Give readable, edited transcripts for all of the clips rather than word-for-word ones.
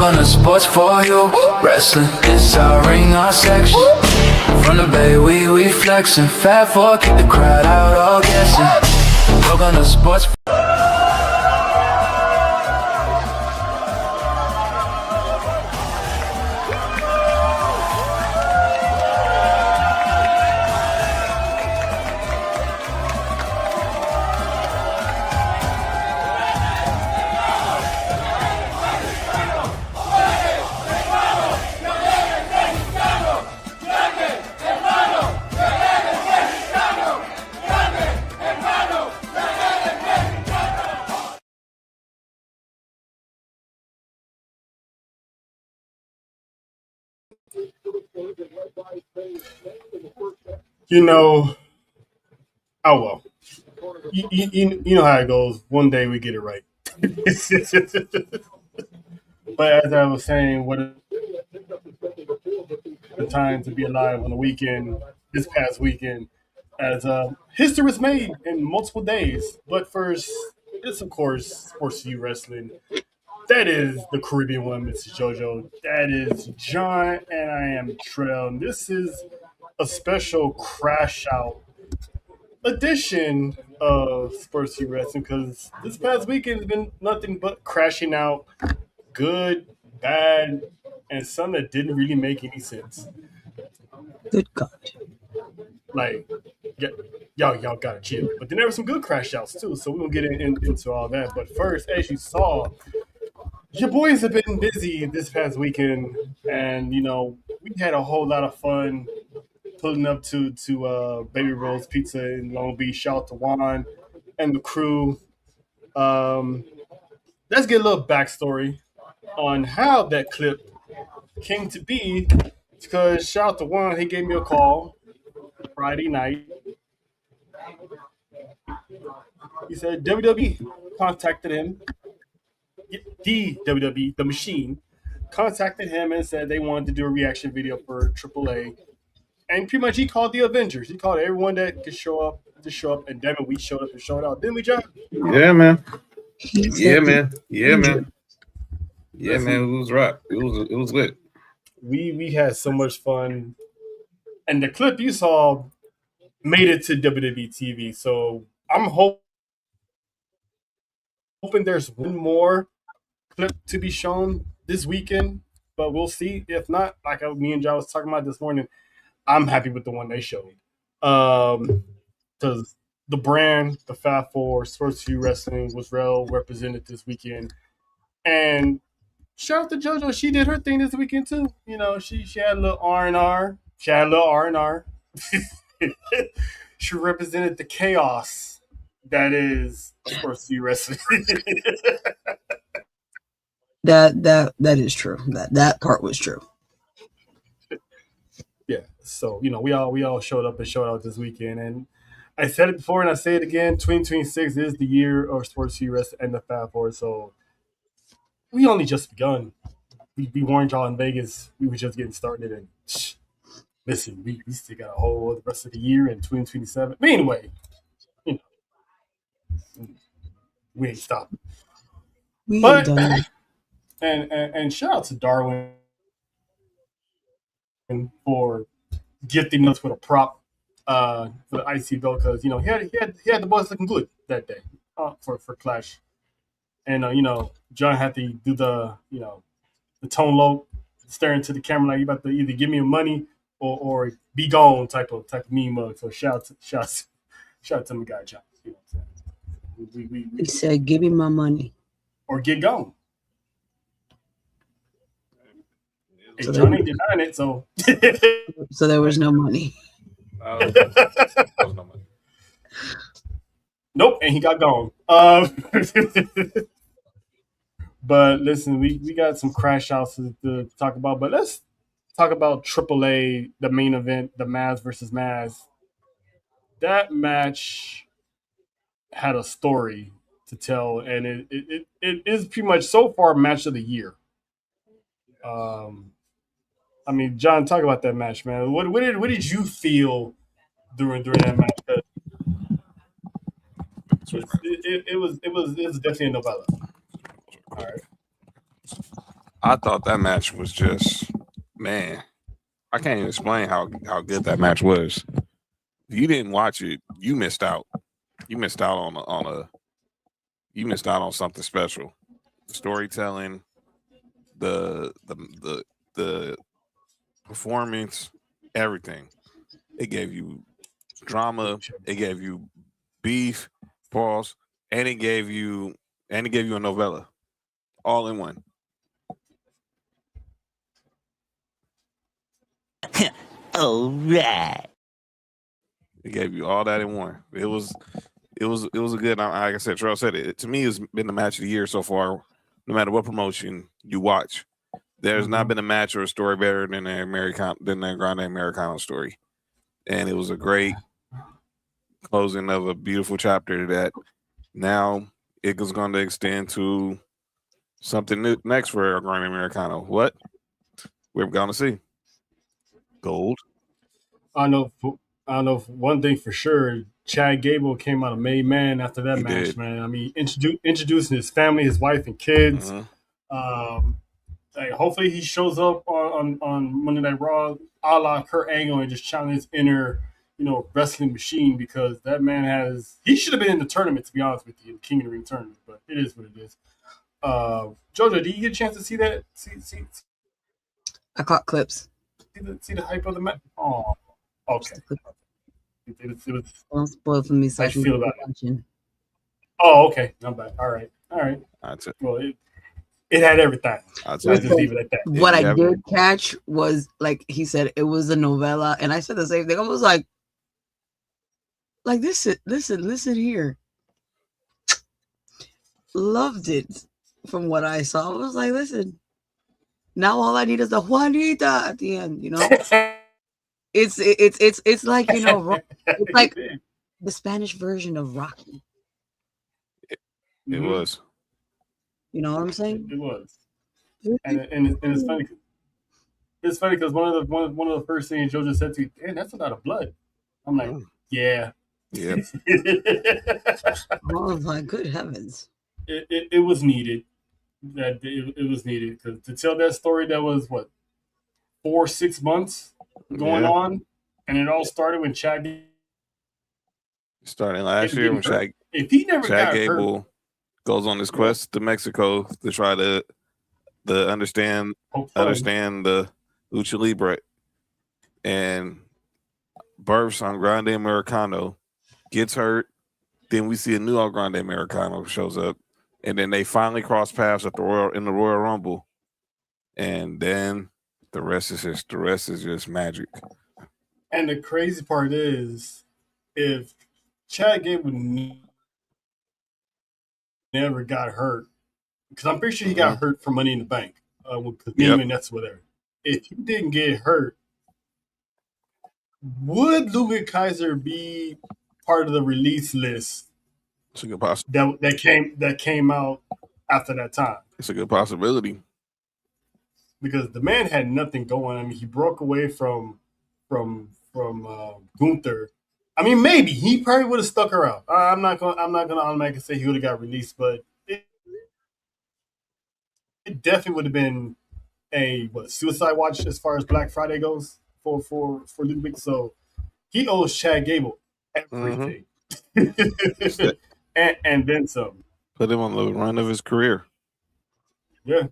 Welcome to sports for you. Wrestling is our ring, our section. From the bay, we flexing. Fat four, keep the crowd out, all guessing. Welcome to sports. You know, oh well. You know how it goes. One day we get it right. But as I was saying, what a time to be alive on the weekend, this past weekend, as history was made in multiple days. But first, it's of course Sports U Wrestling. That is the Caribbean one, Mrs. JoJo. That is John, and I am Trell. And this is a special crash out edition of Sports U Wrestling because this past weekend has been nothing but crashing out, good, bad, and some that didn't really make any sense. Good God. Like, y'all gotta chill. But then there were some good crash outs too, so we're gonna get into all that. But first, as you saw, your boys have been busy this past weekend, and we had a whole lot of fun pulling up to Baby Rose Pizza in Long Beach. Shout out to Juan and the crew. Let's get a little backstory on how that clip came to be. Because shout out to Juan, he gave me a call Friday night. He said WWE contacted him. The WWE, the machine, contacted him and said they wanted to do a reaction video for AAA. And pretty much he called the Avengers. He called everyone that could show up to show up. And damn it, we showed up and showed out. Didn't we, John? Yeah, man. Yeah, man. It was rock. It was lit. We had so much fun. And the clip you saw made it to WWE TV. So I'm hoping there's one more clip to be shown this weekend. But we'll see. If not, like me and John was talking about this morning, I'm happy with the one they showed. Because the brand, the Fat Four, Sports U Wrestling was well represented this weekend. And shout out to JoJo. She did her thing this weekend too. She had a little R&R. She represented the chaos that is Sports U Wrestling. That is true. That part was true. Yeah. So, we all showed up and showed out this weekend. And I said it before and I say it again, 2026 is the year of Sports U Wrestling and the Fat Four. So we only just begun. We warned y'all in Vegas. We were just getting started, and listen, we still got a whole the rest of the year in 2027. But anyway, we ain't stopping. We ain't done it. And shout out to Darwin for gifting us with a prop for the IC belt because he had the boys looking good that day for Clash. And John had to do the the tone low, staring to the camera like you about to either give me money or be gone type of meme mug. So shout out to my guy John. You know what I'm saying? He said, "Give me my money or get gone." So John ain't denying it, so so there was no money. There was no money. Nope, and he got gone. But listen, we got some crash outs to talk about. But let's talk about AAA, the main event, the Maz versus Maz. That match had a story to tell, and it is pretty much so far match of the year. I mean, John, talk about that match, man. What did you feel during that match? It was definitely a novella. All right. I thought that match was just, man, I can't even explain how good that match was. If you didn't watch it, you missed out. You missed out you missed out on something special. The storytelling, the performance, everything. It gave you drama, it gave you beef, pause, and it gave you a novella. All in one. All right. It gave you all that in one. It was a good. Like I said, Charles said it. To me, it's been the match of the year so far. No matter what promotion you watch, there's not been a match or a story better than the Grande Americano story, and it was a great closing of a beautiful chapter that now it was going to extend to something new next for Grande Americano. What we're going to see gold. I know. I know one thing for sure. Chad Gable came out a made man after that He match, did. man. I mean, introducing his family, his wife and kids. Mhm. Like, hopefully he shows up on Monday Night Raw, a la Kurt Angle, and just challenge his inner, wrestling machine, because that man he should have been in the tournament, to be honest with you, the King of the Ring tournament, but it is what it is. Jojo, did you get a chance to see that? See I caught clips. the hype of the match? Oh, okay. It was. Don't spoil for me. So How I you can feel keep about it? watching. Oh, okay. I'm back. All right. That's it. Well, it had everything. That's Let's it. just leave it at that. What Yeah, I yeah. did catch was, like he said, it was a novella, and I said the same thing. I was like listen here. Loved it from what I saw. I was like, listen, now all I need is the Juanita at the end. It's like, it's like the Spanish version of Rocky. It Mhm. was. You know what I'm saying? It was, and it's funny. It's funny because one of the first things Jojo said to me, "Man, that's a lot of blood." I'm like, "Yeah, Yeah. Oh my good heavens! it was needed. That it was needed, because to tell that story that was what 4-6 months going Yeah. on, and it all started when Chad Starting last Gable year when getting hurt. If he never Chad got hurt, Gable goes on this quest to Mexico to try to understand the lucha libre, and births on Grande Americano, gets hurt. Then we see a new Grande Americano shows up, and then they finally cross paths at in the Royal Rumble, and then the rest is just magic. And the crazy part is, if Chad Gable never got hurt, because I'm pretty sure he got hurt for Money in the Bank, because Neiman and Nets were there. If he didn't get hurt, would Luger Kaiser be part of the release list It's a good possibility. that came out after that time? It's a good possibility. Because the man had nothing going. I mean, he broke away from Gunther. I mean, maybe he probably would have stuck around. I'm not gonna automatically say he would have got released, but it definitely would have been a suicide watch as far as Black Friday goes for Ludwig. So he owes Chad Gable everything, and then some. Put him on the run of his career. Yeah,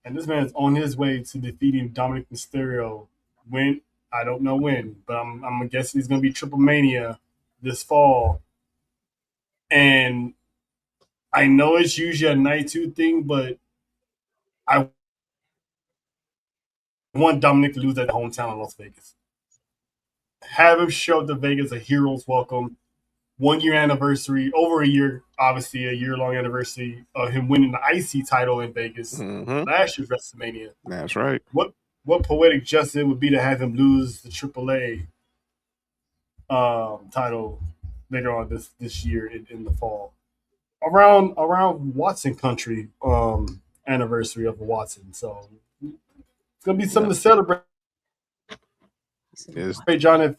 and this man's on his way to defeating Dominic Mysterio. When, I don't know when, but I'm guessing he's going to be Triple Mania this fall. And I know it's usually a night 2 thing, but I want Dominic to lose at the hometown in Las Vegas. Have him show up to Vegas, a hero's welcome. 1 year anniversary, over a year, obviously a year-long anniversary of him winning the IC title in Vegas last year's WrestleMania. That's right. What poetic justice it would be to have him lose the AAA title later on this year in the fall, around Watson country anniversary of Watson. So it's gonna be something to celebrate. Hey John, if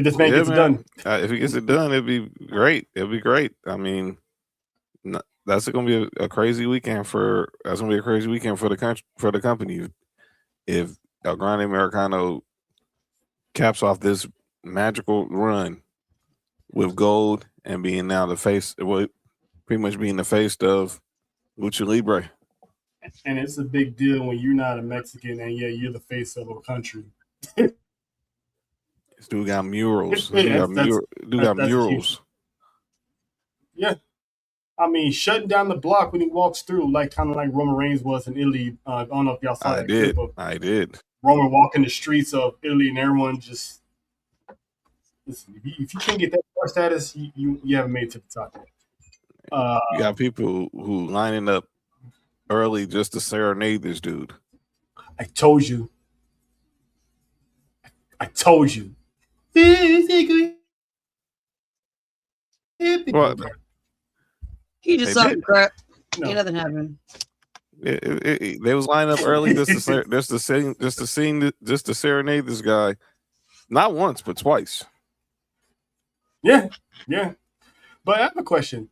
this man gets it done, if he gets it done, it'd be great. It'd be great. I mean, that's going to be a crazy weekend for the country, for the company, if El Grande Americano caps off this magical run with gold and being now the face, well, pretty much being the face of Lucha Libre. And it's a big deal when you're not a Mexican and yeah, you're the face of a country. This dude got murals. Dude got That's huge. murals. Yeah. I mean, shutting down the block when he walks through, like kind of like Roman Reigns was in Italy. I don't know if y'all saw that clip of I did. Roman walking the streets of Italy and everyone just listen, if you can't get that star status, you haven't made it to the top yet. You got people who lining up early just to serenade this dude. I told you. What? He just They saw did. crap. No. Ain't nothing happened. They was lining up early just to serenade this guy, not once but twice. Yeah. But I have a question.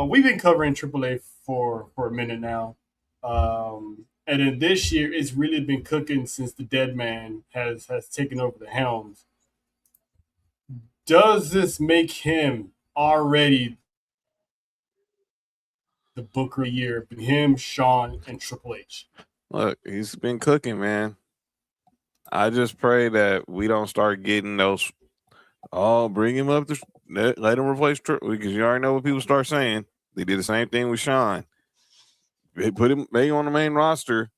We've been covering AAA for a minute now. And then this year, it's really been cooking since the Dead Man has taken over the helms. Does this make him already the Booker of the year? Him, Shawn, and Triple H. Look, he's been cooking, man. I just pray that we don't start getting those. Oh, bring him up to let him replace Triple, because you already know what people start saying. They did the same thing with Shawn. They put him maybe on the main roster.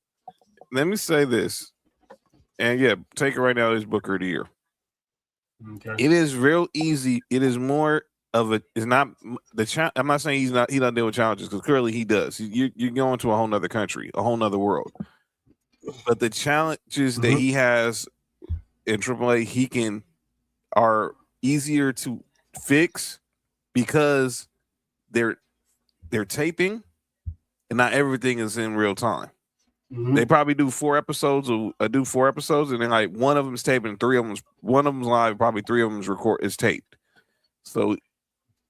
Let me say this, and yeah, take it right now. Is Booker of the year? Okay. It is real easy. It is more of a. It's not the. I'm not saying he not dealing with challenges, because clearly he does. You're going to a whole nother country, a whole nother world. But the challenges that he has in AAA, are easier to fix because they're taping, and not everything is in real time. They probably do 4 episodes, and then like one of them is taping, one of them's live, probably 3 of them is taped. So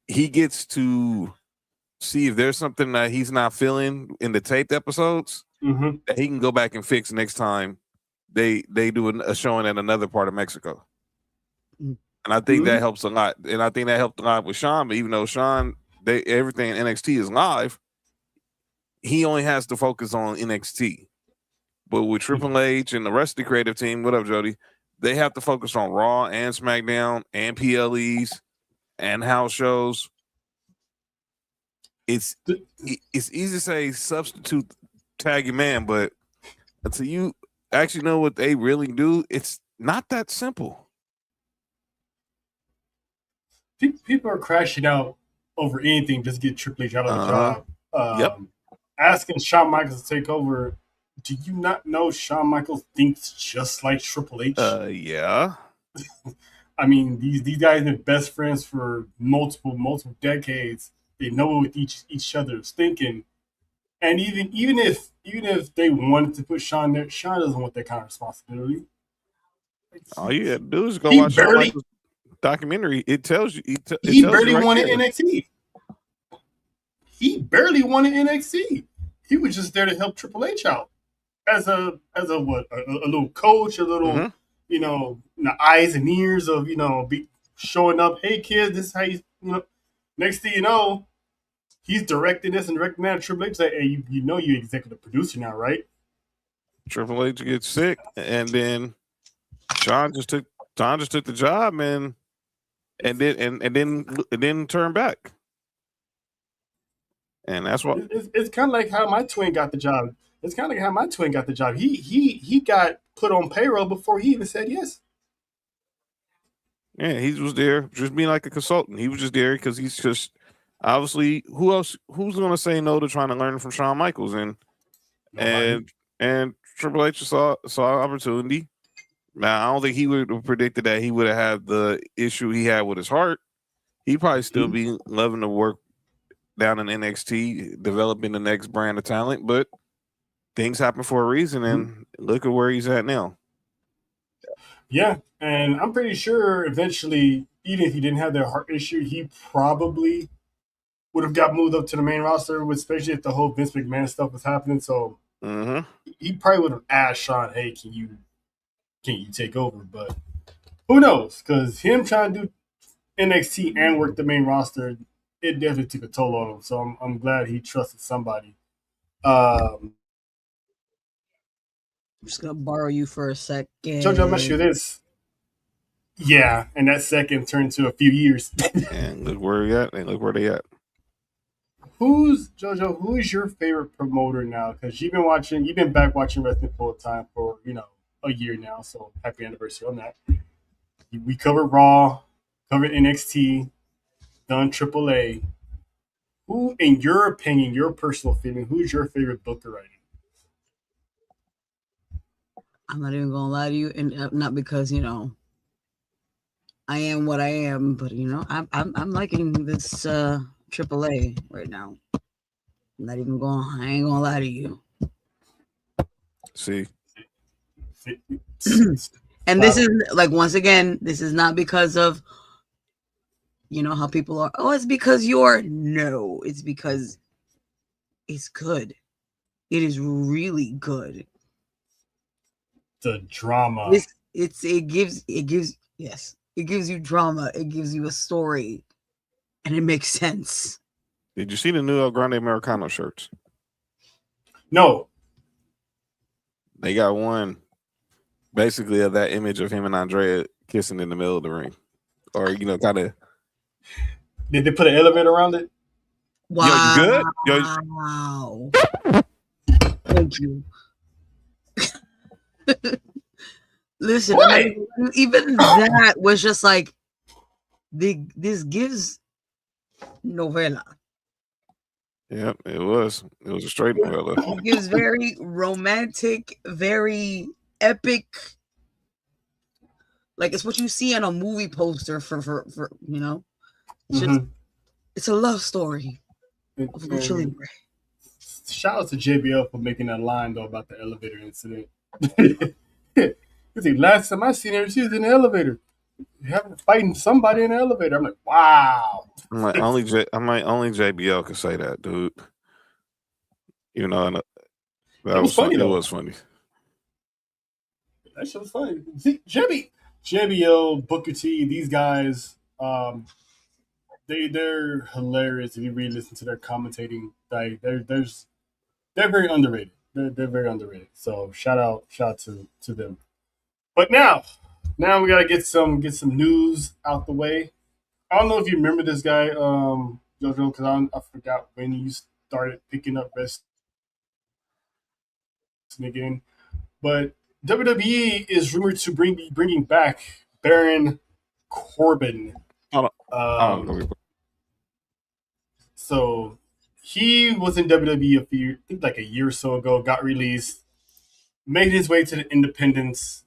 he gets to see if there's something that he's not feeling in the taped episodes that he can go back and fix next time they do a showing in another part of Mexico. And I think that helps a lot. And I think that helped a lot with Shawn. But even though Shawn, everything in NXT is live, he only has to focus on NXT. But with Triple H and the rest of the creative team, what up, Jody? They have to focus on Raw and SmackDown and PLEs and house shows. It's easy to say substitute tag your man, but until you actually know what they really do, it's not that simple. People are crashing out over anything just to get Triple H out of the job. Asking Shawn Michaels to take over. Do you not know Shawn Michaels thinks just like Triple H? Yeah. I mean, these guys have been best friends for multiple decades. They know what each other is thinking. And even if they wanted to put Shawn there, Shawn doesn't want that kind of responsibility. All you got to do is go watch Shawn Michaels documentary. It tells you. He barely won in NXT. He barely won in NXT. He was just there to help Triple H out as a little coach, a little the eyes and ears of be showing up. Hey kids, this is how you Next thing you know, he's directing this and directing that. Triple H say, hey, you're executive producer now, right? Triple H gets sick, and then Shawn just took the job, man. And then turn back, and that's what it's kind of like how my twin got the job. He got put on payroll before he even said yes. Yeah, he was there just being like a consultant. He was just there because he's just obviously who's going to say no to trying to learn from Shawn Michaels, and Triple H saw an opportunity. Now, I don't think he would have predicted that he would have had the issue he had with his heart. He'd probably still be loving to work down in NXT, developing the next brand of talent. But things happen for a reason, and look at where he's at now. Yeah, and I'm pretty sure eventually, even if he didn't have that heart issue, he probably would have got moved up to the main roster, especially if the whole Vince McMahon stuff was happening. So he probably would have asked Shawn, "Hey, can you take over?" But who knows? Because him trying to do NXT and work the main roster, it definitely took a toll on him. So I'm glad he trusted somebody. I'm just gonna borrow you for a second. Jojo, I'm ask you this. Yeah, and that second turned to a few years. And look where we at, and look where they at. Who's your favorite promoter now? Because you've been back watching wrestling full time for a year now. So happy anniversary on that. We covered Raw, covered NXT, done AAA. Who, in your opinion, your personal feeling, who's your favorite booker right now? I'm not even gonna lie to you, and not because I am what I am, but I'm liking this AAA right now. I ain't gonna lie to you. See, and this is like, once again, this is not because of how people are. Oh, it's because no, it's because it's good. It is really good. The drama. It gives you drama. It gives you a story, and it makes sense. Did you see the new El Grande Americano shirts? No. They got one basically of that image of him and Andrea kissing in the middle of the ring. Or, kind of. Did they put an elevator around it? Wow. Yo, you good? Wow. Thank you. Listen, even that was just like, this gives novela. Yep, it was. It was a straight novela. It gives very romantic, very epic. Like, it's what you see on a movie poster for it's a love story of Lucha Libre. Shout out to JBL for making that line though about the elevator incident. Last time I seen her, she was in the elevator, fighting somebody in the elevator. I'm like, wow. I'm like, only JBL could say that, dude. And that was funny. It was funny. That shit was funny. See, JBL, Booker T, these guys, they're hilarious if you really listen to their commentating. Like they're very underrated. They're very underrated. So shout out to them. But now we gotta get some news out the way. I don't know if you remember this guy, Jojo, because I forgot when you started picking up wrestling again. But WWE is rumored to be bringing back Baron Corbin. So he was in WWE a year or so ago, got released, made his way to the independents,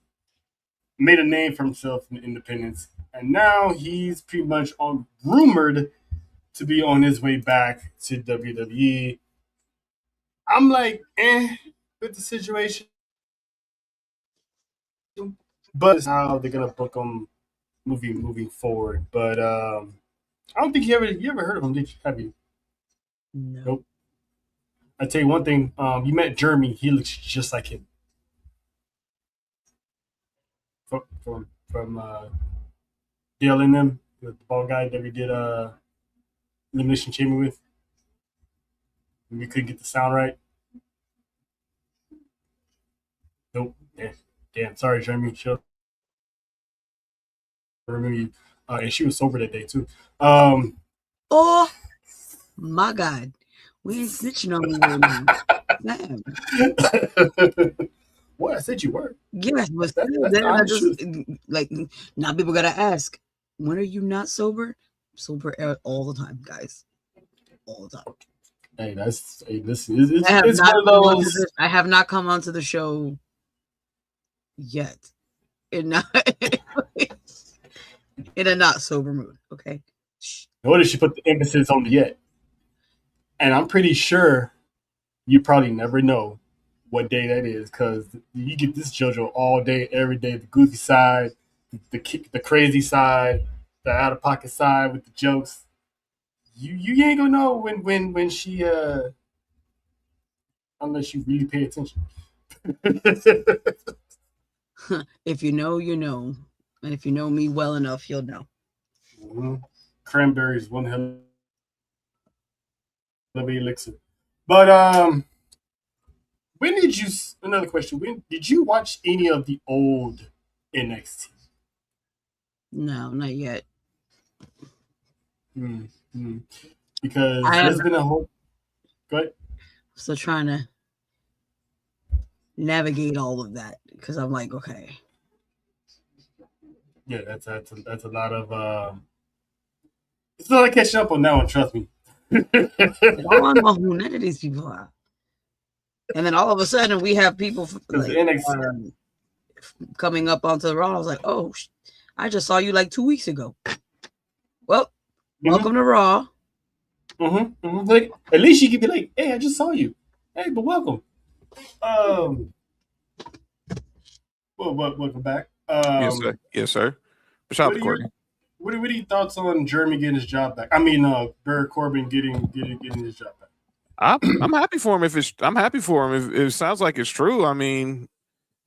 made a name for himself in the independents, and now he's pretty much rumored to be on his way back to WWE. I'm like, with the situation, but it's how they're gonna book him moving forward. But I don't think you ever heard of him, did you? Have you? No. Nope. I tell you one thing. You met Jeremy. He looks just like him. From Dale and them, the ball guy that we did Elimination Chamber with. We couldn't get the sound right. Nope. Damn. Sorry, Jeremy. She'll remember you. And she was sober that day too. Oh my God, we ain't snitching on me right now. Damn. What? I said you were. Yes, but now people gotta ask, when are you not sober? Sober all the time, guys. All the time. Hey, it's one of those. I have not come onto the show yet. In a not sober mood. Okay. Notice she put the emphasis on the yet. And I'm pretty sure you probably never know what day that is, because you get this JoJo all day, every day. The goofy side, the crazy side, the out of pocket side with the jokes. you ain't gonna know when she unless you really pay attention. If you know, you know. And if you know me well enough, you'll know. Cranberries, one hell of a elixir. But when did you? Another question. When did you watch any of the old NXT? No, not yet. Because I there's am been a whole. Go ahead. still trying to navigate all of that because I'm like, okay. Yeah, that's a lot of. It's a lot of catching up on that one. Trust me. I don't know who none of these people are. And then all of a sudden we have people like, NXT. coming up onto the Raw. I was like, oh, I just saw you like 2 weeks ago. Well, welcome to Raw. Like, at least you could be like, hey, I just saw you. Hey, but welcome. Welcome back. Yes, sir. Yes, sir. Shout out to Courtney. What are your thoughts on Jeremy getting his job back? I mean, Baron Corbin getting his job back. I'm happy for him. I'm happy for him. If it sounds like it's true. I mean,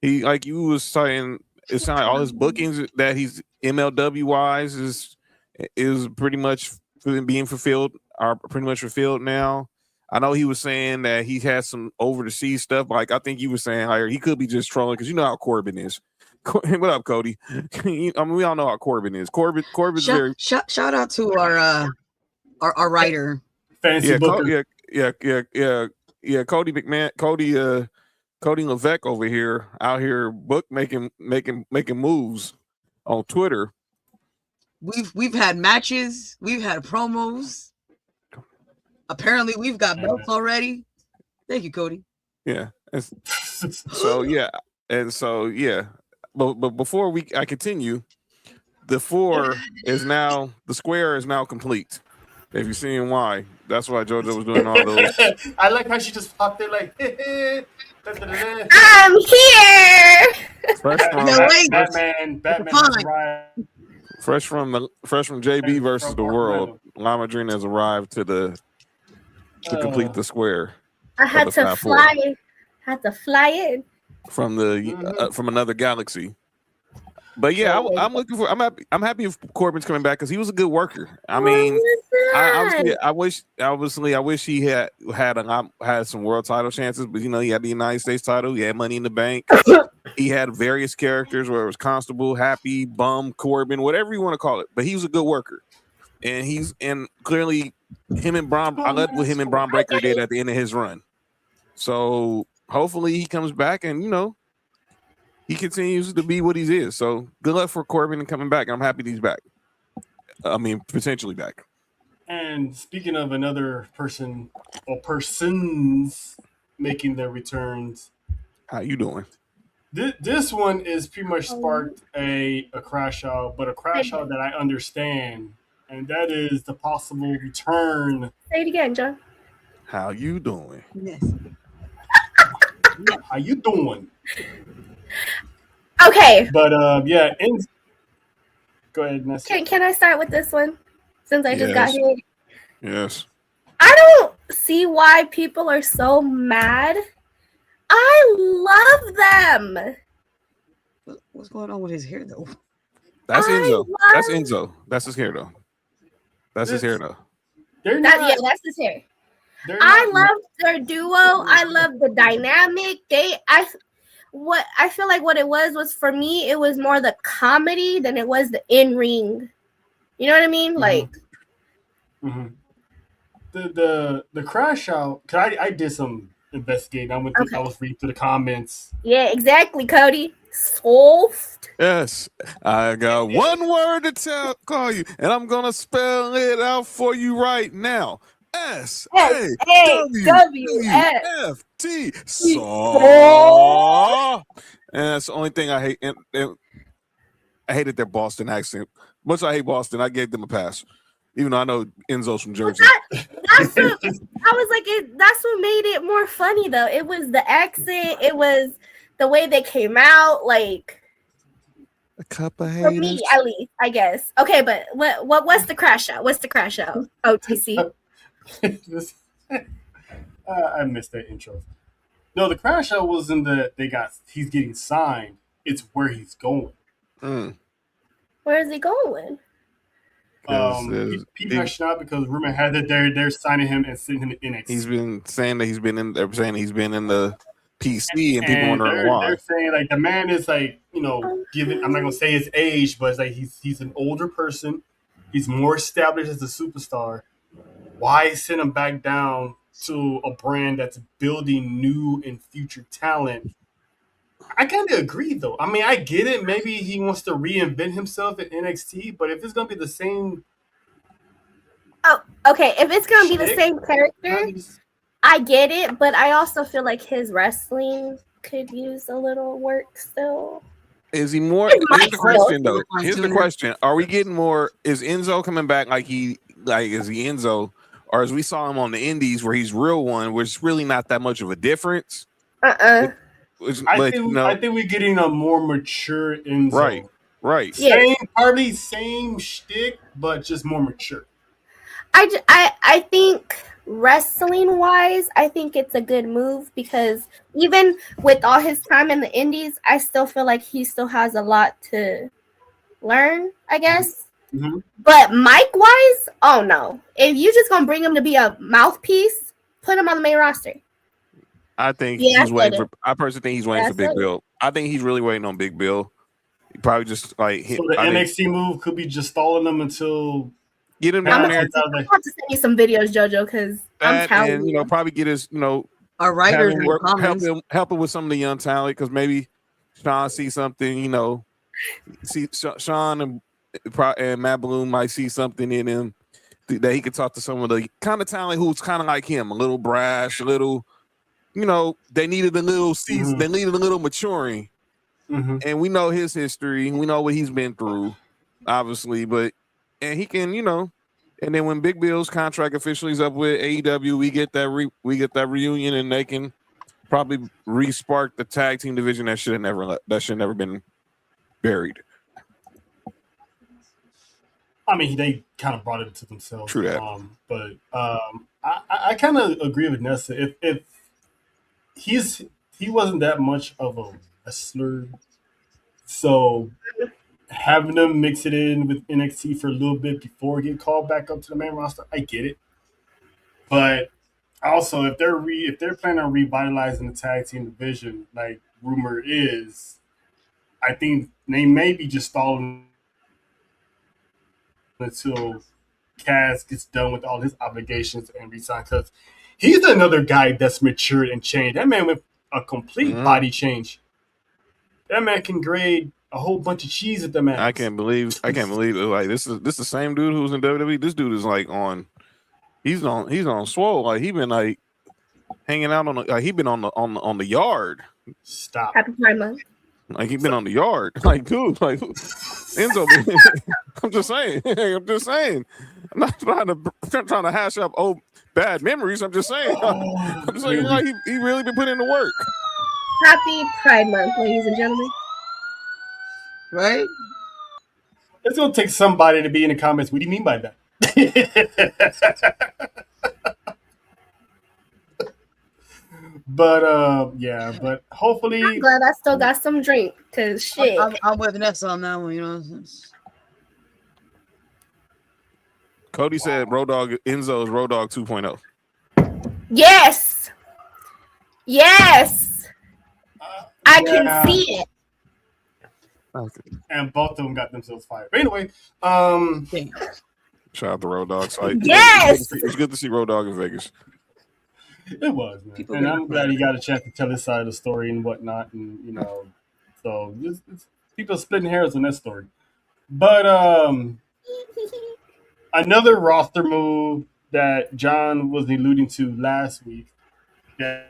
he, like you was saying, it sounds like all his bookings that he's MLW wise is pretty much being fulfilled. Are pretty much fulfilled now. I know he was saying that he had some over the sea stuff. Like I think you were saying, like he could be just trolling because you know how Corbin is. What up, Cody? I mean, we all know how Corbin is. Corbin's very shout out to our writer. Fancy booker. Yeah. Cody McMahon, Cody Levesque over here, out here making moves on Twitter. We've had matches, we've had promos. Apparently, we've got belts already. Thank you, Cody. Yeah. So yeah. But before I continue, the square is now complete. If you're seeing why, that's why JoJo was doing all those. I like how she just popped in like, I'm here. Batman has arrived. Fresh from JB versus the World, La Madrina has arrived to complete the square. I had to fly it. In from from another galaxy. But yeah, I'm looking for. I'm happy if Corbin's coming back because he was a good worker. I mean, I wish he had some world title chances, but you know, he had the United States title, he had Money in the Bank, he had various characters where it was Constable, Happy, Bum, Corbin, whatever you want to call it. But he was a good worker, and clearly him and Braun. I loved what him and Braun Breaker did at the end of his run. So hopefully he comes back and you know. He continues to be what he is. So good luck for Corbin and coming back. I'm happy he's back. I mean, potentially back. And speaking of another person or persons making their returns. How you doing? This one is pretty much sparked a crash out, but a crash out that I understand. And that is the possible return. Say it again, John. How you doing? Yes. How you doing? Okay. But yeah, go ahead, Nessa. Can I start with this one? Since I just got here. Yes. I don't see why people are so mad. I love them. What's going on with his hair though? That's Enzo. That's Enzo. That's his hair though. That's his hair though. That's his hair. I love their duo. I love the dynamic. I feel like what it was for me, it was more the comedy than it was the in-ring. You know what I mean? Like the crash out. Cause I did some investigating. I was reading through the comments. Yeah, exactly, Cody. Soft. Yes, I got one word to call you, and I'm gonna spell it out for you right now. SAWFT. Saw. And that's the only thing I hate. And I hated their Boston accent. Much I hate Boston, I gave them a pass. Even though I know Enzo's from Jersey. That's what made it more funny though. It was the accent, it was the way they came out, like A cup of For haters. me, at least, I guess. Okay, but what's the crash out? What's the crash out? OTC. I missed that intro. No, the crash out wasn't that he's getting signed. It's where he's going. Where is he going? He crashed out because rumor had that they're signing him and sending him to NXT. He's been saying that he's been in the PC, and people wondering why. They're saying like the man is like, given, I'm not gonna say his age, but it's like he's an older person. He's more established as a superstar. Why send him back down to a brand that's building new and future talent? I kind of agree, though. I mean, I get it. Maybe he wants to reinvent himself at NXT, but if it's gonna be the same, okay. If it's gonna be the same character, I get it. But I also feel like his wrestling could use a little work still. Is he more? Here's the question, though. Here's the question: are we getting more? Is Enzo coming back is he Enzo, or as we saw him on the Indies where he's real one, where it's really not that much of a difference? I think we're getting a more mature Enzo. Right. Same shtick, but just more mature. I think wrestling wise, I think it's a good move because even with all his time in the Indies, I still feel like he still has a lot to learn, I guess. Mm-hmm. But mic wise, oh no. If you just gonna bring him to be a mouthpiece, put him on the main roster. I think he's waiting for. I personally think he's waiting for Big Bill. I think he's really waiting on Big Bill. He probably just like hit. So the NXT move could be just stalling them until get him down there. I'm going to send you some videos, JoJo, because I'm telling you, probably get his, our writers help him with some of the young talent because maybe Sean sees something. See Sean and Matt Bloom might see something in him that he could talk to some of the kind of talent who's kind of like him, a little brash, a little. They needed a little season. They needed a little maturing, and we know his history. We know what he's been through, obviously. And he can, and then when Big Bill's contract officially is up with AEW, we get that reunion, and they can probably re-spark the tag team division that should never been buried. I mean, they kind of brought it to themselves. True that. But I kind of agree with Nessa. If he wasn't that much of a wrestler, so having them mix it in with NXT for a little bit before he get called back up to the main roster, I get it. But also, if they're planning on revitalizing the tag team division, like rumor is, I think they may be just stalling until Kaz gets done with all his obligations and resigns, because he's another guy that's matured and changed. That man went a complete body change. That man can grade a whole bunch of cheese at the match. I can't believe it. Like this is the same dude who's in WWE. This dude is like he's on swole. Like he been like hanging out he been on the yard. Stop. Happy Pride Month. Like he been on the yard. Like dude, like Enzo. I'm just saying. I'm not trying to hash up old bad memories. I'm just saying. Like he really been putting in the work. Happy Pride Month, ladies and gentlemen. Right? It's going to take somebody to be in the comments. What do you mean by that? But hopefully. I'm glad I still got some drink, because shit. I'm with Nessa on that one, Cody said Enzo is Road Dogg 2.0. Yes. I can see it. Okay. And both of them got themselves fired. But anyway, shout out to Road Dogg. Yes, it's good to see Road Dogg in Vegas. It was, man. And I'm glad he got a chance to tell his side of the story and whatnot, and so it's people splitting hairs on that story. But another roster move that John was alluding to last week. I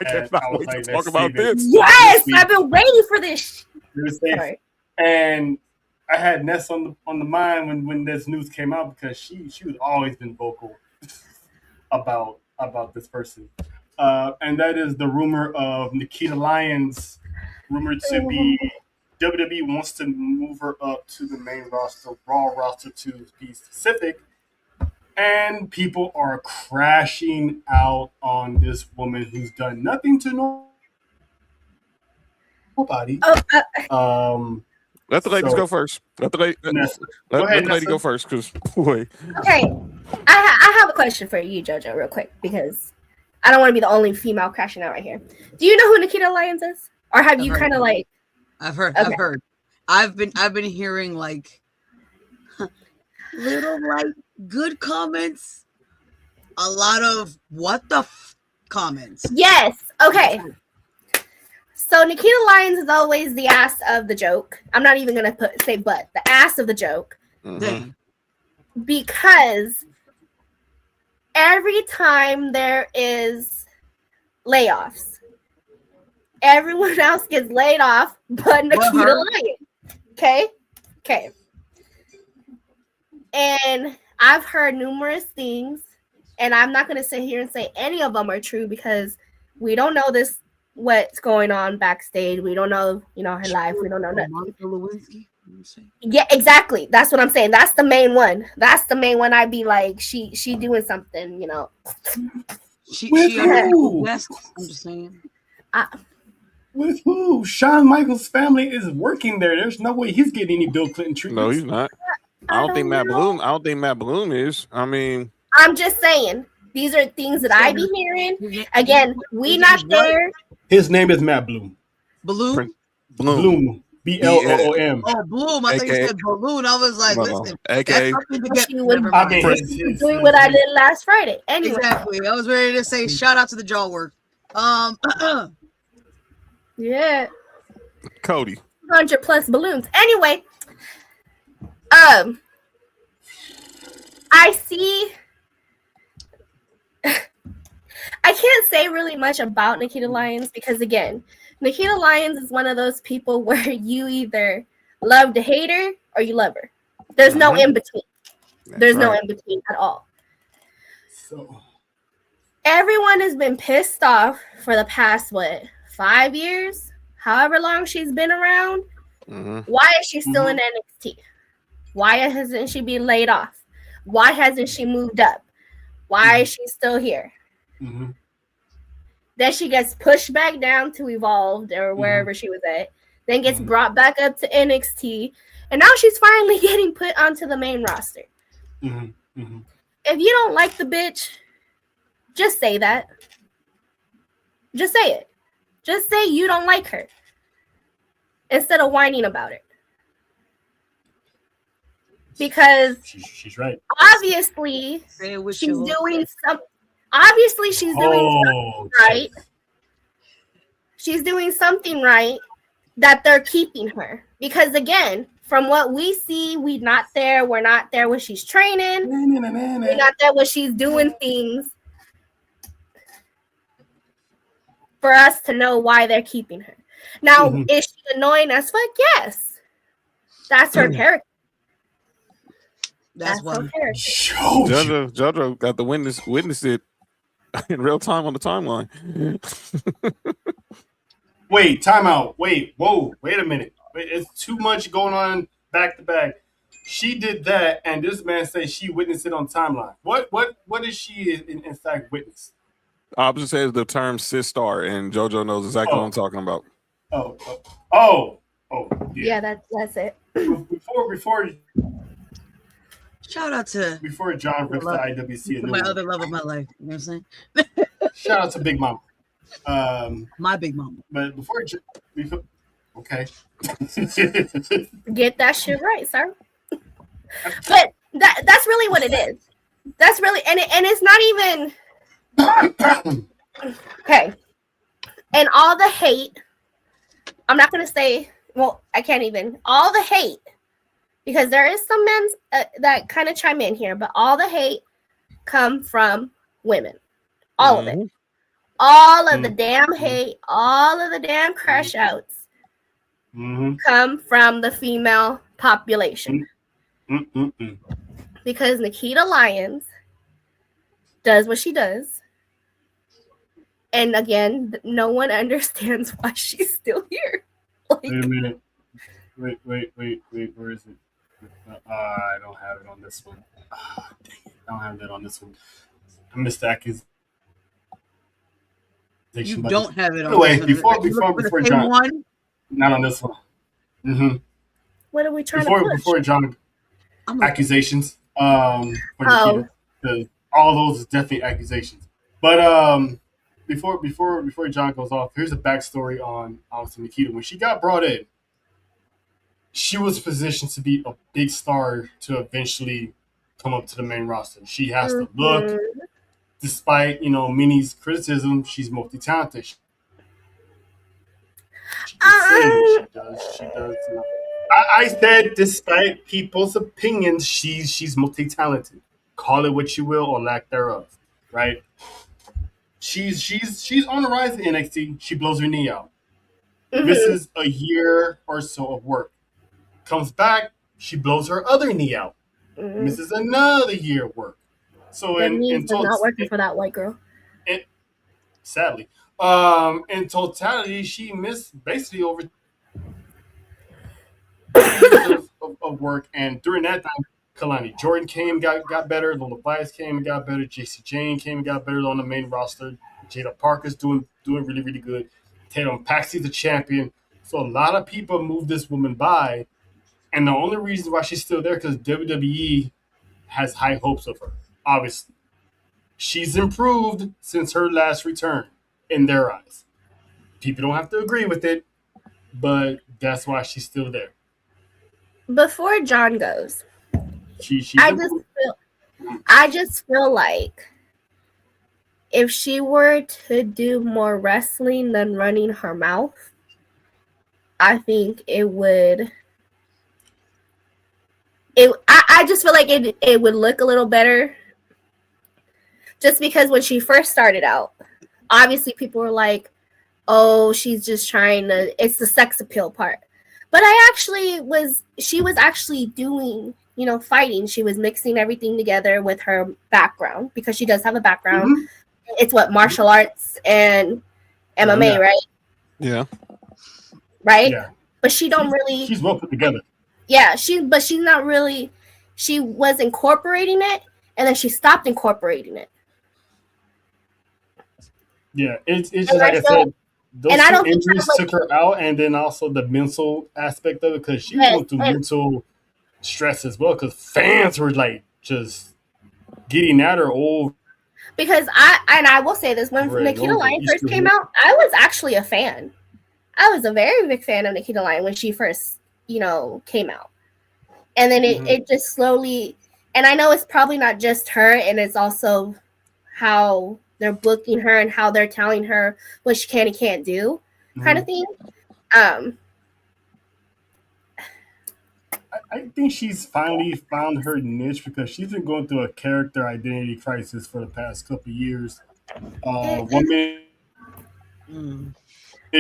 cannot wait to talk about this. Yes, I've been waiting for this. And I had Ness on the mind when this news came out, because she was always been vocal about this person, and that is the rumor of Nikita Lyons rumored to be WWE wants to move her up to the main roster, Raw roster to be specific, and people are crashing out on this woman who's done nothing to nobody. Let the ladies So- go first. Let the Nessa. let, Go ahead, let the lady Nessa. go first, because boy, Okay, I have a question for you, JoJo, real quick, because I don't want to be the only female crashing out right here. Do you know who Nikita Lyons is, or have you kind of like? I've heard. Okay. I've heard. I've been hearing like little like good comments, a lot of what the comments. Yes. Okay. So Nikita Lyons is always the ass of the joke. I'm not even gonna say but the ass of the joke, Damn. because every time there is layoffs, everyone else gets laid off but Nikita her. Lyons. Okay. And I've heard numerous things, and I'm not going to sit here and say any of them are true because we don't know what's going on backstage. We don't know, her life. We don't know nothing. Monica Lewinsky. Yeah, exactly. That's what I'm saying. That's the main one. I'd be like, she doing something, She With who? best. I'm just saying. With who? Shawn Michaels' family is working there. There's no way he's getting any Bill Clinton treatment. no, he's not. I don't think Matt Bloom. I don't think Matt Bloom is. I mean, I'm just saying. These are things that I be hearing. Again, we not there. His name is Matt Bloom. Bloom. Bloom. BLOOM. Oh, Bloom. I thought you said balloon. I was like, listen. AKA, She's doing what I did last Friday. Anyway. Exactly. I was ready to say shout out to the jaw work. Yeah. Cody. 100 plus balloons. Anyway, I see. I can't say really much about Nikita Lyons because, again, Nikita Lyons is one of those people where you either love to hate her or you love her. There's no in between. There's no in between at all. So everyone has been pissed off for the past 5 years, however long she's been around. Why is she still in NXT? Why hasn't she been laid off? Why hasn't she moved up? Why is she still here? Then she gets pushed back down to Evolved or wherever she was at. Then gets brought back up to NXT. And now she's finally getting put onto the main roster. If you don't like the bitch, just say that. Just say it. Just say you don't like her. Instead of whining about it. Because she's right. Obviously, she's doing something. Obviously, she's doing something right. She's doing something right that they're keeping her. Because again, from what we see, we're not there when she's training. We're not there when she's doing things for us to know why they're keeping her. Now, is she annoying as fuck? Yes. That's her character. That's what JoJo got to witness it in real time on the timeline. Wait, time out. Wait a minute. It's too much going on back to back. She did that, and this man says she witnessed it on timeline. What is she in fact witness? Opposite says the term cis star, and JoJo knows exactly what I'm talking about. Yeah, that's it. Before shout out to before John rips the IWC, my other love of my life. You know what I'm saying? Shout out to Big Mama. My Big Mama. But before okay. Get that shit right, sir. But that's really what it is. That's really and it's not even okay. And all the hate, I'm not gonna say. Well, I can't even. All the hate, because there is some men that kind of chime in here, but all the hate come from women. All of it. All of the damn hate, all of the damn crash outs come from the female population. Because Nikita Lyons does what she does. And again, no one understands why she's still here. Like, wait a minute. Where is it? I don't have it on this one. Dang it. I don't have that on this one. I missed the accusation. You But don't have it on anyway, this one. before Same John, one? not on this one. Mm-hmm. What are we trying to push? Before John, I'm like, accusations. For Oh. Nikita, 'cause all those is definitely accusations. But before John goes off, here's a backstory on obviously Nikita. When she got brought in, she was positioned to be a big star to eventually come up to the main roster. She has to look, Mhm. despite Minnie's criticism, she's multi-talented. She can sing. She does. I said, despite people's opinions, she's multi-talented. Call it what you will or lack thereof, right? She's on the rise in NXT. She blows her knee out, misses a year or so of work, comes back. She blows her other knee out, misses another year of work. So The knees are not working for that white girl. Sadly, in totality, she missed basically over years of work, and during that time, Kalani Jordan came, got better. Lola Bias came and got better. JC Jane came and got better on the main roster. Jada Parker's doing really, really good. Tatum Paxley's the champion. So a lot of people moved this woman by, and the only reason why she's still there because WWE has high hopes of her. Obviously, she's improved since her last return in their eyes. People don't have to agree with it, but that's why she's still there. Before John goes, She's I just feel like if she were to do more wrestling than running her mouth, I think it would. I just feel like it would look a little better. Just because when she first started out, obviously people were like, "Oh, she's just trying to." It's the sex appeal part. But she was actually doing, fighting. She was mixing everything together with her background because she does have a background. Mm-hmm. It's martial arts and MMA, Yeah. right? Yeah. Right? Yeah. But she don't really. She's well put together. Yeah, but she's not really. She was incorporating it, and then she stopped incorporating it. Yeah, it's just like I said. Those and I two don't think injuries that, took her out, and then also the mental aspect of it because she was going through mental stress as well. Because fans were like just getting at her over. Because I will say this, when Nikita Lyon first came out, I was actually a fan. I was a very big fan of Nikita Lyon when she first, came out. And then it just slowly, and I know it's probably not just her, and it's also how they're booking her and how they're telling her what she can and can't do, kind of thing. I think she's finally found her niche because she's been going through a character identity crisis for the past couple of years. 1 minute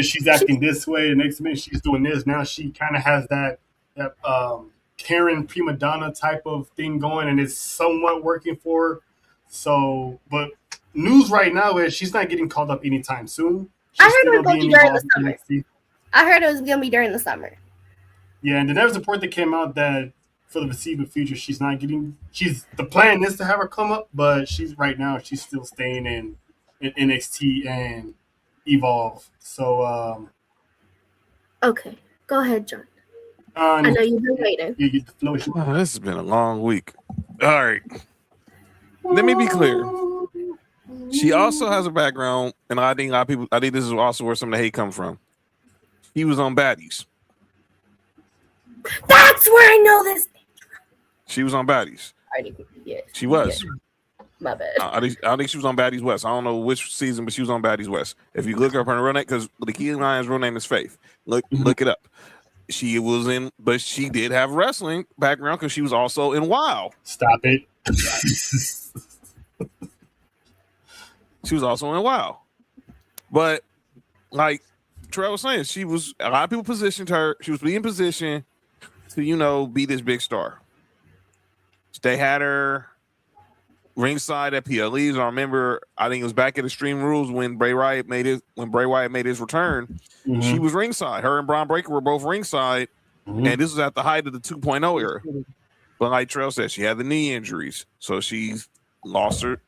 she's acting this way, the next minute she's doing this. Now she kind of has that Karen prima donna type of thing going, and it's somewhat working for her. So, but news right now is she's not getting called up anytime soon. I heard it was going to be during the summer. I heard it was going to be during the summer. Yeah, and then there was a report that came out that for the foreseeable future, she's not getting. The plan is to have her come up, but she's still staying in NXT and Evolve. So, okay, go ahead, John. I know you've been waiting. You get the flow. Oh, this has been a long week. All right. Let me be clear. She also has a background, and I think a lot of people. I think this is also where some of the hate comes from. He was on Baddies. That's where I know this. She was on Baddies. Yeah, she was. Yeah. My bad. I think she was on Baddies West. I don't know which season, but she was on Baddies West. If you look up her real name, because the Key Lion's real name is Faith. Look it up. She was in, but she did have wrestling background because she was also in WoW. Stop it. She was also in WoW. But like Terrell was saying, a lot of people positioned her. She was being positioned to, be this big star. They had her ringside at PLEs. I remember, I think it was back at Extreme Rules when Bray Wyatt made his return. Mm-hmm. She was ringside. Her and Braun Breaker were both ringside And this was at the height of the 2.0 era. But like Trell said, she had the knee injuries, so she's lost her.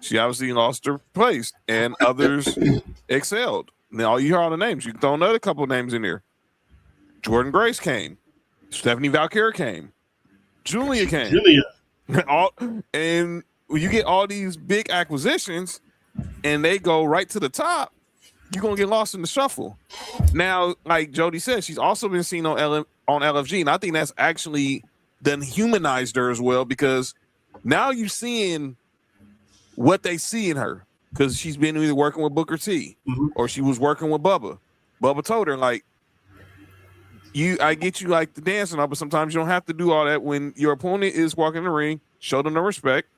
She obviously lost her place, and others excelled. Now you hear all the names. You can throw another couple of names in there. Jordan Grace came. Stephanie Valkyrie came. Julia came. And when you get all these big acquisitions, and they go right to the top, you're gonna get lost in the shuffle. Now, like Jody said, she's also been seen on LFG, and I think that's actually done humanized her as well, because now you're seeing what they see in her, because she's been either working with Booker T or she was working with Bubba. Bubba told her, like, I get you like the dancing, but sometimes you don't have to do all that. When your opponent is walking the ring, show them the respect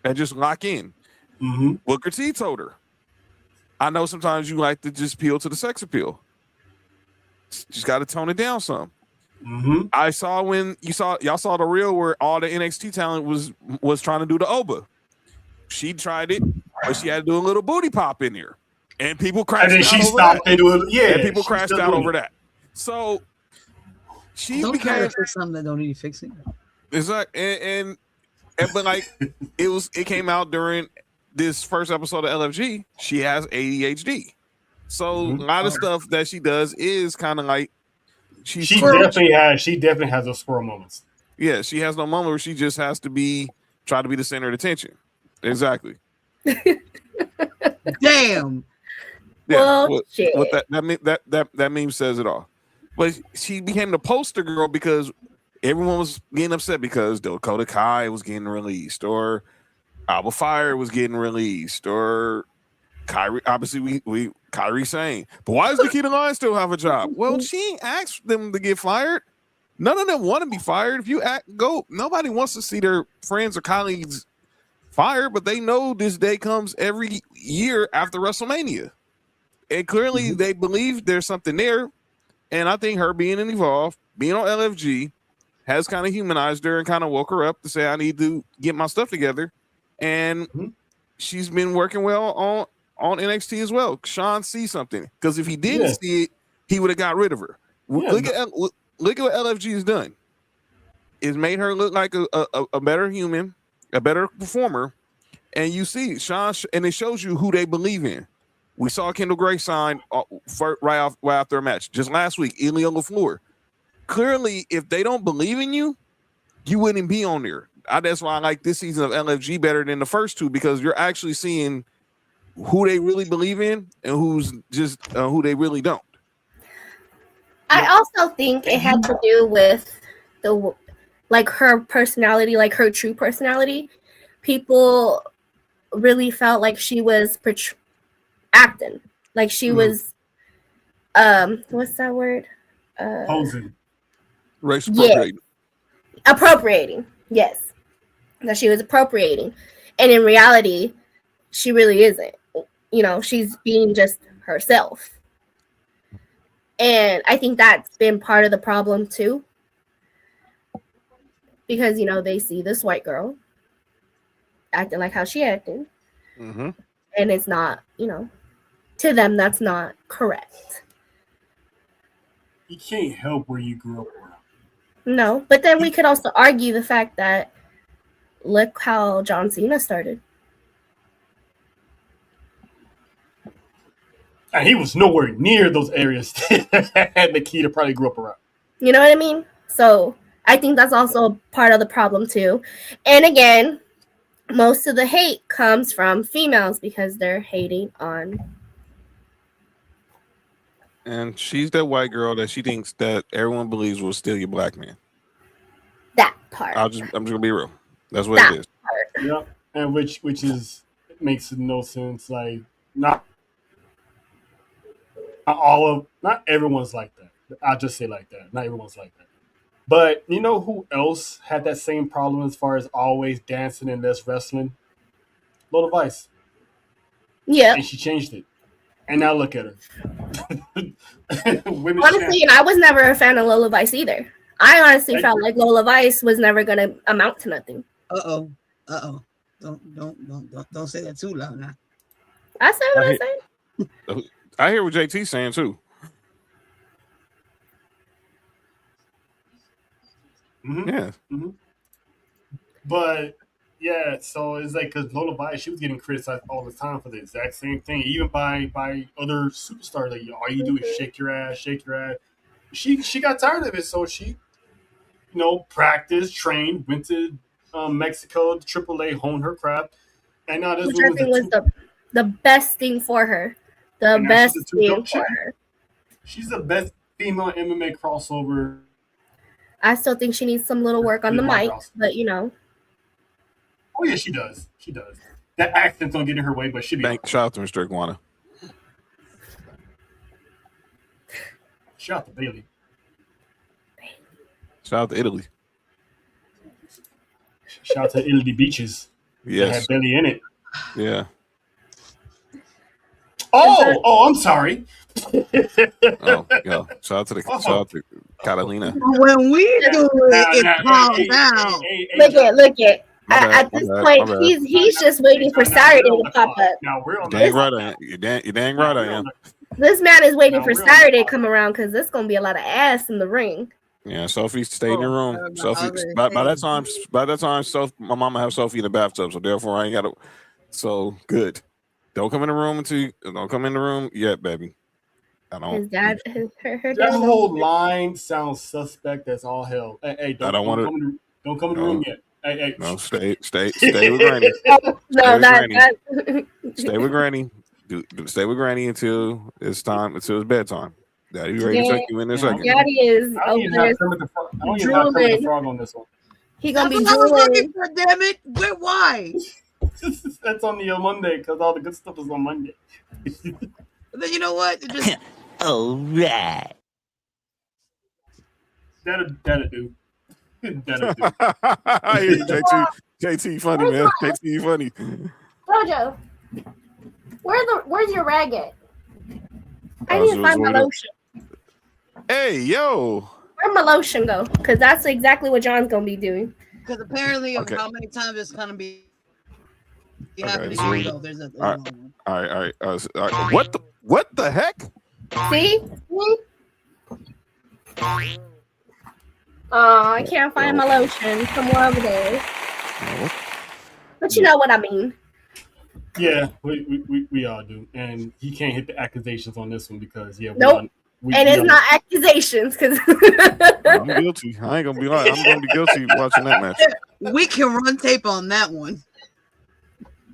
and just lock in. Booker T told her, I know sometimes you like to just appeal to the sex appeal. Just got to tone it down some. I saw when y'all saw the reel where all the NXT talent was trying to do the Oba. She tried it, but she had to do a little booty pop in there, and people crashed out. She stopped and and people crashed out over that. So she became for something that don't need fixing. It's like and but like it came out during this first episode of LFG. She has ADHD, so a lot of stuff that she does is kind of like she definitely has those squirrel moments. Yeah, she has no moment where she just has to try to be the center of attention. Exactly. Damn. Yeah, what that meme says it all. But she became the poster girl because everyone was getting upset because Dakota Kai was getting released, or Alba Fire was getting released, or Kyrie. Obviously, Kyrie saying, but why does Nikita Lyons still have a job? Well, she ain't asked them to get fired. None of them want to be fired. If you nobody wants to see their friends or colleagues fired, but they know this day comes every year after WrestleMania. And clearly they believe there's something there. And I think her being in Evolve, being on LFG, has kind of humanized her and kind of woke her up to say, I need to get my stuff together. And she's been working well on NXT as well. Sean sees something. Because if he didn't see it, he would have got rid of her. Look at what LFG has done. It's made her look like a better human, a better performer. And you see Sean, and it shows you who they believe in. We saw Kendall Gray sign right after a match just last week. Ilya LaFleur. Clearly, if they don't believe in you, you wouldn't be on there. That's why I like this season of LFG better than the first two, because you're actually seeing who they really believe in and who's just who they really don't. I also think it had to do with her personality, like her true personality. People really felt like she was acting like she was what's that word? Posing. Race appropriating. Yeah. Appropriating. Yes. That she was appropriating. And in reality, she really isn't. You know, she's being just herself. And I think that's been part of the problem too. Because, you know, they see this white girl acting like how she acted. And it's not, you know, to them, that's not correct. You can't help where you grew up around. No, but then we could also argue the fact that look how John Cena started. And he was nowhere near those areas that Nikita probably grew up around. You know what I mean? So I think that's also part of the problem too. And again, most of the hate comes from females because they're hating on. And she's that white girl that she thinks that everyone believes will steal your black man. That part. I'm just gonna be real. That's what it is. Part. Yeah, and which makes no sense. Like not everyone's like that. I'll just say like that. Not everyone's like that. But you know who else had that same problem as far as always dancing and less wrestling? Lola Vice. Yeah. And she changed it. And now look at her. Honestly, and I was never a fan of Lola Vice either. I honestly felt like Lola Vice was never gonna amount to nothing. Don't say that too loud now. I said what I said. I hear what JT's saying too. Mm-hmm. Yeah. Mm-hmm. But yeah, so it's like because Lola Vice, she was getting criticized all the time for the exact same thing, even by other superstars. Like all you do is shake your ass, shake your ass. She got tired of it, so she practiced, trained, went to Mexico, to AAA, honed her craft, and now this Which one I was think was the best thing for her. The and now she's best a two thing belt for champ. her. She's the best female MMA crossover. I still think she needs some little work on the in my mic, house. but Oh yeah, she does. She does. That accent's gonna get in her way, but she'll be. Shout out to Mr. Iguana. Shout out to Bailey. Shout out to Italy. Shout out to Italy Beaches. That Yes. had Bailey in it. Yeah. Oh, I'm sorry. Oh, yeah. Shout out to Catalina. When we do it calms down. look it. My bad, At this my bad, point, my bad. he's just waiting for Saturday to pop up. Now we're on Dang right I am. You dang right I am. This man is waiting for Now, real Saturday to talk. come around because there's gonna be a lot of ass in the ring. Yeah, Sophie, stay in your room. my Sophie, other by thing. that time, my mama have Sophie in the bathtub, so therefore I ain't got to. So good. Don't come in the room don't come in the room yet, baby. I don't. His dad, her That dad. whole line sounds suspect as all hell. Hey, don't come in the room yet. Hey. No, stay with Granny. No, that Stay with Granny. Stay with Granny until it's bedtime. Daddy ready to take you in a second. Daddy is I don't over even there have Kermit the Frog on this one. He gonna be That's what I was looking drooling. for, damn it. Why? That's on the Monday because all the good stuff is on Monday. But then you know what? It just All right. That'll do. That'll do. I hear you, JT funny, man. JT funny. Jojo, where's your rag at? I Oh, need so to find my it's lotion. Hey, yo. Where'd my lotion go? Because that's exactly what John's gonna be doing. because apparently Okay. of how many times it's gonna be happening. so- So there's a All right. All right. What the heck? See? Oh, I can't find my lotion. Somewhere over there. But you know what I mean. Yeah, we all do, and he can't hit the accusations on this one because Nope. And it's not accusations because I'm guilty. I ain't gonna be lying. I'm gonna be guilty watching that match. We can run tape on that one.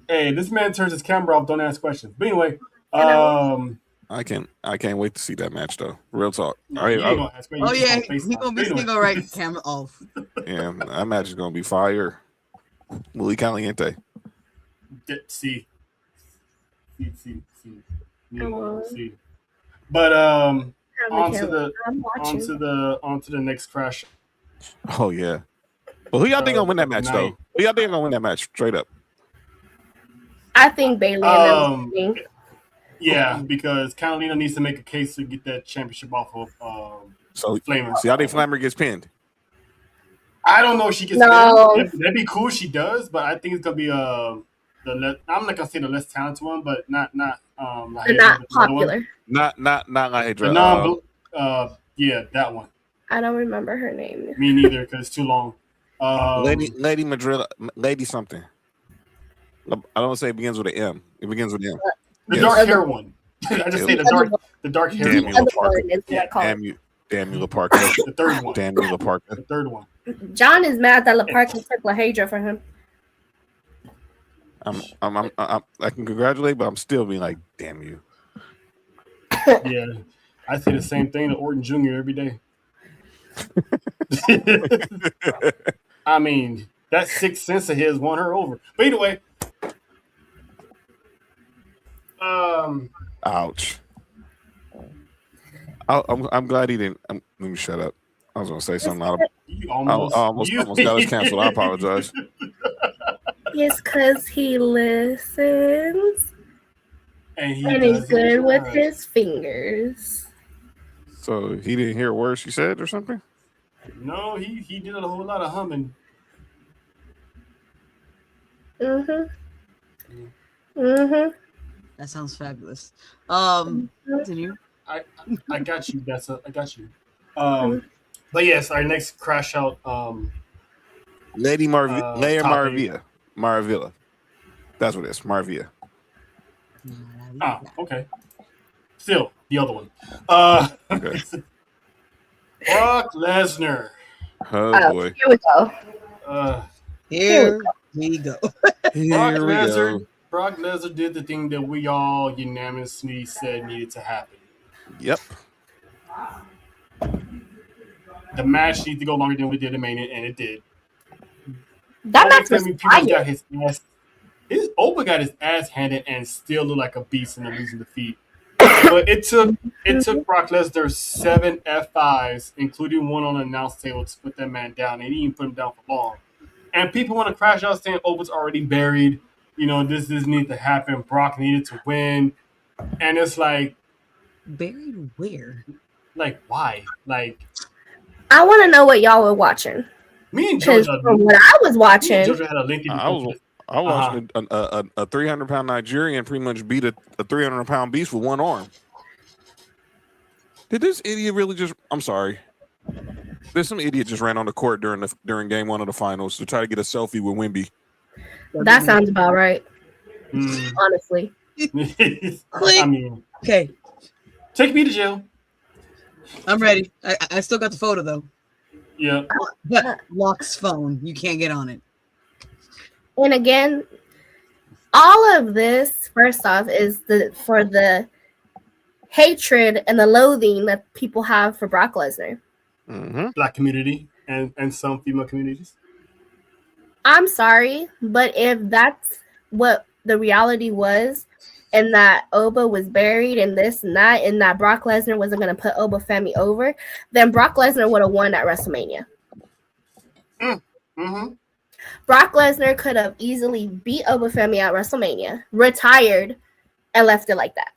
Hey, this man turns his camera off. Don't ask questions. But anyway, I can't wait to see that match though. Real talk. no, All right, you ain't gonna ask questions. Oh You yeah, just gonna he gonna be FaceTime. single right camera off. yeah, that match is gonna be fire. Muy caliente. See. on. See. But I'm onto watching. the next crash. Oh yeah. Well, who y'all think gonna win that match though? Who y'all think gonna win that match? Straight up. I think Bailey and them. Yeah, because Catalina needs to make a case to get that championship off of So Flamer. see, I think Flamer gets pinned. I don't know if she gets No. that'd be cool if she does, but I think it's gonna be I'm not gonna say the less talented one, but not like They're not popular. Not like But yeah, that one. I don't remember her name. Me neither, because it's too long. Lady Madrid, Lady something. I don't say it begins with an M. It begins with an M. The Yes. dark hair one. I just say the dark hair Damn one. you, Other Parker. one is what I call it. Damn you, LaParca. The third one. Damn you, LaParca. The third one. John is mad that LaParca took LaHadra for him. I can congratulate, but I'm still being like, damn you. Yeah. I say the same thing to Orton Jr. every day. I mean, that sixth sense of his won her over. But anyway. Ouch. I'm glad he didn't. Let me shut up. I was gonna say something. You I almost got us canceled. I apologize. It's because he listens and he's good with his fingers. So he didn't hear a word she said or something? No, he did a whole lot of humming. That sounds fabulous. Continue. I got you. I got you. But yes, our next crash out Lady Mayor topic. Maravilla. That's what it is. Maravilla. Ah, okay. Still, the other one. Okay. Brock Lesnar. Oh boy. Here we go. Here we go. Here we go. Brock Lesnar did the thing that we all unanimously said needed to happen. Yep. The match needs to go longer than we did in Mania, and it did. That match was People got fire. his ass. Oba got his ass handed and still looked like a beast in the losing defeat. But it took Brock Lesnar 7 F5s, including one on the announce table, to put that man down. And he didn't put him down for long. And people want to crash out saying Oba's already buried. You know, this needs to happen. Brock needed to win. And it's like, Buried where? like, why? Like, I want to know what y'all were watching. me and Because JoJo, from what I was watching, JoJo had a lengthy. I watched a 300-pound Nigerian pretty much beat a 300-pound beast with one arm. Did this idiot really just? I'm sorry. There's some idiot just ran on the court during game 1 of the finals to try to get a selfie with Wimby. that sounds about right. Honestly, I mean, Okay, take me to jail. I'm ready. I still got the photo though. Yeah. But Locke's phone, you can't get on it. and again, all of this, first off, is for the hatred and the loathing that people have for Brock Lesnar. Mm-hmm. Black community and some female communities. I'm sorry, but if that's what the reality was, and that Oba was buried and this and that Brock Lesnar wasn't going to put Oba Femi over, then Brock Lesnar would have won at WrestleMania. Mm-hmm. Brock Lesnar could have easily beat Oba Femi at WrestleMania, retired, and left it like that.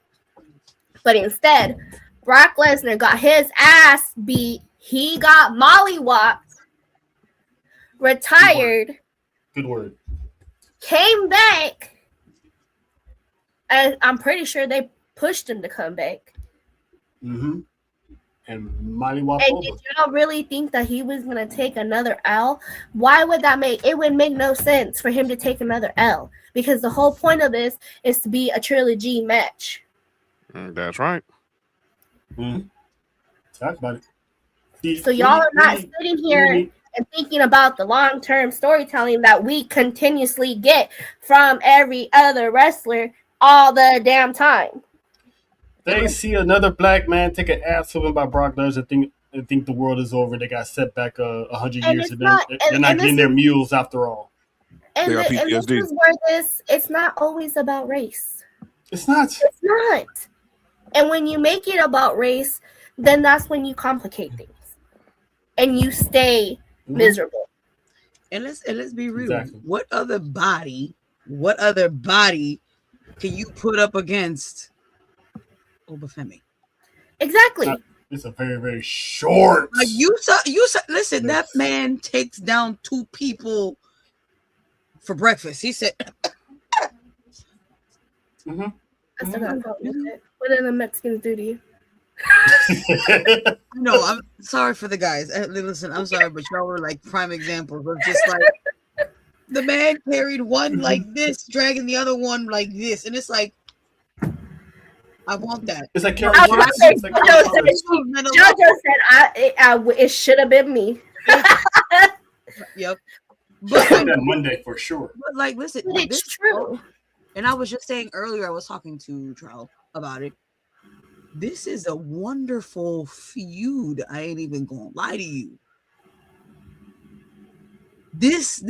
But instead, Brock Lesnar got his ass beat. He got mollywopped, retired, Good word. came back, and I'm pretty sure they pushed him to come back. Mm-hmm. And Molly Wap And Oba. did y'all really think that he was going to take another L? Why would that make it? Would make no sense for him to take another L, because the whole point of this is to be a trilogy match. That's right. Mm-hmm. Talk about it. See, So y'all are not sitting here and thinking about the long-term storytelling that we continuously get from every other wrestler all the damn time. They see another black man take an ass whooping by Brock Lesnar and think the world is over. They got set back 100 And years, it's and not- they're not and getting this their mules after all. And, They are and this PTSD. is where it's not always about race. It's not. It's not. And when you make it about race, then that's when you complicate things. And you stay miserable. And let's be real. Exactly. What other body can you put up against Oba Femi? Exactly. It's a very, very short. Like you saw listen, that man takes down 2 people for breakfast. He said Mm-hmm. I still got a problem with it. What did the Mexicans do to you? no, I'm sorry for the guys. Listen, I'm sorry, but y'all were like prime examples of just like the man carried one like this, dragging the other one like this, and it's like, I want that. It's like I was gonna say, JoJo said it should have been me. Yep. But that Monday for sure. But like, listen, But it's true. And I was just saying earlier, I was talking to Trell about it. This is a wonderful feud. I ain't even gonna lie to you. These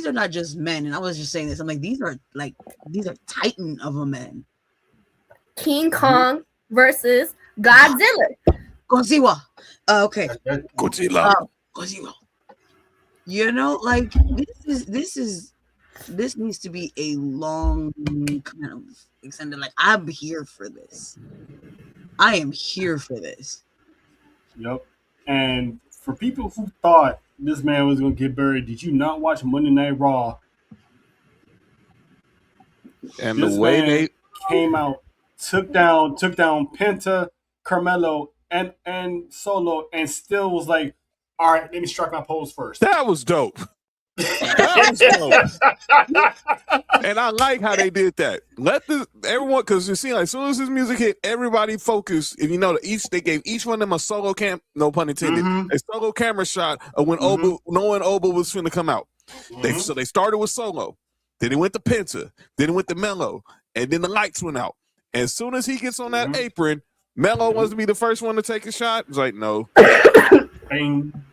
are not just men. And I was just saying this. I'm like, these are titan of a men. King Kong versus Godzilla. Godzilla. Okay. Godzilla. Godzilla. You know, like this needs to be a long kind of extended. Like, I'm here for this. I am here for this. Yep. And for people who thought this man was going to get buried, did you not watch Monday Night Raw? And This the way man they came out, took down Penta, Carmelo, and Solo, and still was like, all right, let me strike my pose first. That was dope. That was dope. And I like how they did that. Let everyone, because you see, like, as soon as his music hit, everybody focused. And you know, they gave each one of them a solo no pun intended, a solo camera shot of when Oba, knowing Oba was finna come out. So they started with Solo, then it went to Penta, then it went to Mello, and then the lights went out. And as soon as he gets on that apron, Mello wants to be the first one to take a shot. It's like, no.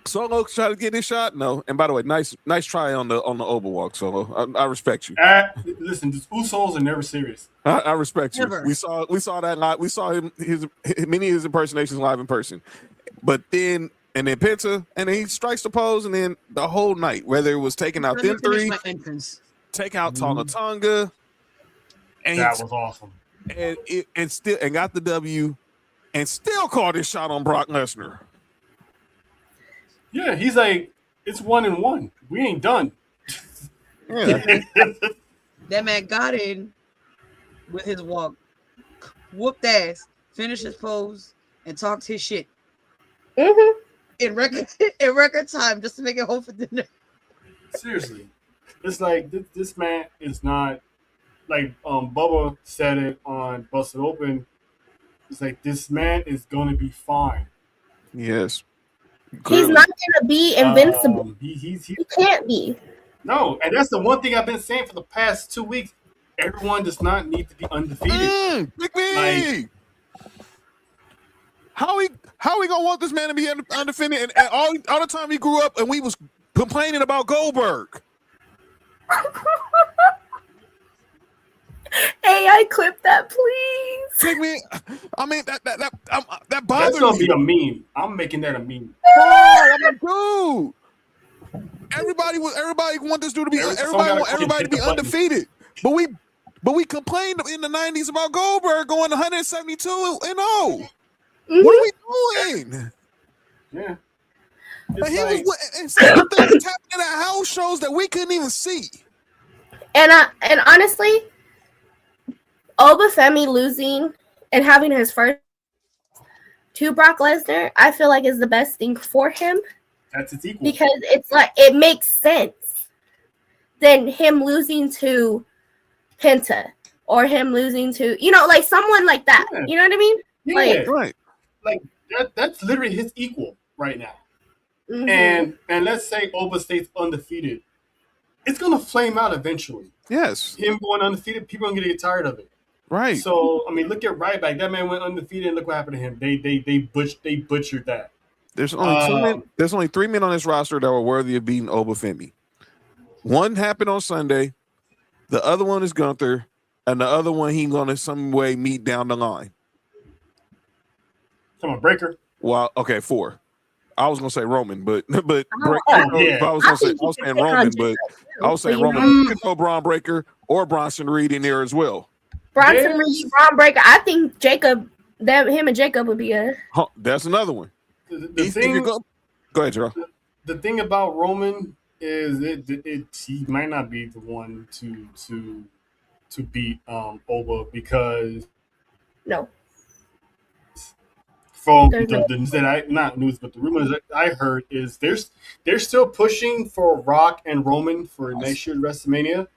Solo try to get his shot. No. And by the way, nice try on the Oba walk, Solo. I respect you. Listen, the Usos are never serious. I respect you. Never. We saw that live. We saw many of his impersonations live in person. But then Penta, and then he strikes the pose, and then the whole night, whether it was taking out them three, take out Tonga Tonga, and that was awesome. And got the W, and still called his shot on Brock Lesnar. Yeah, he's like, it's 1-1. We ain't done. Yeah. That man got in with his walk, whooped ass, finished his pose, and talked his shit in record time just to make it home for dinner. Seriously, it's like this man is not like Bubba said it on Busted Open. It's like this man is gonna be fine. Yes. He's not gonna be invincible. He can't be. No, and that's the one thing I've been saying for the past 2 weeks. Everyone does not need to be undefeated. Pick me. How we gonna want this man to be undefeated? And all the time he grew up, and we was complaining about Goldberg. Hey, I clip that, please. Pick me. I mean that That's bothers gonna me. be a meme. I'm making that a meme. Oh, I'm like, dude. Everybody want this dude to be. Everybody want everybody to be undefeated. But we complained in the 90s about Goldberg going 172-0. What are we doing? Yeah. And he was saying things happening at house shows that we couldn't even see. And honestly, Obafemi losing and having his first to Brock Lesnar, I feel like is the best thing for him. That's its equal. Because it's like it makes sense than him losing to Penta or him losing to, like someone like that. Yeah. You know what I mean? Yeah, Like, right. Like that's literally his equal right now. mm-hmm. And let's say Oba stays undefeated, it's gonna flame out eventually. Yes. Him going undefeated, people are gonna get tired of it. Right. So I mean, look at Ryback. That man went undefeated, and look what happened to him. They butchered that. There's only 2 men. There's only 3 men on this roster that were worthy of beating Obafemi. One happened on Sunday. The other one is Gunther, and the other one he gonna some way meet down the line. Come on, Breaker. Well, okay, 4. I was gonna say Roman, but yeah. I was saying Roman, but I was saying Roman. You could throw Braun Breaker or Bronson Reed in there as well. Bronson Reed, Braun Breaker. I think him and Jacob would be a. That's another one. The thing, go ahead, Gerald. The thing about Roman is he might not be the one to beat Oba because No. From the news that the rumors that I heard is they're still pushing for Rock and Roman for next year's WrestleMania.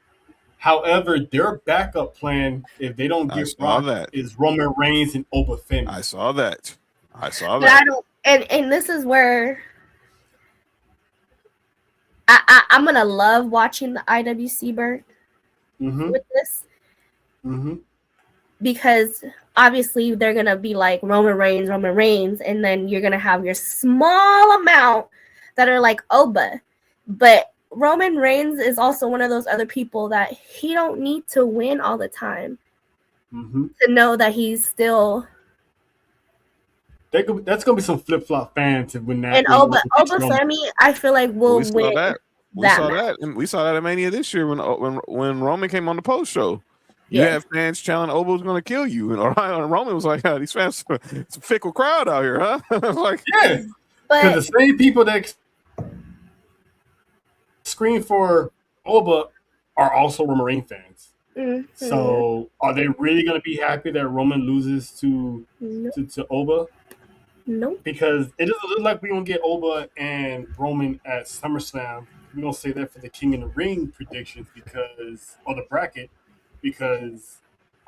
However, their backup plan, if they don't get Rock, is Roman Reigns and Obafemi. I saw that. But I don't, and this is where I'm gonna love watching the IWC burn with this. Because obviously they're going to be like Roman Reigns, and then you're going to have your small amount that are like Oba. But Roman Reigns is also one of those other people that he don't need to win all the time to know that he's still... That's going to be some flip-flop fans to win that. And Obafemi, I feel like will win We saw that at Mania this year when Roman came on the post show. You have fans challenging Obo's going to kill you. And Roman was like, these fans, it's a fickle crowd out here, huh? Like, yeah. Because the same people that scream for Oba are also Roman Reigns fans. So are they really going to be happy that Roman loses to Oba? Nope. Because it doesn't look like we're gonna get Oba and Roman at SummerSlam. We're gonna say that for the King in the Ring predictions or the bracket, because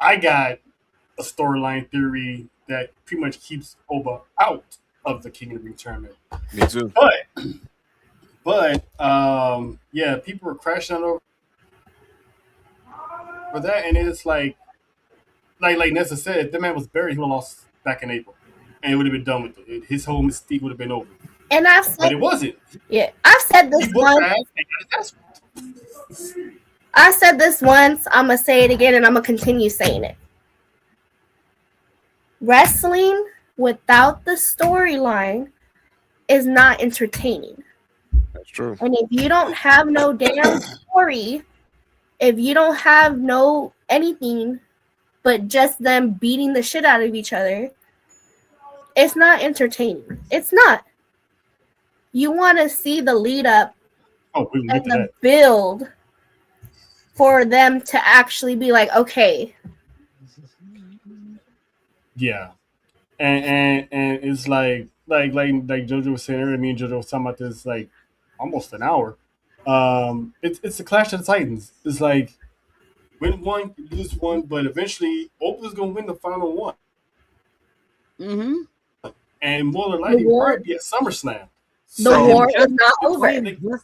I got a storyline theory that pretty much keeps Oba out of the King of the Ring tournament. Me too. But yeah, people were crashing on over that, and it's like Nessa said, if the man was buried, he would have lost back in April, and it would have been done with it. His whole mystique would have been over. And But it wasn't. Yeah, I've said this He booked once. that and got his ass. I said this once. I'm gonna say it again, and I'm gonna continue saying it. Wrestling without the storyline is not entertaining. That's true. And if you don't have no damn story, if you don't have no anything but just them beating the shit out of each other, it's not entertaining. It's not. You want to see the lead up and the build for them to actually be like, okay. Yeah. And it's like JoJo was saying earlier, me and JoJo was talking about this like almost an hour. It's the Clash of the Titans. It's like win one, lose one, but eventually Opa's gonna win the final one. Mm-hmm. And more than likely probably be at SummerSlam. The war is not over.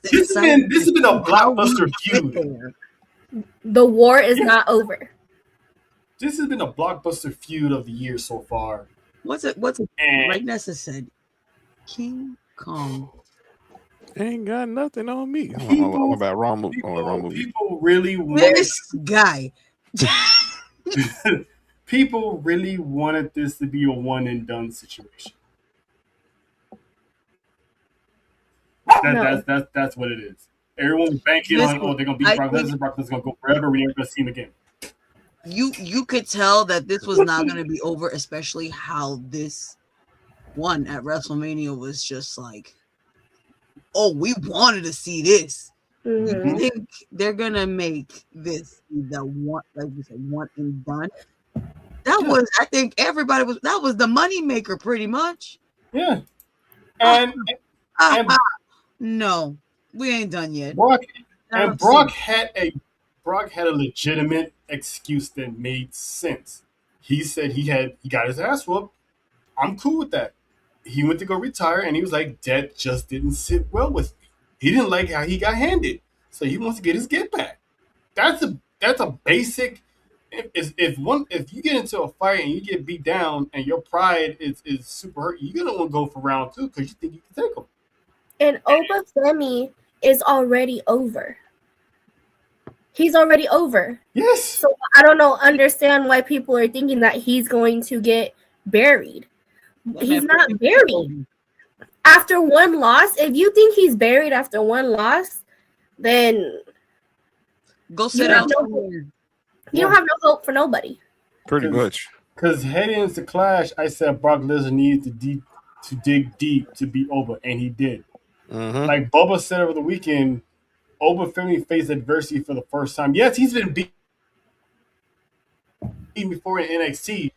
This has been a blockbuster feud. The war is not over. This has been a blockbuster feud of the year so far. What's it? Like Nessa said, King Kong ain't got nothing on me. People really wanted this guy. People really wanted this to be a one and done situation. That's what it is. Everyone's banking on they're gonna beat Brock Lesnar. Brock Lesnar's gonna go forever. We're never gonna see him again. You could tell that this was not going to be over, especially how this one at WrestleMania was just like, oh, we wanted to see this. Mm-hmm. You think they're gonna make this the one, like you said, one and done? That was, I think everybody was. That was the money maker, pretty much. Yeah. No, we ain't done yet. Brock had a legitimate excuse that made sense. He said he got his ass whooped. I'm cool with that. He went to go retire, and he was like, that just didn't sit well with me. He didn't like how he got handed, so he wants to get his get back. That's a basic. If you get into a fight and you get beat down and your pride is super hurt, you're gonna want to go for round 2 because you think you can take him. And Obafemi is already over. He's already over. Yes. So I don't understand why people are thinking that he's going to get buried. He's not buried. After one loss, if you think he's buried after one loss, then go sit down. You don't have no hope for nobody. Pretty much. Because heading into Clash, I said Brock Lesnar needed to dig deep to beat Oba, and he did. Mm-hmm. Like Bubba said over the weekend, Obafemi faced adversity for the first time. Yes, he's been beaten before in NXT,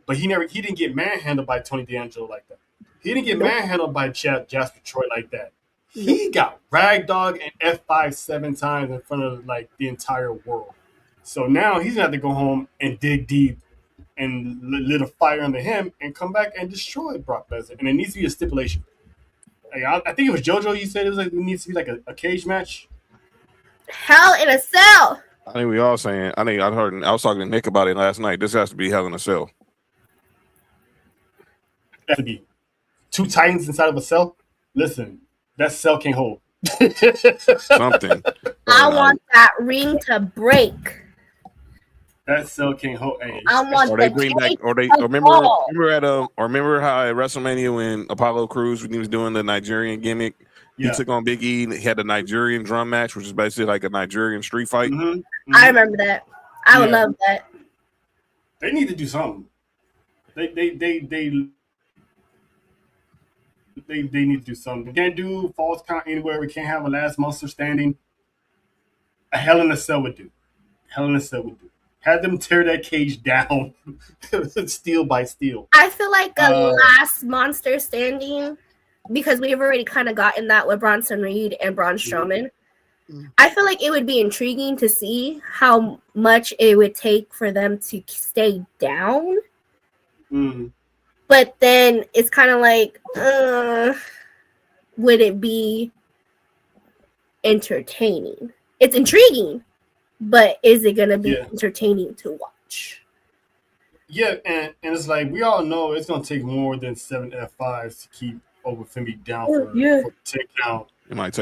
but he didn't get manhandled by Tony D'Angelo like that. He didn't get manhandled by Jasper Troy like that. He got ragdogged and F5 7 times in front of like the entire world. So now he's gonna have to go home and dig deep and lit a fire under him and come back and destroy Brock Lesnar. And it needs to be a stipulation. Like, I think it was JoJo. You said it needs to be like a cage match. Hell in a Cell. I think we all saying. I was talking to Nick about it last night. This has to be Hell in a Cell. That to be 2 Titans inside of a cell. Listen, that cell can't hold something. I want that ring to break. That cell can't hold. Hey. I want remember how at WrestleMania when Apollo Crews, when he was doing the Nigerian gimmick, he took on Big E. He had a Nigerian drum match, which is basically like a Nigerian street fight. Mm-hmm. Mm-hmm. I remember that. I would love that. They need to do something. They need to do something. We can't do false count anywhere. We can't have a last monster standing. A Hell in a Cell would do. Hell in a Cell would do. Had them tear that cage down, steel by steel. I feel like a last monster standing, because we've already kind of gotten that with Bronson Reed and Braun Strowman. I feel like it would be intriguing to see how much it would take for them to stay down. But then it's kind of like, would it be entertaining? It's intriguing, but is it going to be entertaining to watch? Yeah, and it's like we all know it's going to take more than 7 F5s to keep Obafemi down for 10 count. It might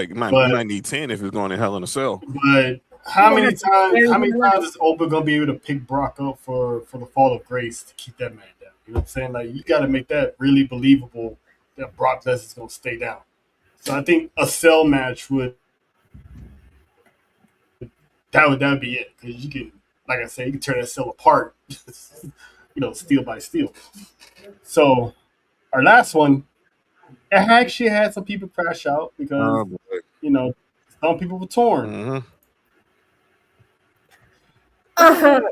need 10 if it's going in Hell in a Cell. But how many times is Oba going to be able to pick Brock up for the fall of grace to keep that man down? You know what I'm saying? Like, you got to make that really believable that Brock Lesnar's going to stay down. So I think a cell match would be it, because you can, like I said, you can turn that cell apart, steel by steel. So our last one, it actually had some people crash out because some people were torn. And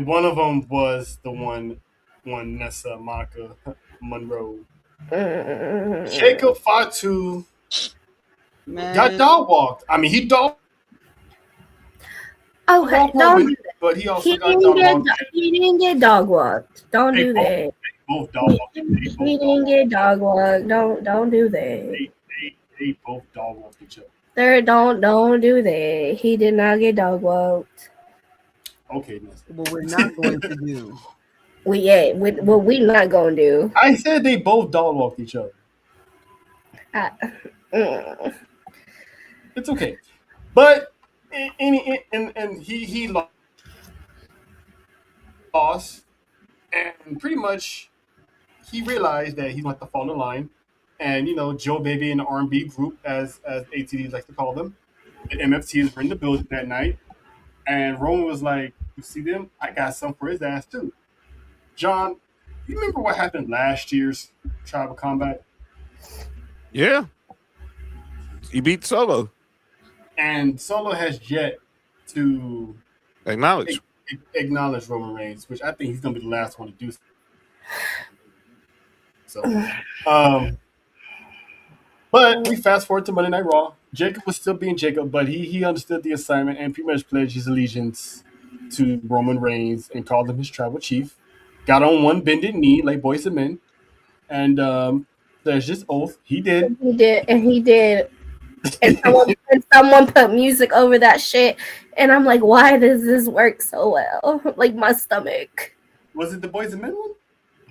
one of them was the one Nessa Monica Monroe. Jacob Fatu got dog walked. I mean, he dog. Okay, don't do that. But he also got dog walked. He didn't get dog walked. Don't do that. Both dog walked. He didn't get dog walked. Don't do that. They both dog walked each other. Don't do that. He did not get dog walked. Okay, Nessa. What we're not going to do. What we not gonna do. I said they both dog walked each other. It's okay, but he lost, and pretty much he realized that he went to fall in line, and Joe Baby and the R&B group, as ATDs like to call them, the MFTs were in the building that night, and Roman was like, "You see them? I got some for his ass too." John, you remember what happened last year's Tribal Combat? Yeah. He beat Solo. And Solo has yet to acknowledge Roman Reigns, which I think he's going to be the last one to do so. But we fast forward to Monday Night Raw. Jacob was still being Jacob, but he understood the assignment and pretty much pledged his allegiance to Roman Reigns and called him his tribal chief. Got on one bended knee like boys and men. And there's this oath. He did. He did. And someone put music over that shit. And I'm like, why does this work so well? Like my stomach. Was it the boys and men one?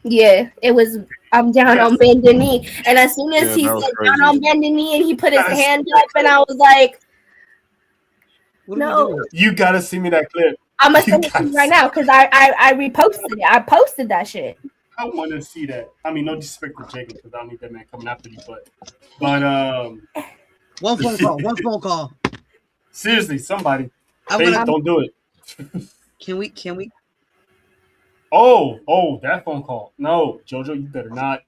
Yeah, it was. I'm down on bended knee. And as soon as he said down on bended knee and he put his hand up, and I was like, no. You got to see me that clip. I'm going to send it to you right now because I reposted it. I posted that shit. I want to see that. I mean, no disrespect to Jacob because I don't need that man coming after you, but one phone call. Seriously, somebody. Don't do it. Can we? Oh, that phone call. No, Jojo, you better not.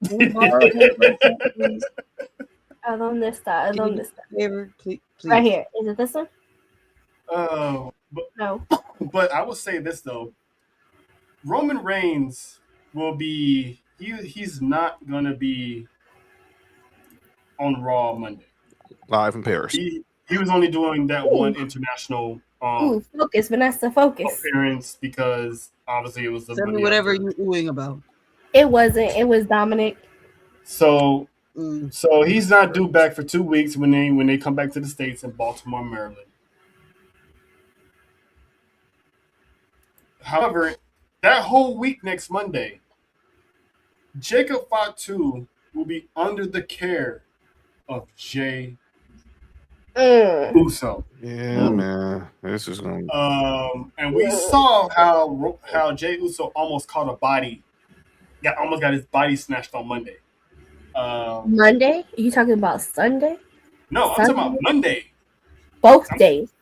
I don't understand. Please. Right here. Is it this one? No. But I will say this though. Roman Reigns will be he's not gonna be on Raw Monday. Live in Paris. He was only doing that one international focus, Vanessa, focus appearance because obviously it was the Tell me whatever you're oohing about. It wasn't. It was Dominic. So he's not due back for 2 weeks when they come back to the States in Baltimore, Maryland. However, that whole week next Monday, Jacob Fatu will be under the care of Jey Uso. Yeah, man. This is going and we saw how Jey Uso almost caught a body. Almost got his body snatched on Monday. Monday? Are you talking about Sunday? No, I'm talking about Monday. Both days.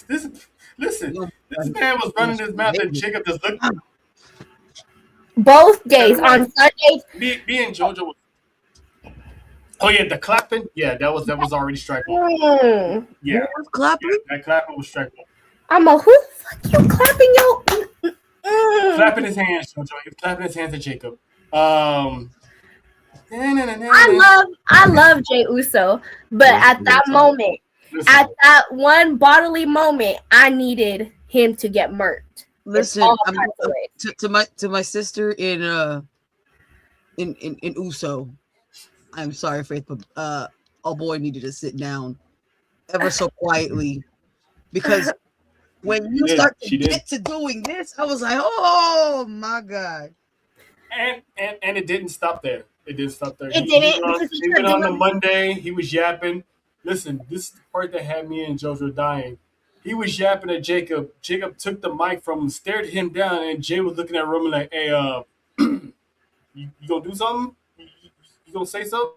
Listen, this man was running his mouth and Jacob just looked. Both days on Sundays. Me and JoJo was. Oh yeah, the clapping. Yeah, that was already strike one. Yeah, was clapping. Yeah, that clapping was strike one. I'm a who the fuck you clapping your Clapping his hands, Jojo. He was clapping his hands at Jacob. I love Jey Uso, but at that moment, Listen, at that one bodily moment, I needed him to get murked. Listen, to my sister in Uso. I'm sorry, Faith, but oh boy needed to sit down ever so quietly because when you start to get to doing this, I was like, oh my god. And it didn't stop there. It didn't stop there. It didn't. He went on the Monday. He was yapping. Listen, this is the part that had me and JoJo dying. He was yapping at Jacob. Jacob took the mic from him, stared him down, and Jay was looking at Roman like, "Hey, you gonna do something? You gonna say something?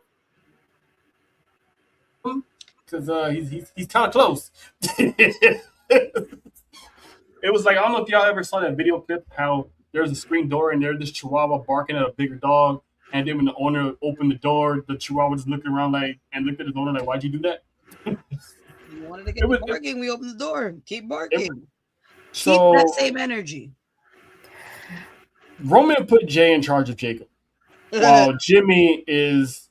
Because he's kind of close." It was like, I don't know if y'all ever saw that video clip how there's a screen door and there's this chihuahua barking at a bigger dog, and then when the owner opened the door, the chihuahua just looked around and looked at his owner like, "Why'd you do that?" You wanted to get barking, we opened the door. Keep barking. So, keep that same energy. Roman put Jay in charge of Jacob, while Jimmy is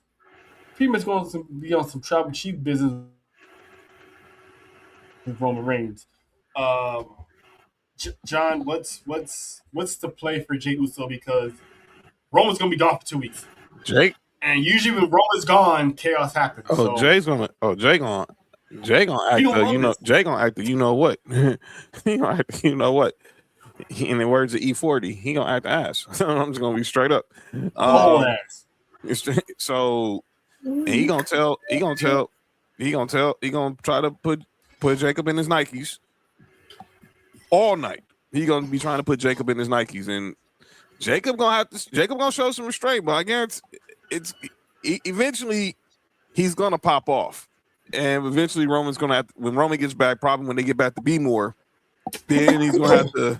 pretty much going to be on some tribal chief business with Roman Reigns. John, what's the play for Jey Uso, because Roman's gonna be gone for 2 weeks. Jake, and usually when Roman's gone, chaos happens. Oh, so. Jay gonna act. Jay gonna act. You know what? He gonna act. You know what? In the words of E40, he gonna act ass. I'm just gonna be straight up. Ass. So, and he gonna try to put Jacob in his Nikes all night. He gonna be trying to put Jacob in his Nikes, and Jacob gonna show some restraint. But I guarantee eventually he's gonna pop off, and eventually Roman's gonna have to, when Roman gets back, probably when they get back to Be More, then he's gonna have to.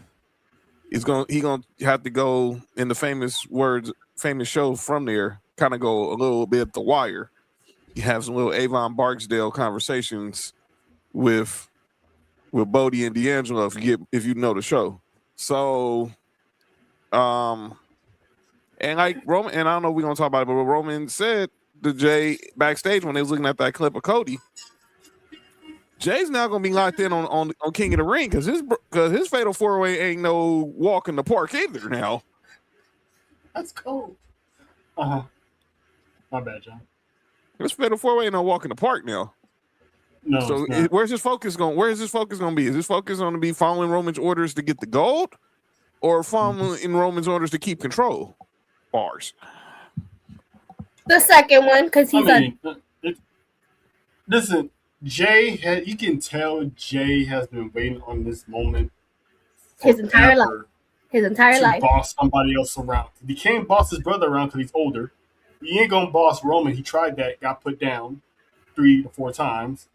He's gonna have to go in the famous show from there, kind of go a little bit The Wire. You have some little Avon Barksdale conversations with Bodie and D'Angelo if you know the show. So, and like Roman, and I don't know if we're gonna talk about it, but what Roman said to Jay backstage when they was looking at that clip of Cody, Jay's now gonna be locked in on King of the Ring because his fatal 4-way ain't no walk in the park either now. That's cool. My bad, John. His fatal 4-way ain't no walk in the park now. No. So where's his focus going? Where's his focus going to be? Is his focus going to be following Roman's orders to get the gold, or following Roman's orders to keep control? Bars. The second one, because he's listen. Jay, you can tell Jay has been waiting on this moment his entire life. Boss somebody else around. He can't boss his brother around because he's older. He ain't gonna boss Roman. He tried that, got put down 3 to 4 times.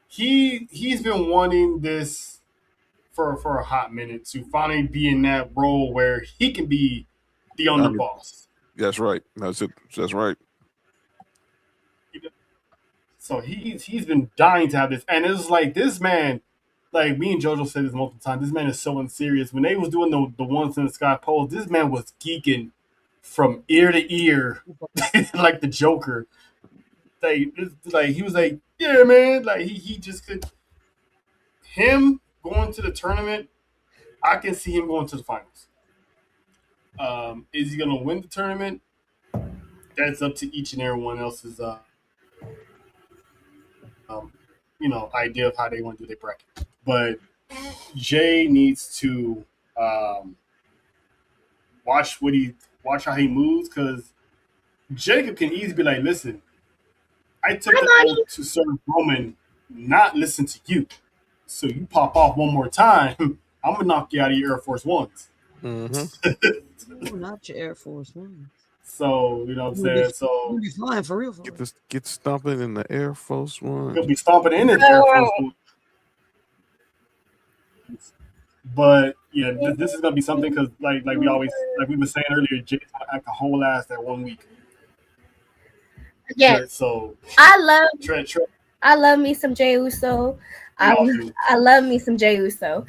He's been wanting this for a hot minute to finally be in that role where he can be the underboss. That's right. That's it. That's right. So he's been dying to have this, and it's like this man, like me and JoJo said this multiple times. This man is so unserious. When they was doing the ones in the sky pose, this man was geeking from ear to ear, like the Joker. Like he was like, yeah, man. Like he just could. Him going to the tournament, I can see him going to the finals. Is he gonna win the tournament? That's up to each and everyone else's. Idea of how they want to do their bracket. But Jay needs to watch how he moves, because Jacob can easily be like, listen, I took the oath to serve Roman, not listen to you. So you pop off one more time, I'm gonna knock you out of your Air Force Ones. Mm-hmm. Not your Air Force Ones. So, you know what I'm saying? So you'll be flying for real. Get stomping in the Air Force One. He'll be stomping in his Air Force One. But yeah, this is gonna be something, because like we were saying earlier, Jay's gonna act a whole ass that 1 week. Yeah. So I love me some Jey Uso. I love me some Jey Uso.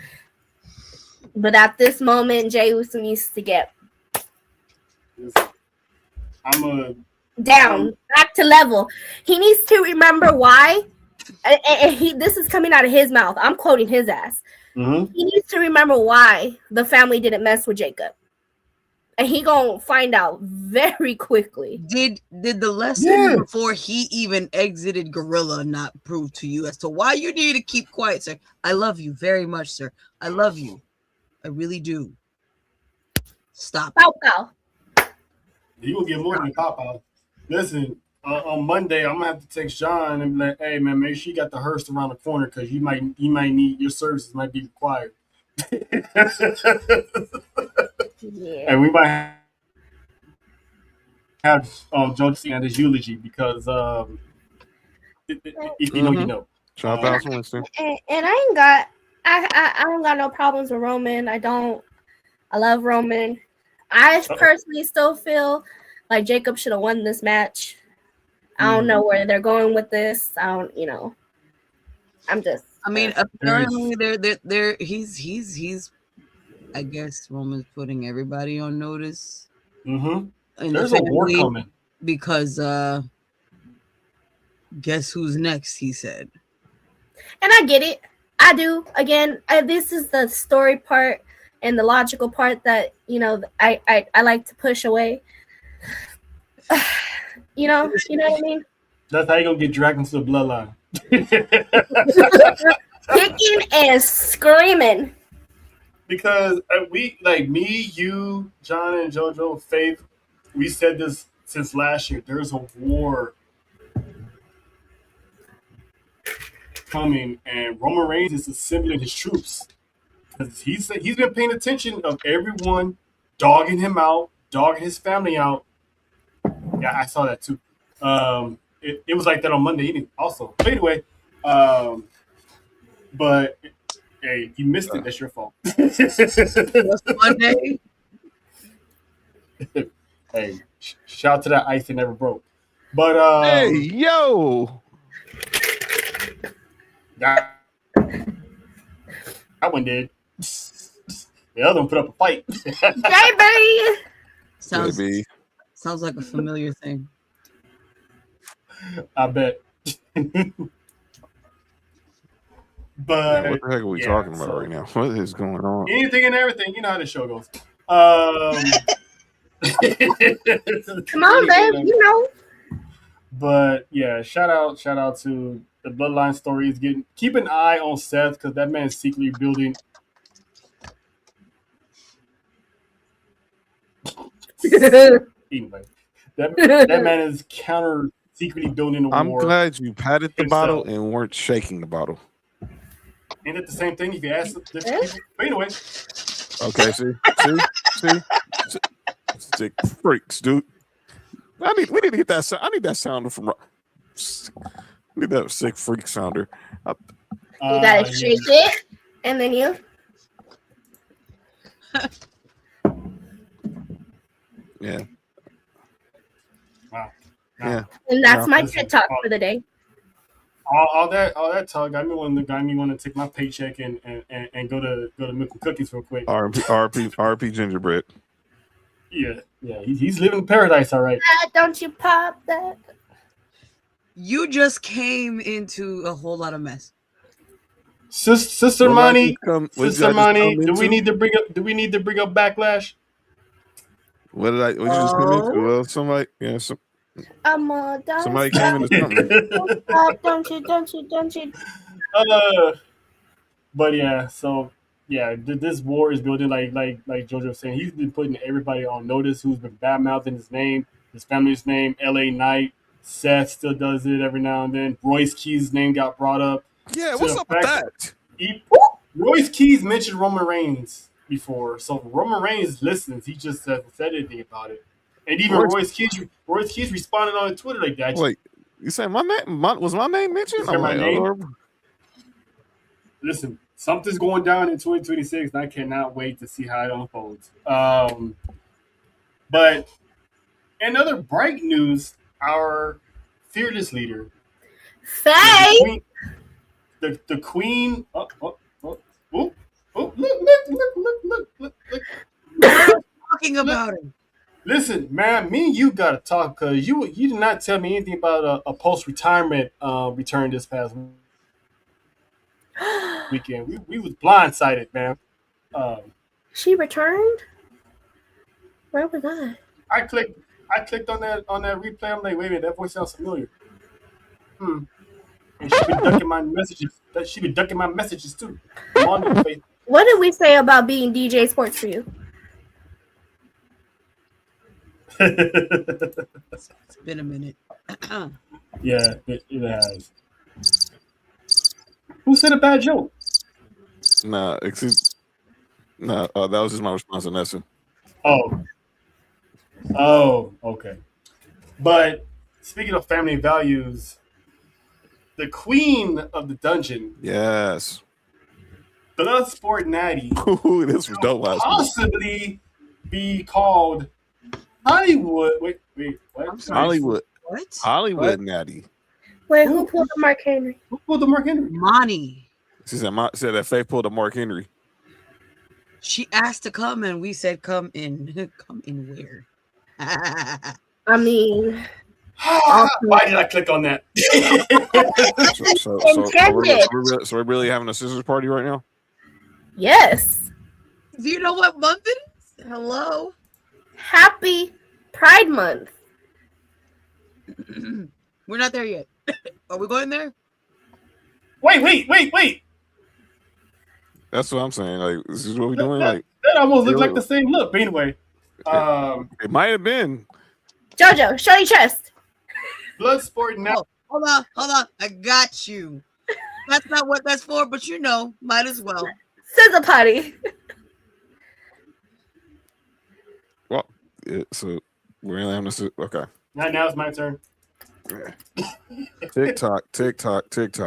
But at this moment, Jey Uso needs to get down, back to level. He needs to remember why. And this is coming out of his mouth. I'm quoting his ass. Mm-hmm. He needs to remember why the family didn't mess with Jacob. And he gonna find out very quickly. Did the lesson before he even exited Gorilla not prove to you as to why you need to keep quiet, sir? I love you very much, sir. I love you. I really do. Stop. Pow pow. You will get more than pop out. Listen, on Monday I'm gonna have to text John and be like, "Hey man, make sure you got the hearse around the corner because you might need your services might be required." Yeah. And we might have Joe and his eulogy because if you know, you know. Shout out to Winston. And I don't got no problems with Roman. I love Roman. I personally still feel like Jacob should have won this match. I don't know where they're going with this. I'm just. I mean, apparently he's. I guess Roman's putting everybody on notice. Mm-hmm. There's a war coming because guess who's next? He said, and I get it. I do. Again, this is the story part and the logical part that I like to push away. You know what I mean? That's how you gonna get dragged into the bloodline. Kicking and screaming. Because we, like me, you, John, and JoJo, Faith, we said this since last year. There's a war coming, and Roman Reigns is assembling his troops. Because he's been paying attention of everyone dogging him out, dogging his family out. Yeah, I saw that too. It was like that on Monday evening also. But anyway, but hey, you missed it. That's your fault. Monday. Hey, shout out to that ice that never broke. But hey, yo, that one did. The other one put up a fight. Baby. Sounds like a familiar thing. I bet. But what the heck are we talking about right now? What is going on? Anything and everything. You know how the show goes. Come on, babe. You know. But yeah, shout out to the Bloodline stories. Keep an eye on Seth because that man's secretly building. Anyway, that man is secretly building a war. I'm glad you patted the bottle and weren't shaking the bottle. Ain't it the same thing if you ask different people? But anyway. Okay, see? Sick freaks, dude. We need to get that sound. I need that sounder from. I need that sick freak sounder. You gotta shake it, and then you. Yeah. Wow. Yeah. And that's my TED talk for the day. All that talk got me want to take my paycheck and go to Milk and Cookies real quick. RP gingerbread. Yeah, he's living in paradise, all right. Don't you pop that? You just came into a whole lot of mess. Sister Money, do we need to bring up Backlash? What did you just come into? Well, somebody came into something. Don't you. But yeah, so yeah, this war is building like JoJo was saying. He's been putting everybody on notice who's been bad mouthing his name, his family's name, LA Knight. Seth still does it every now and then. Royce Keys' name got brought up. Yeah, what's up with that? Royce Keys mentioned Roman Reigns before, so Roman Reigns listens. He just hasn't said anything about it. And even Royce Keys responded on Twitter like that. Wait, you saying my name? Was my name mentioned? I'm like, listen, something's going down in 2026, and I cannot wait to see how it unfolds. But in other bright news, our fearless leader, Faye, the queen. Look! Talking about him. Listen, man, me and you gotta talk because you did not tell me anything about a post retirement return this past weekend. We was blindsided, man. She returned. Where was I? I clicked on that replay. I'm like, wait a minute, that voice sounds familiar. And she been ducking my messages. She been ducking my messages too. I'm on your face. What did we say about being DJ Sports for you? It's been a minute. Yeah, it has. Who said a bad joke? Nah, that was just my response to Nessa. Oh, okay. But speaking of family values, the queen of the dungeon, Yes. Bloodsport Natty, Ooh, this was dope last week. possibly be called Hollywood. Wait, what? I'm sorry. Hollywood. What? Hollywood Natty. Wait, who pulled the Mark Henry? Who pulled the Mark Henry? Monty. She said that Faith pulled a Mark Henry. She asked to come, and we said, "Come in." Come in where? I mean, Why did I click on that? So we're really having a scissors party right now? yes. Do you know what month it is? Hello. Happy Pride Month. We're not there yet. Are we going there? Wait. That's what I'm saying. Like, this is what we're doing. Like, That almost looked like the same look. But anyway, it might have been. Jojo, show your chest. Bloodsport Natty. Hold on. I got you. That's not what that's for, but you know, might as well. Scissor potty. Well, so we're really having to. Okay. Now it's my turn. TikTok.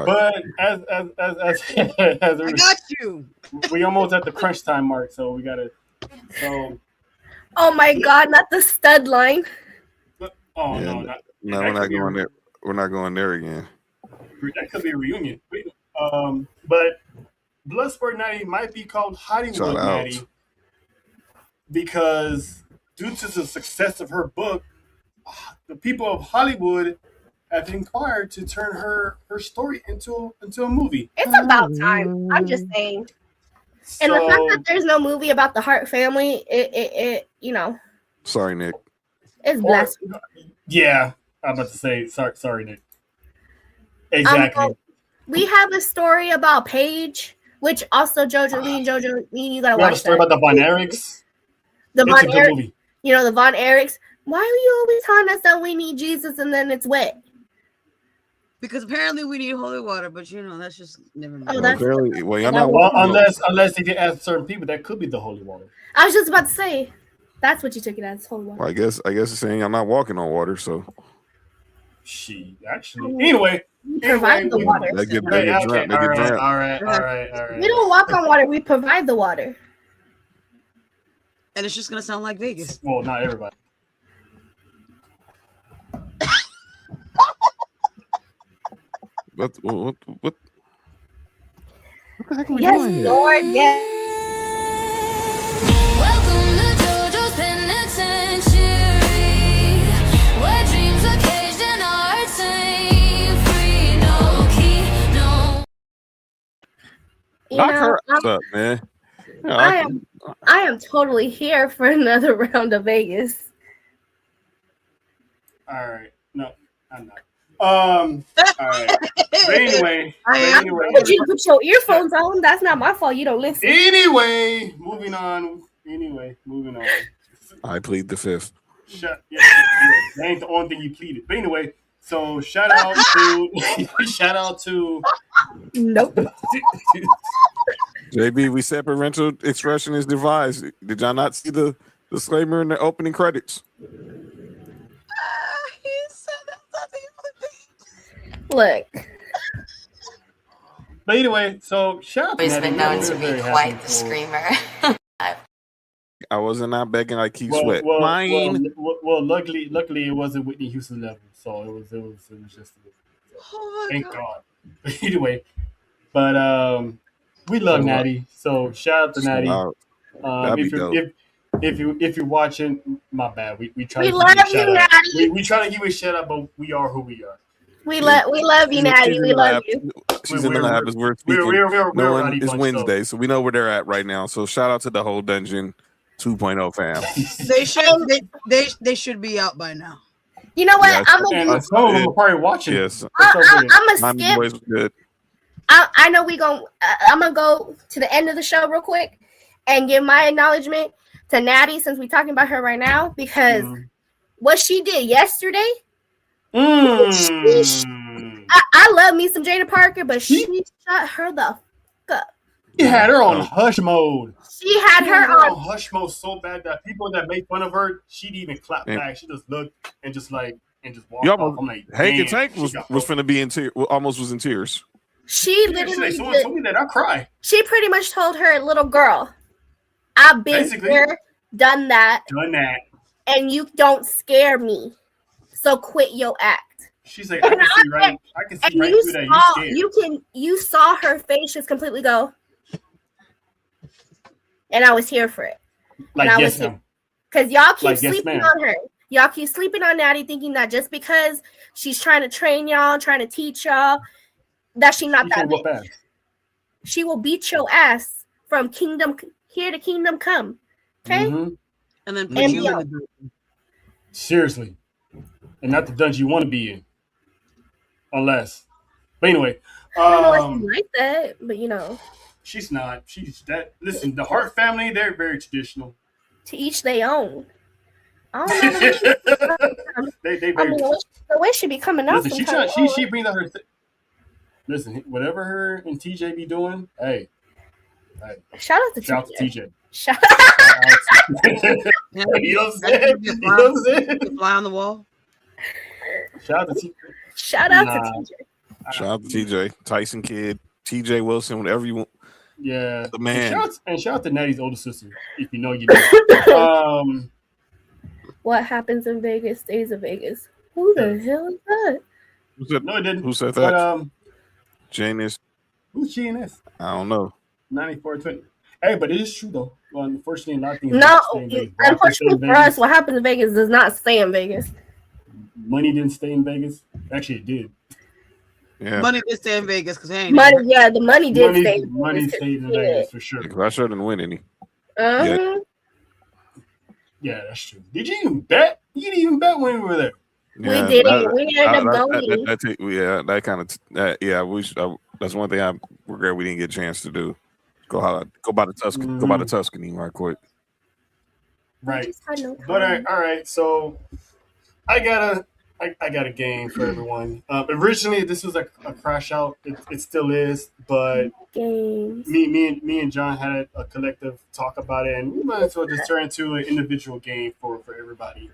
But as I got you. we almost at the crunch time mark, so we gotta. So. Oh my God, not the stud line. Oh Yeah, no, we're not going there. We're not going there again. That could be a reunion. But Bloodsport Natty might be called Hollywood Natty because due to the success of her book, the people of Hollywood have inquired to turn her story into a movie. It's about time. I'm just saying. And the fact that there's no movie about the Hart family, it you know. Sorry, Nick. It's blasphemy. Yeah, I'm about to say sorry, Nick. Exactly. We have a story about Paige, which also Jojo, you gotta watch a story that. about the Von Erichs. The It's Von a good Erich, movie. you know, the Von Erichs. Why are you always telling us that we need Jesus and then it's wet? Because apparently we need holy water, but you know, that's just never mind. Oh, that's- Clearly, well, you're not. Well, unless they get ask certain people, that could be the holy water. I was just about to say, that's what you took it as, holy water. Well, I guess it's saying I'm not walking on water, so She actually. Anyway, We provide the water. they get okay, drowned. They get drowned. all right. We don't walk on water. We provide the water. And it's just gonna sound like Vegas. Well, not everybody. What the heck are we Yes, doing here? Lord. Yes. Welcome to JoJo's Penitentiary, where dreams are caged and hearts ain't free. No key, no. You Knock know, her ass up, man. Yeah, I am totally here for another round of Vegas. All right. No, I'm not. All right. But anyway. Would you put your earphones on? That's not my fault. You don't listen. Anyway, moving on. I plead the fifth. That ain't the only thing you pleaded. But anyway, so shout out to Nope. JB, we said parental expression is devised. Did y'all not see the disclaimer in the opening credits? Look. But anyway, so shout out to Always Natty. been known We're to very be happy quite the for- screamer. I wasn't out begging like Keith Well, Sweat. well, Mine. well, luckily it wasn't Whitney Houston level, so it was just Oh my thank God. God. But anyway, But we love Natty, so shout out to Shout Natty. out. That'd be If you're dope. if you're watching, my bad. We try We to give love you a you, shout out. Natty. We try to give you a shout out, but we are who we are. We love you, Natty. She's in We the love lab. you. She's in the lab as we're speaking. We're Knowing Rowdy it's Bunch, Wednesday, so we know where they're at right now. So shout out to the whole Dungeon 2.0 fam. They should be out by now. You know what? Yes. I'm gonna And some of them are probably watching. Yes. That's so good. I'm Miami gonna Boys skip. was good. I know I'm gonna go to the end of the show real quick and give my acknowledgement to Natty since we're talking about her right now because what she did yesterday. I love me some Jada Parker, but she shut her the fuck up. She had her on hush mode. She had her on hush mode so bad that people that make fun of her, she'd even clap back. She just looked and just walk off. I'm like, Hank and Tank was finna be in tears. Almost was in tears. She literally someone told me that I'll cry. She pretty much told her little girl, I've been there, done that, and you don't scare me. So quit your act. She's like, I can see right through that. You saw her face just completely go. And I was here for it. Because y'all keep sleeping on her. Y'all keep sleeping on Natty, thinking that just because she's trying to train y'all, trying to teach y'all, that she's not that bitch. She will beat your ass from kingdom here to kingdom come. Okay? And then put you in the seriously. And not the dungeon you want to be in. Unless. But anyway. I don't know if she's like that, but you know. She's not. She's that. Listen, the Hart family, they're very traditional. To each their own. I don't know. they very. The way she be coming out. Listen, she brings out her. Listen, whatever her and TJ be doing, hey. Shout out to TJ. Shout out. You know what I'm saying? You know what I'm saying? Fly on the wall. Shout out to TJ. Shout out to TJ. Shout out to TJ, Tyson Kidd, TJ Wilson, whatever you want. Yeah, the man. And shout out to Natty's older sister. If you know, you know. What happens in Vegas stays in Vegas. Who the hell is that? No, it didn't. Who said that? But, Janice. Who's Janice? I don't know. 94-20. Hey, but it is true though. Well, unfortunately, a lot of things. No, unfortunately for us, what happens in Vegas does not stay in Vegas. Money didn't stay in Vegas. Actually, it did. Yeah. Money did stay in Vegas because the money did stay. Money stayed in Vegas for sure. Because I sure didn't win any. Yeah, that's true. Did you even bet? You didn't even bet when we were there. Yeah, we didn't. We ended up going. That kind of. That's one thing I regret we didn't get a chance to do. Go by the Tuscany. Go by the Tuscany right quick. Right. But all right. So I got a game for everyone. Originally, this was a crash out. It still is, but me and John had a collective talk about it, and we might as well just turn into an individual game for everybody.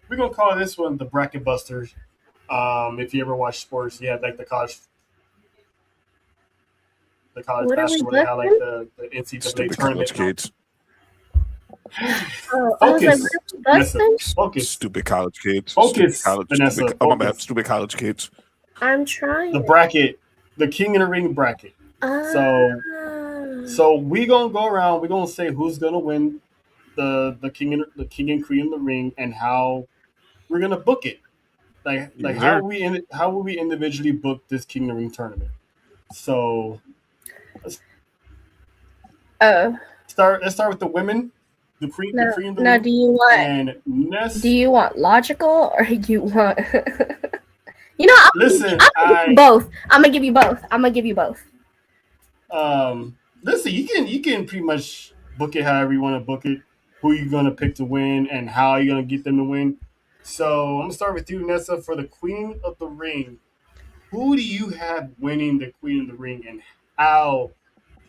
We're gonna call this one the Bracket Busters. If you ever watch sports, you have like the college basketball, they have like the NCAA tournament. Kids. Focus. Stupid college kids. Focus. Stupid college kids. I'm trying. The bracket, the King in the Ring bracket. So we gonna go around. We're gonna say who's gonna win the King and Queen in the Ring and how we're gonna book it. Like how will we individually book this King in the Ring tournament? So let's start with the women. The Queen in the Ring. Now, do you want logical or you want? Listen. Both. I'm gonna give you both. Listen. You can pretty much book it however you want to book it. Who you gonna pick to win and how you gonna get them to win. So I'm gonna start with you, Nessa, for the Queen of the Ring. Who do you have winning the Queen of the Ring, and how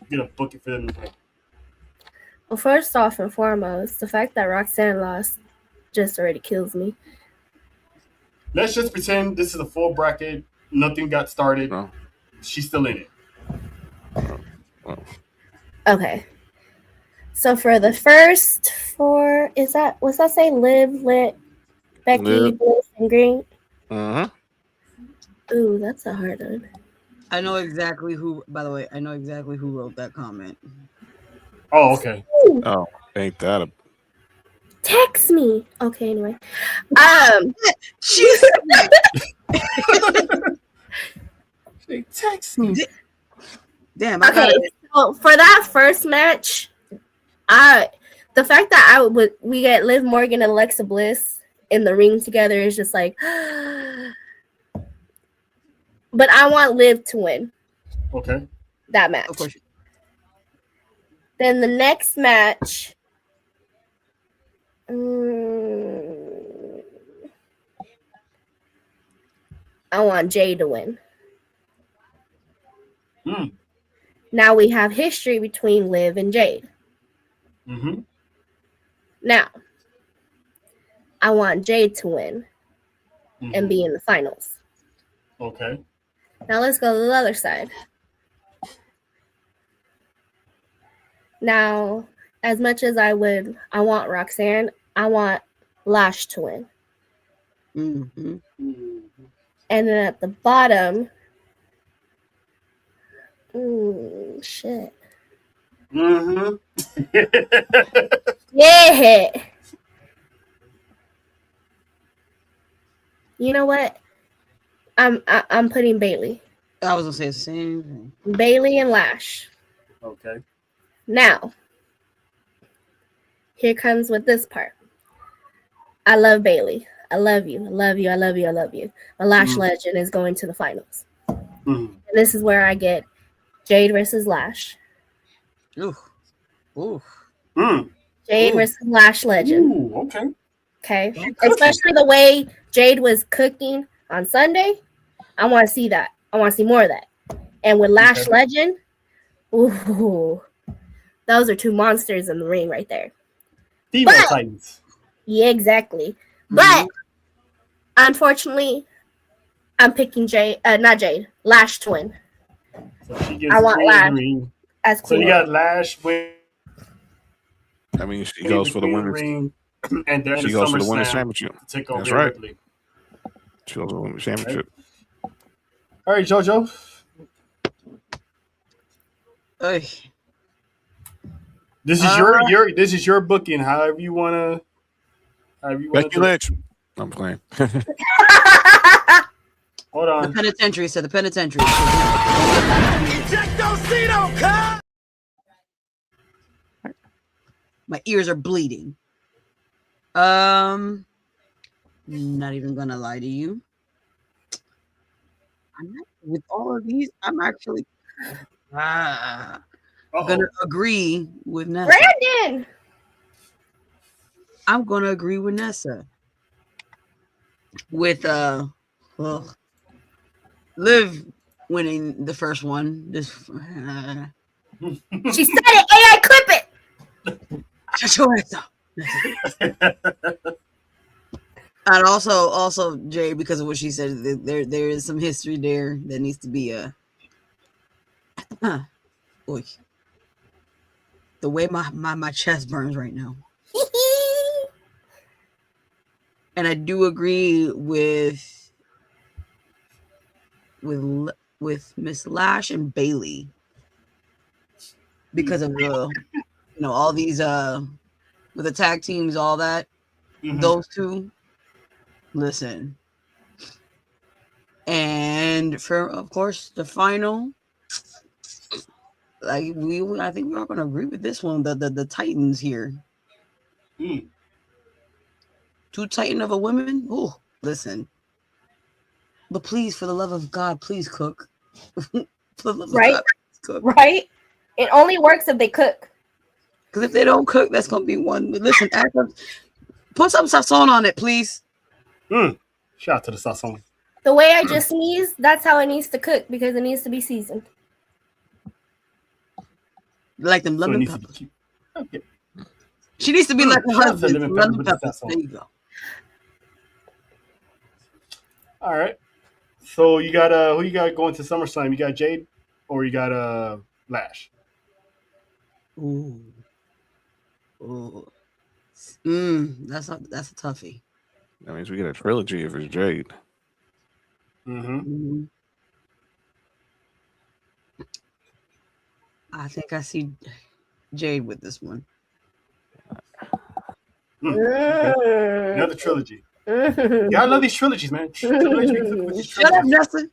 you gonna book it for them to win? Well, first off and foremost, the fact that Roxanne lost just already kills me. Let's just pretend this is a full bracket. Nothing got started. No. She's still in it. Okay. So for the first four, what's that say? Liv, Lit, Becky, Bliss, and Green? Uh-huh. Ooh, that's a hard one. I know exactly who. By the way, I know exactly who wrote that comment. Oh, okay. Oh, ain't that a Text me. Okay, anyway. She's They text me. damn. I Okay, got it. so for that first match, the fact that we get Liv Morgan and Alexa Bliss in the ring together is just like, but I want Liv to win Okay. that match. Of course. Then the next match, I want Jay to win. Mm. Now we have history between Liv and Jade. Mm-hmm. Now, I want Jade to win and be in the finals. Okay. Now let's go to the other side. Now, as much as I want Roxanne, I want Lash to win. Mm-hmm. And then at the bottom, shit. Mm-hmm. Yeah. You know what? I'm putting Bailey. I was gonna say the same thing. Bailey and Lash. Okay. Now, here comes with this part. I love Bailey. I love you. I love you. I love you. I love you. My Lash Legend is going to the finals. And this is where I get Jade versus Lash. Ooh. Ooh. Jade versus Lash Legend. Ooh, okay. Okay. Especially the way Jade was cooking on Sunday. I want to see that. I want to see more of that. And with Lash Legend, ooh, those are two monsters in the ring right there. Female Titans. Yeah, exactly. But unfortunately, I'm picking not Jade, Lash to win. So she gets I want Lash ring. as So queen. you got Lash win. I mean, she goes for the women's ring, and then she goes for the women's championship. Take over That's right. Ripley. She goes for the women's championship. All right, JoJo. Oy. This is your booking. However you wanna. Becky Lynch. I'm playing. Hold on. The penitentiary said the penitentiary. My ears are bleeding. Not even gonna lie to you. With all of these, I'm actually gonna agree with Nessa. Brandon! I'm gonna agree with Nessa. With Liv winning the first one. This She said it, AI clip it. shut your ass up. And also Jay, because of what she said, there is some history there that needs to be boy. The way my chest burns right now. And I do agree with Miss Lash and Bailey because of all these with the tag teams, all that. Those two. Listen. And for, of course, the final, I think we're all gonna agree with this one. The Titans here. Two Titan of a women. Oh, listen. But please, for the love of God, please cook. For the love of God, please cook. Right? It only works if they cook. Because if they don't cook, that's gonna be one. Listen, put some sazon on it, please. Shout out to the sazon. The way I just sneezed, that's how it needs to cook because it needs to be seasoned. Like them lemon peppers. She needs to be like her husband. Lemon peppers. There you go. All right. So you got who you got going to SummerSlam? You got Jade or you got Lash? Ooh. That's a toughie. That means we get a trilogy if it's Jade. I think I see Jade with this one. Okay. Another trilogy. Yeah, I love these trilogies, man. Triple H be cooking with these Shut up, trilogies. Justin.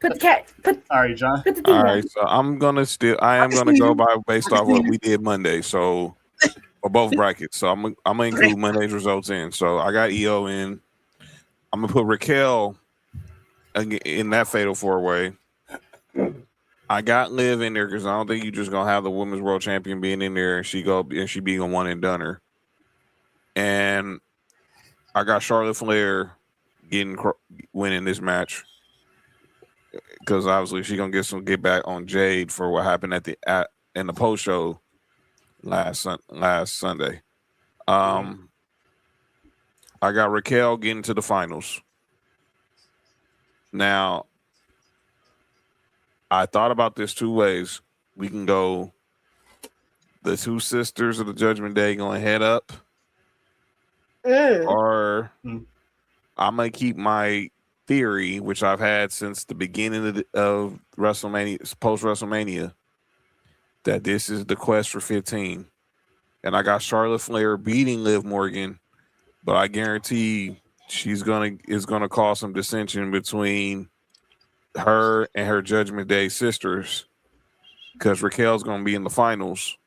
Put the cat. All right, John. Put the All thing right, so I am gonna go by based off what we did Monday. So for both brackets. So I'm gonna include Monday's results in. So I got EO in. I'm gonna put Raquel in that fatal 4-way. I got Liv in there because I don't think you're just gonna have the women's world champion being in there and she being a one and doneer. And I got Charlotte Flair winning this match because obviously she's gonna get back on Jade for what happened in the post show last Sunday. I got Raquel getting to the finals. Now, I thought about this two ways. We can go the two sisters of the Judgment Day going head up, or I'm going to keep my theory, which I've had since the beginning of WrestleMania, post WrestleMania, that this is the quest for 15. And I got Charlotte Flair beating Liv Morgan, but I guarantee it's gonna cause some dissension between her and her Judgment Day sisters because Raquel's gonna be in the finals,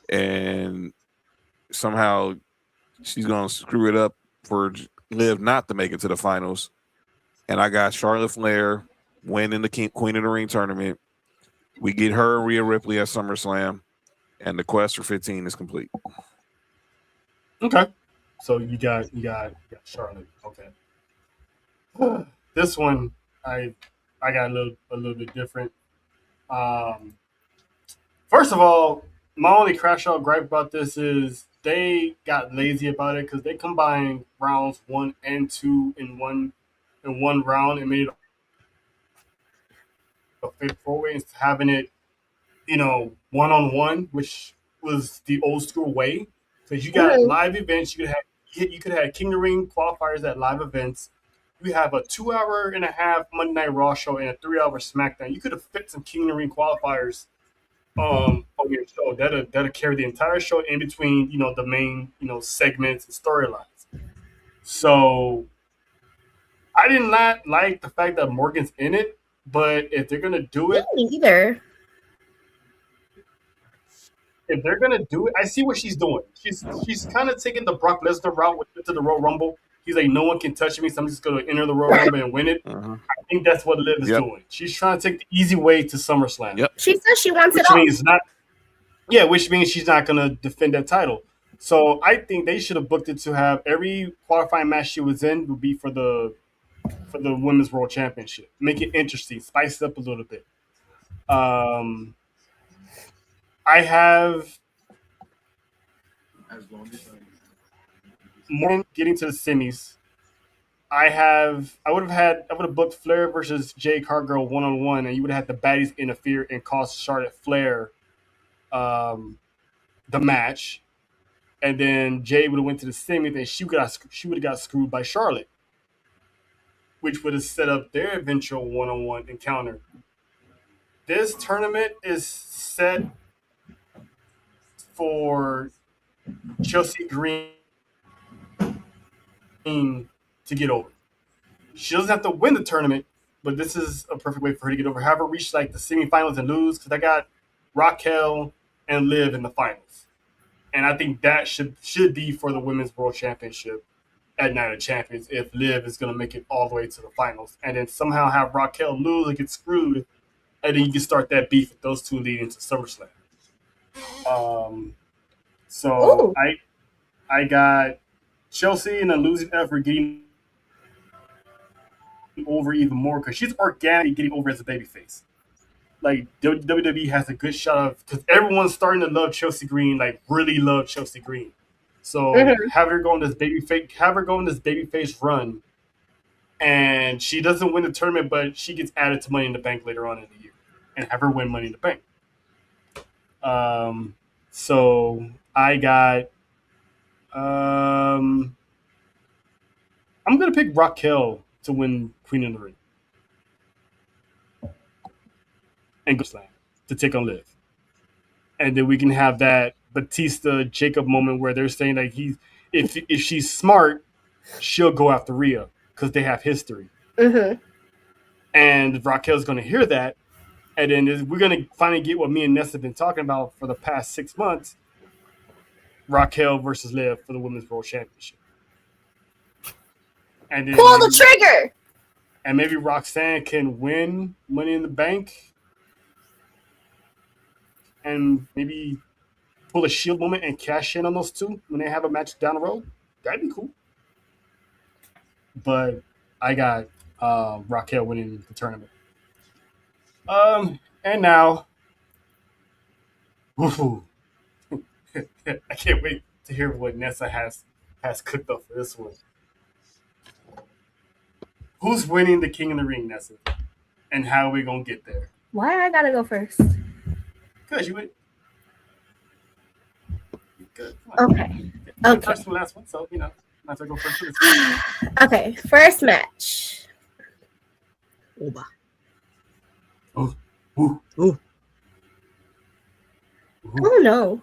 and somehow she's gonna screw it up for Liv not to make it to the finals. And I got Charlotte Flair winning the Queen of the Ring tournament. We get her and Rhea Ripley at SummerSlam, and the quest for 15 is complete. Okay. So you got Charlotte. Okay. This one I got a little bit different. First of all, my only crash out gripe about this is they got lazy about it because they combined rounds 1 and 2 in one round and made it a fatal 4-way instead of having it, 1-on-1, which was the old school way. Because you got live events, you could have King of the Ring qualifiers at live events. You have a 2.5-hour Monday Night Raw show and a 3-hour SmackDown. You could have fit some King of the Ring qualifiers on your show. That'll carry the entire show in between, the main, segments and storylines. So I did not like the fact that Morgan's in it, but if they're gonna do it, me either. If they're gonna do it, I see what she's doing. She's kind of taking the Brock Lesnar route to the Royal Rumble. He's like, no one can touch me, so I'm just gonna enter the Royal Rumble and win it. I think that's what Liv is doing. She's trying to take the easy way to SummerSlam. Yep. She says she wants it all. Which means she's not gonna defend that title. So I think they should have booked it to have every qualifying match she was in would be for the Women's World Championship. Make it interesting, spice it up a little bit. I have Morgan getting to the semis. I would have booked Flair versus Jay Cargill 1-on-1, and you would have had the baddies interfere and cost Charlotte Flair the match, and then Jay would have went to the semis, and she would have got screwed by Charlotte, which would have set up their eventual 1-on-1 encounter. This tournament is set for Chelsea Green to get over. She doesn't have to win the tournament, but this is a perfect way for her to get over. Have her reach like the semifinals and lose, because I got Raquel and Liv in the finals, and I think that should be for the Women's World Championship at Night of Champions if Liv is going to make it all the way to the finals, and then somehow have Raquel lose and get screwed, and then you can start that beef with those two leading to SummerSlam. So I got Chelsea in a losing effort getting over even more because she's organically getting over as a babyface. Like WWE has a good shot of, because everyone's starting to love Chelsea Green, like really love Chelsea Green. So have her go on this babyface run, and she doesn't win the tournament, but she gets added to Money in the Bank later on in the year, and have her win Money in the Bank. So I got. I'm gonna pick Raquel to win Queen of the Ring. and go slam to take on Liv. And then we can have that Batista Jacob moment where they're saying that if she's smart, she'll go after Rhea because they have history. Mm-hmm. And Raquel's going to hear that, and then we're going to finally get what me and Ness have been talking about for the past 6 months: Raquel versus Liv for the Women's World Championship. And then Pull the trigger. And maybe Roxanne can win Money in the Bank, and maybe pull a Shield moment and cash in on those two when they have a match down the road. That'd be cool. But I got Raquel winning the tournament. And now, I can't wait to hear what Nessa has cooked up for this one. Who's winning the King of the Ring, Nessa? And how are we gonna get there? Why I gotta go first? Because you went. Good. Okay. First and last one, so might as well go first. Okay, first match. Oba. Oh. Ooh. Ooh. Oh no.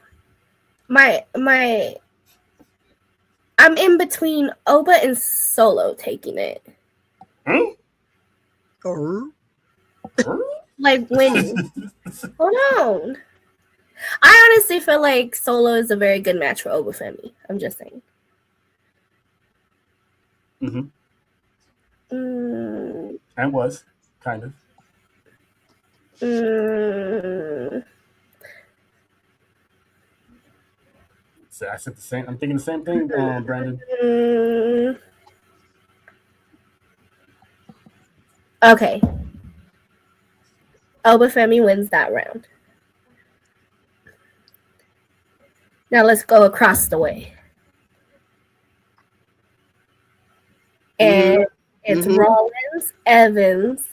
My I'm in between Oba and Solo taking it. Hmm? Like winning. Hold on. I honestly feel like Solo is a very good match for Oba Femi. I'm just saying. Mm-hmm. Mm, And was kind of. So I said the same. I'm thinking the same thing, Brandon. Okay. Oba Femi wins that round. Now let's go across the way. And it's Rollins, Evans,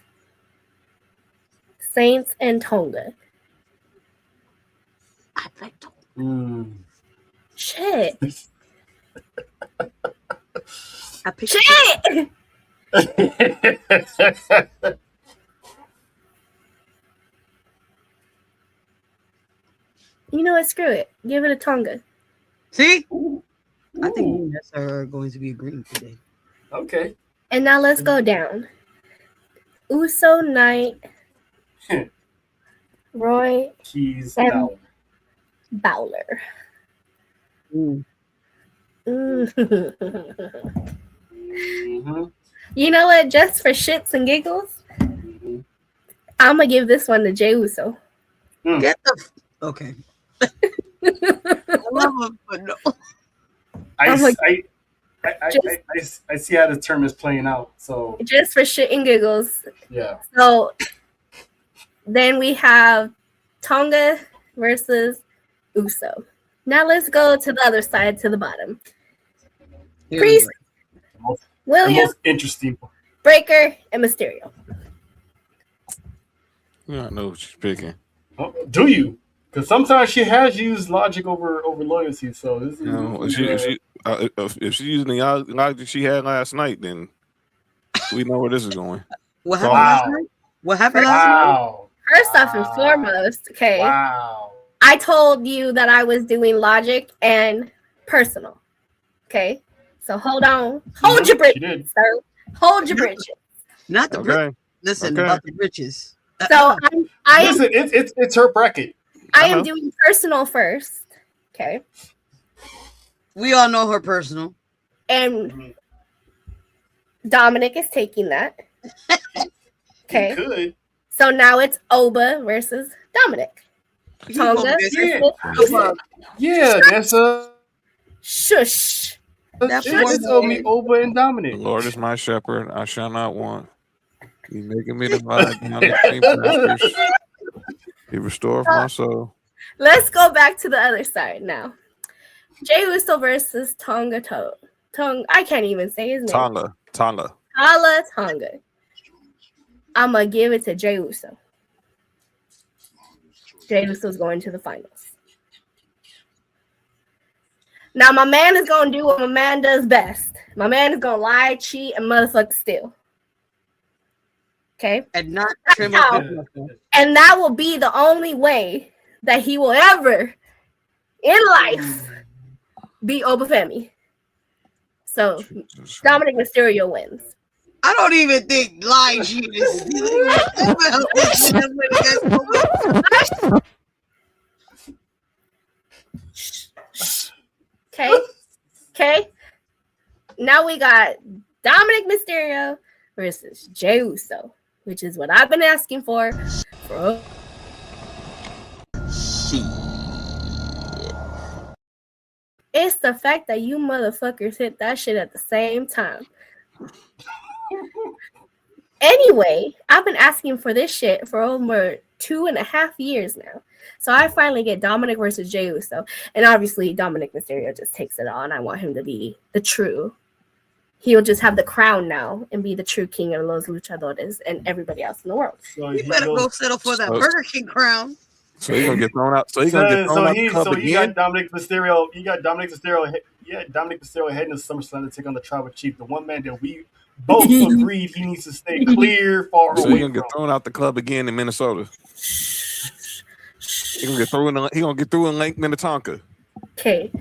Saints, and Tonga. I like Tonga. Shit. I picked Shit! You know what? Screw it. Give it a Tonga. See? Ooh. I think me and Nessa are going to be agreeing today. Okay. And now let's go down. Uso, Knight, Roy, Keys, and Bauer. Bowler. Ooh. Mm-hmm. You know what? Just for shits and giggles, I'm going to give this one to Jey Uso. Get the okay. I love him, but no. I see how the term is playing out. So Just for shit and giggles. yeah. So then we have Tonga versus Uso. Now let's go to the other side, to the bottom. Priest, The Williams, most interesting. Breaker, and Mysterio. I know what she's picking. Oh, do you? Because sometimes she has used logic over loyalty. So this is, if she's using the logic she had last night, then we know where this is going. What happened last night? What happened last night? First off and foremost, okay. Wow. I told you that I was doing logic and personal. Okay. So hold on. Hold your bridges, sir. Hold your bridges. Not the bridges. Listen about the bridges. So Listen, it's her bracket. I am doing personal first. Okay. We all know her personal. And Dominic is taking that. Okay. You could. So now it's Oba versus Dominic. Tonga versus Yeah, that's a shush. It's only Oba and Dominic. The Lord is my shepherd; I shall not want. He making me to lie down the green pastures. He restoreth my soul. Let's go back to the other side now. Jey Uso versus Tonga. I can't even say his name. Tonga. I'm going to give it to Jey Uso. Jey Uso's going to the finals. Now, my man is going to do what my man does best. My man is going to lie, cheat, and motherfucker steal. Okay. And not trim up his muscle. And that will be the only way that he will ever in life be Obafemi. So Dominic Mysterio wins. I don't even think lying shit is Okay. Now we got Dominic Mysterio versus Jey Uso, which is what I've been asking for. It's the fact that you motherfuckers hit that shit at the same time. Anyway, I've been asking for this shit for over 2.5 years now. So I finally get Dominic versus Jey Uso. And obviously Dominic Mysterio just takes it on. I want him to be the true. He'll just have the crown now and be the true king of los luchadores and everybody else in the world. So you better go settle for that Burger King crown. So he's gonna get thrown out. So he's gonna get thrown out the club again. You got Dominic Mysterio. Dominic Mysterio heading to SummerSlam to take on the Tribal Chief, the one man that we both agreed he needs to stay clear, far away. So he's gonna get thrown out the club again in Minnesota. He's gonna get thrown. He gonna get through in Lake Minnetonka. Okay.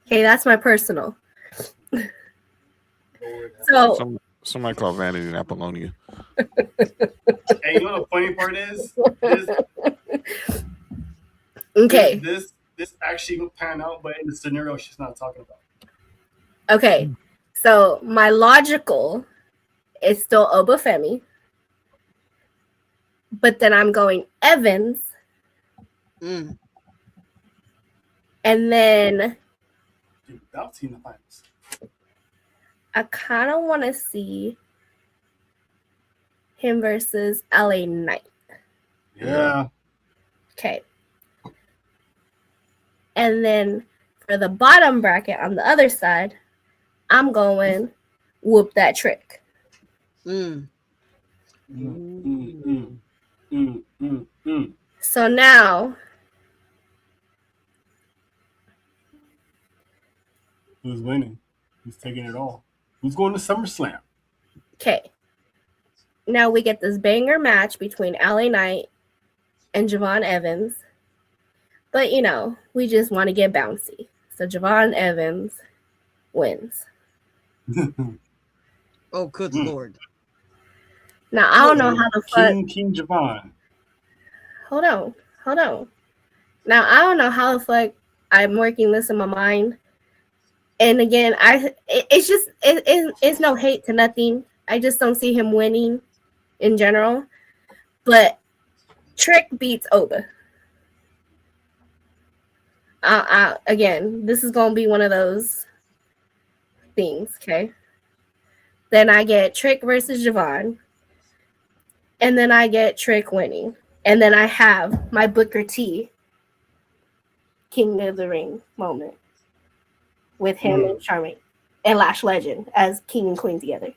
Okay, that's my personal. So somebody call Vanity and Apollonia. Hey, you know what the funny part is? Okay. This actually will pan out, but in the scenario she's not talking about. Okay. So my logical is still Obafemi. But then I'm going Evans. And then Without seeing the finals. I kind of want to see him versus LA Knight. Yeah. Okay. And then for the bottom bracket on the other side, I'm going Whoop That Trick. So now, who's winning? Who's taking it all? Who's going to SummerSlam? okay. Now we get this banger match between LA Knight and Javon Evans. But, you know, we just want to get bouncy. So Javon Evans wins. Oh, good Lord. Now, I don't know how the fuck... King Javon. Hold on. Now, I don't know how the fuck I'm working this in my mind. And again, it's no hate to nothing. I just don't see him winning in general. But Trick beats Oba. Again, this is going to be one of those things, okay? Then I get Trick versus Javon. And then I get Trick winning. And then I have my Booker T King of the Ring moment with him and Charmaine and Lash Legend as king and queen together.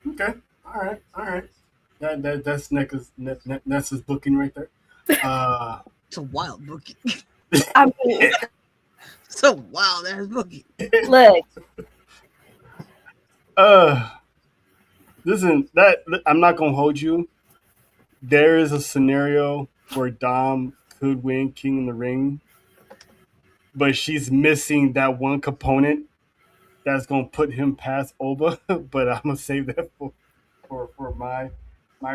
Okay. All right. That's Nessa's booking right there. It's a wild booking. I mean, So wild ass booking. look, Listen, that I'm not gonna hold you. There is a scenario where Dom could win King in the Ring, but she's missing that one component that's gonna put him past Oba. But I'm gonna save that for my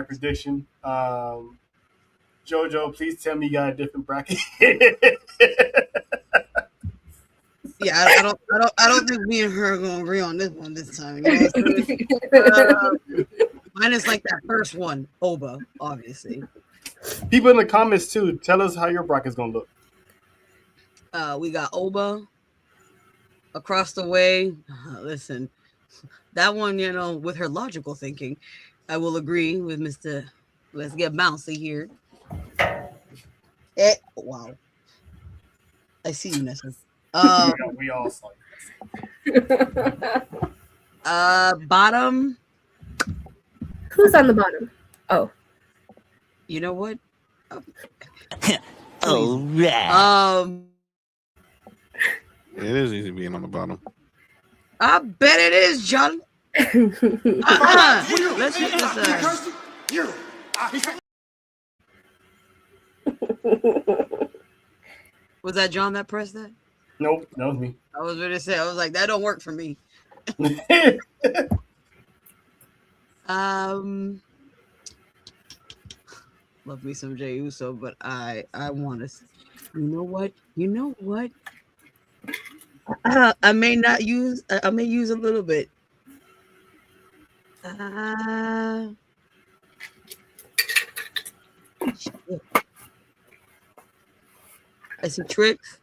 prediction. Jojo, please tell me you got a different bracket. Yeah, I don't think me and her are gonna agree on this one this time. You know mine is like that first one, Oba, obviously. People in the comments too, tell us how your bracket's gonna look. We got Oba across the way. Listen, that one, you know, with her logical thinking, I will agree with Mr. Let's get bouncy here. Wow. I see you, Nessa. We all saw it. Bottom. who's on the bottom? Oh, You know what? All right. It is easy being on the bottom. I bet it is, John. Let's hit this. Was that John that pressed that? Nope, that was me. I was going to say, I was like, that don't work for me. Love me some Jey Uso, but I want to. You know what? I may use a little bit. I see tricks.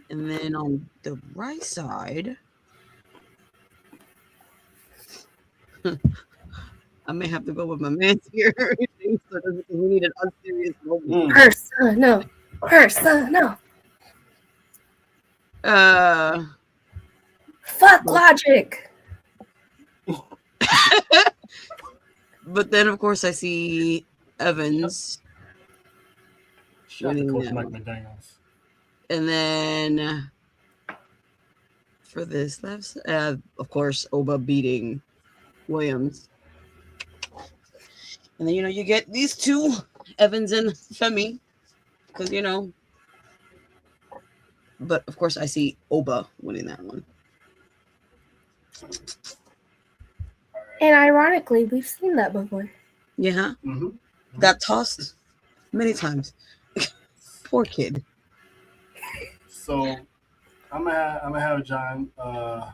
And then on the right side, I may have to go with my man here. So we need an unserious moment. Persona. Fuck logic. But then, of course, I see Evans. Shout out to Coach Mike McDaniels. And then for this left, of course, Oba beating Williams. And then, you get these two, Evans and Femi, because, but of course, I see Oba winning that one. And ironically, we've seen that before. Yeah. Mm-hmm. Got tossed many times. Poor kid. So I'm gonna have John go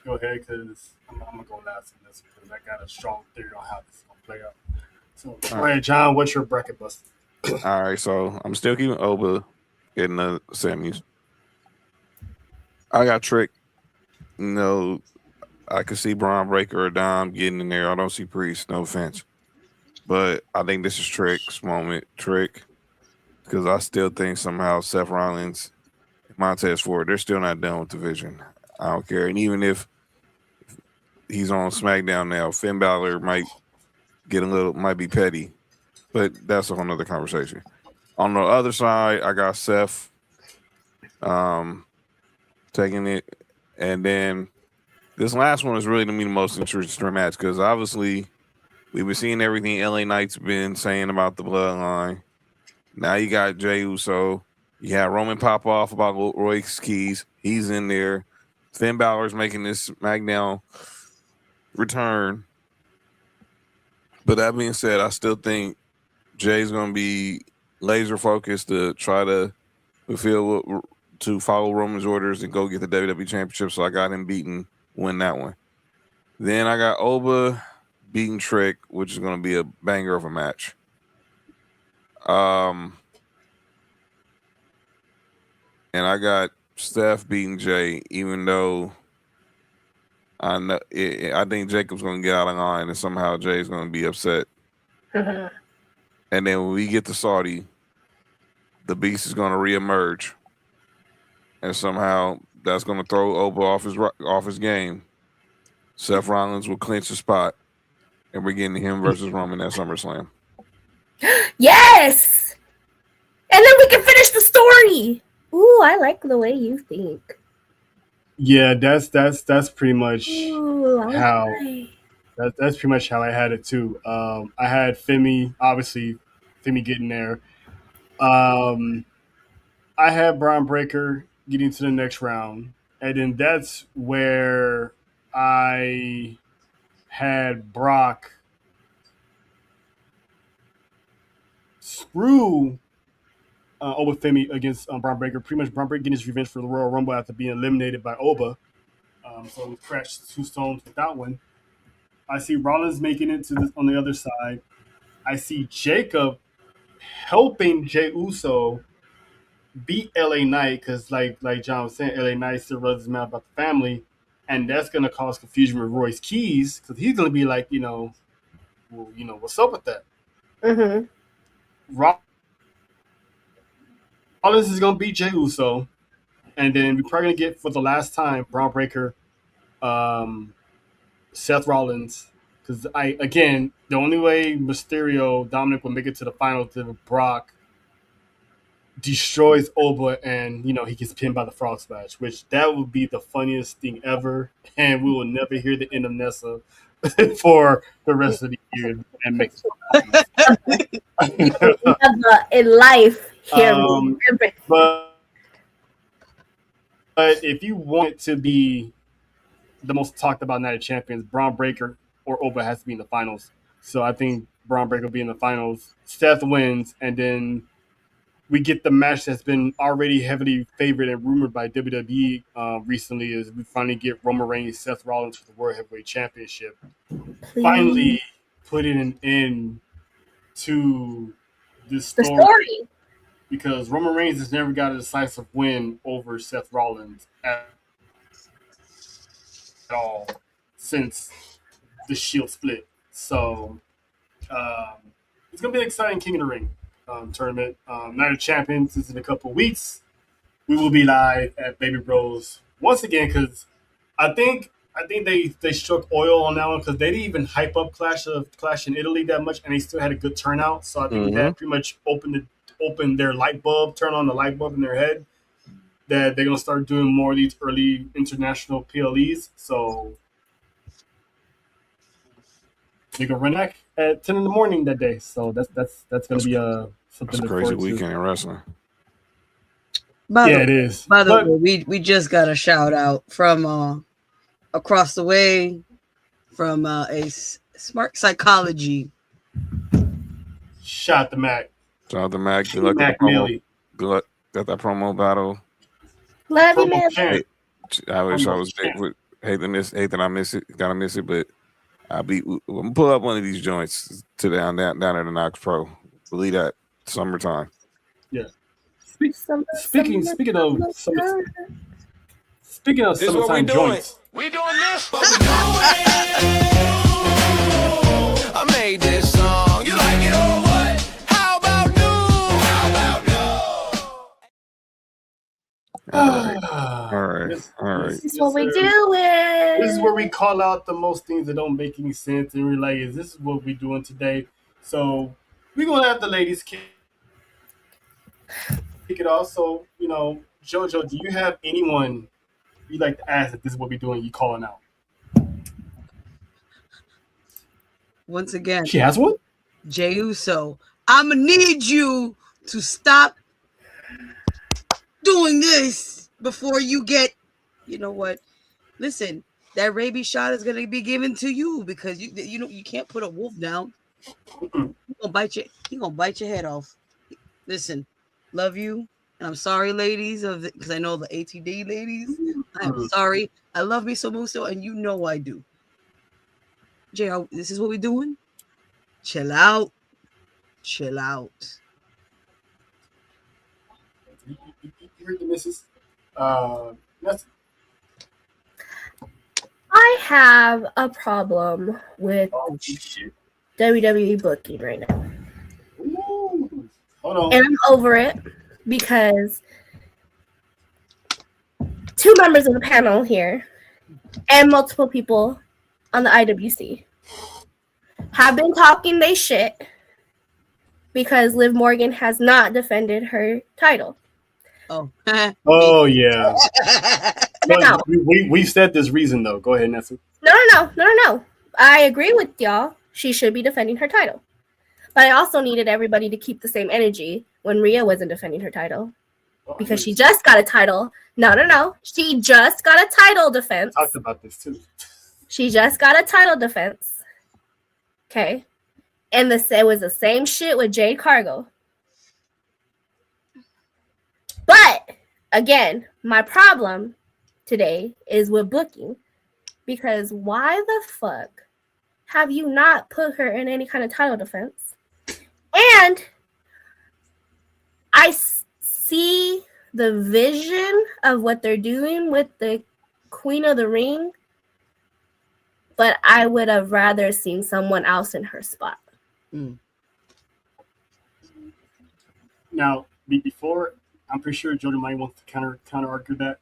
ahead because I'm gonna go last on this because I got a strong theory on how this is gonna play out. So all right, John, what's your bracket buster? All right, so I'm still keeping Oba in the semis. I got Trick. I could see Braun Breaker or Dom getting in there. I don't see Priest, no offense. But I think this is Trick's moment. Trick. Because I still think somehow Seth Rollins, Montez Ford, they're still not done with the division. I don't care. And even if he's on SmackDown now, Finn Balor might be petty. But that's a whole nother conversation. On the other side, I got Seth taking it. And then this last one is really, to me, the most interesting match because obviously we were seeing everything LA Knight's been saying about the bloodline. Now you got Jey Uso. You had Roman pop off about Royce Keys. He's in there. Finn Balor's making this SmackDown return. But that being said, I still think Jay's going to be laser focused to try to follow Roman's orders and go get the WWE Championship. So I got him win that one. Then I got Oba beating Trick, which is going to be a banger of a match. And I got Steph beating Jay, even though I think Jacob's going to get out of line and somehow Jay's going to be upset. And then when we get to Saudi, the Beast is going to reemerge, and somehow that's going to throw Oba off his game. Seth Rollins will clinch the spot, and we're getting him versus Roman at SummerSlam. Yes! And then we can finish the story. Ooh, I like the way you think. Yeah, that's pretty much that's pretty much how I had it too. I had Femi getting there. I had Braun Breaker getting to the next round, and then that's where I had Brock screw Oba Femi against Braun Breaker. Pretty much Braun Breaker getting his revenge for the Royal Rumble after being eliminated by Oba. So we crashed 2 stones with that one. I see Rollins making it on the other side. I see Jacob helping Jey Uso beat LA Knight because, like John was saying, LA Knight still runs his mouth about the family, and that's going to cause confusion with Royce Keys because he's going to be like, what's up with that? Mm-hmm. Rollins is going to beat Jey Uso, and then we're probably going to get, for the last time, Braun Breaker, Seth Rollins, Because the only way Mysterio Dominic will make it to the finals is if Brock destroys Oba and he gets pinned by the frog splash, which that would be the funniest thing ever, and we will never hear the end of Nessa for the rest of the year and make Never in life hear me. but if you want it to be the most talked about Night of Champions, Braun Breaker or Oba has to be in the finals. So I think Braun Breaker will be in the finals. Seth wins, and then we get the match that's been already heavily favored and rumored by WWE recently. Is we finally get Roman Reigns, Seth Rollins for the World Heavyweight Championship. Please. Finally putting an end to this The story. story. Because Roman Reigns has never got a decisive win over Seth Rollins at all since the Shield split. So it's going to be an exciting King of the Ring tournament. Night of Champions is in a couple of weeks. We will be live at Baby Bros once again because I think they struck oil on that one because they didn't even hype up Clash in Italy that much, and they still had a good turnout. So I think that pretty much opened their light bulb, turn on the light bulb in their head that they're gonna start doing more of these early international PLEs. So they're gonna run back at 10 in the morning that day. So that's gonna be something. That's a crazy weekend in wrestling. It is. By the way, we just got a shout out from across the way from a Smart Psychology. Shout out to Mac. Shout out to Mac. Good luck Mac with the promo. Millie. Good luck. Got that promo battle. Love you, man. I wish I was there. Hate that I miss it. Gotta miss it, but I'm gonna pull up one of these joints to down at the Knox Pro. Believe that summertime. Yeah. Speaking of summertime joints. We doing this, but we doing it. I made this song. You like it or what? How about new? All right. This is what we do. This is where we call out the most things that don't make any sense and we're like, this is what we're doing today. So we're gonna have the ladies kick it off. So, JoJo, do you have anyone you'd like to ask if this is what we're doing, you calling out? Once again, She has one? Jey Uso, I'm gonna need you to stop doing this before you get, you know what? Listen, that rabies shot is gonna be given to you because you can't put a wolf down. He gonna bite your head off. Listen, love you, and I'm sorry, ladies, because I know the ATD ladies. I'm sorry. I love me so much, and you know I do. Jay, this is what we're doing. Chill out. You heard the missus. I have a problem with WWE booking right now. Ooh. Hold on. And I'm over it because two members of the panel here and multiple people on the IWC have been talking they shit because Liv Morgan has not defended her title. Oh yeah. No. We've said this reason though. Go ahead, Nessa. No. I agree with y'all. She should be defending her title. But I also needed everybody to keep the same energy when Rhea wasn't defending her title. Because she just got a title. No. She just got a title defense. I talked about this too. She just got a title defense. Okay. And it was the same shit with Jade Cargo. But, again, my problem today is with booking. Because why the fuck have you not put her in any kind of title defense? And I see the vision of what they're doing with the Queen of the Ring, but I would have rather seen someone else in her spot. Now, before, I'm pretty sure Jordan might want to counter argue that.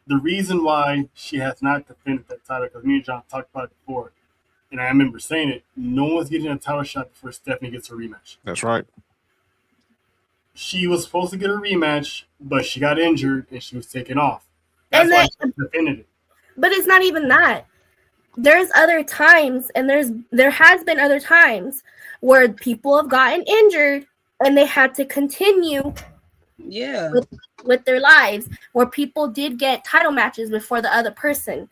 The reason why she has not defended that title, because me and John talked about it before, and I remember saying it, no one's getting a title shot before Stephanie gets her rematch. That's right. She was supposed to get a rematch, but she got injured and she was taken off. That's And why then, she defended it. but it's not even that. There's other times, and there has been other times where people have gotten injured and they had to continue Yeah. with their lives, where people did get title matches before the other person.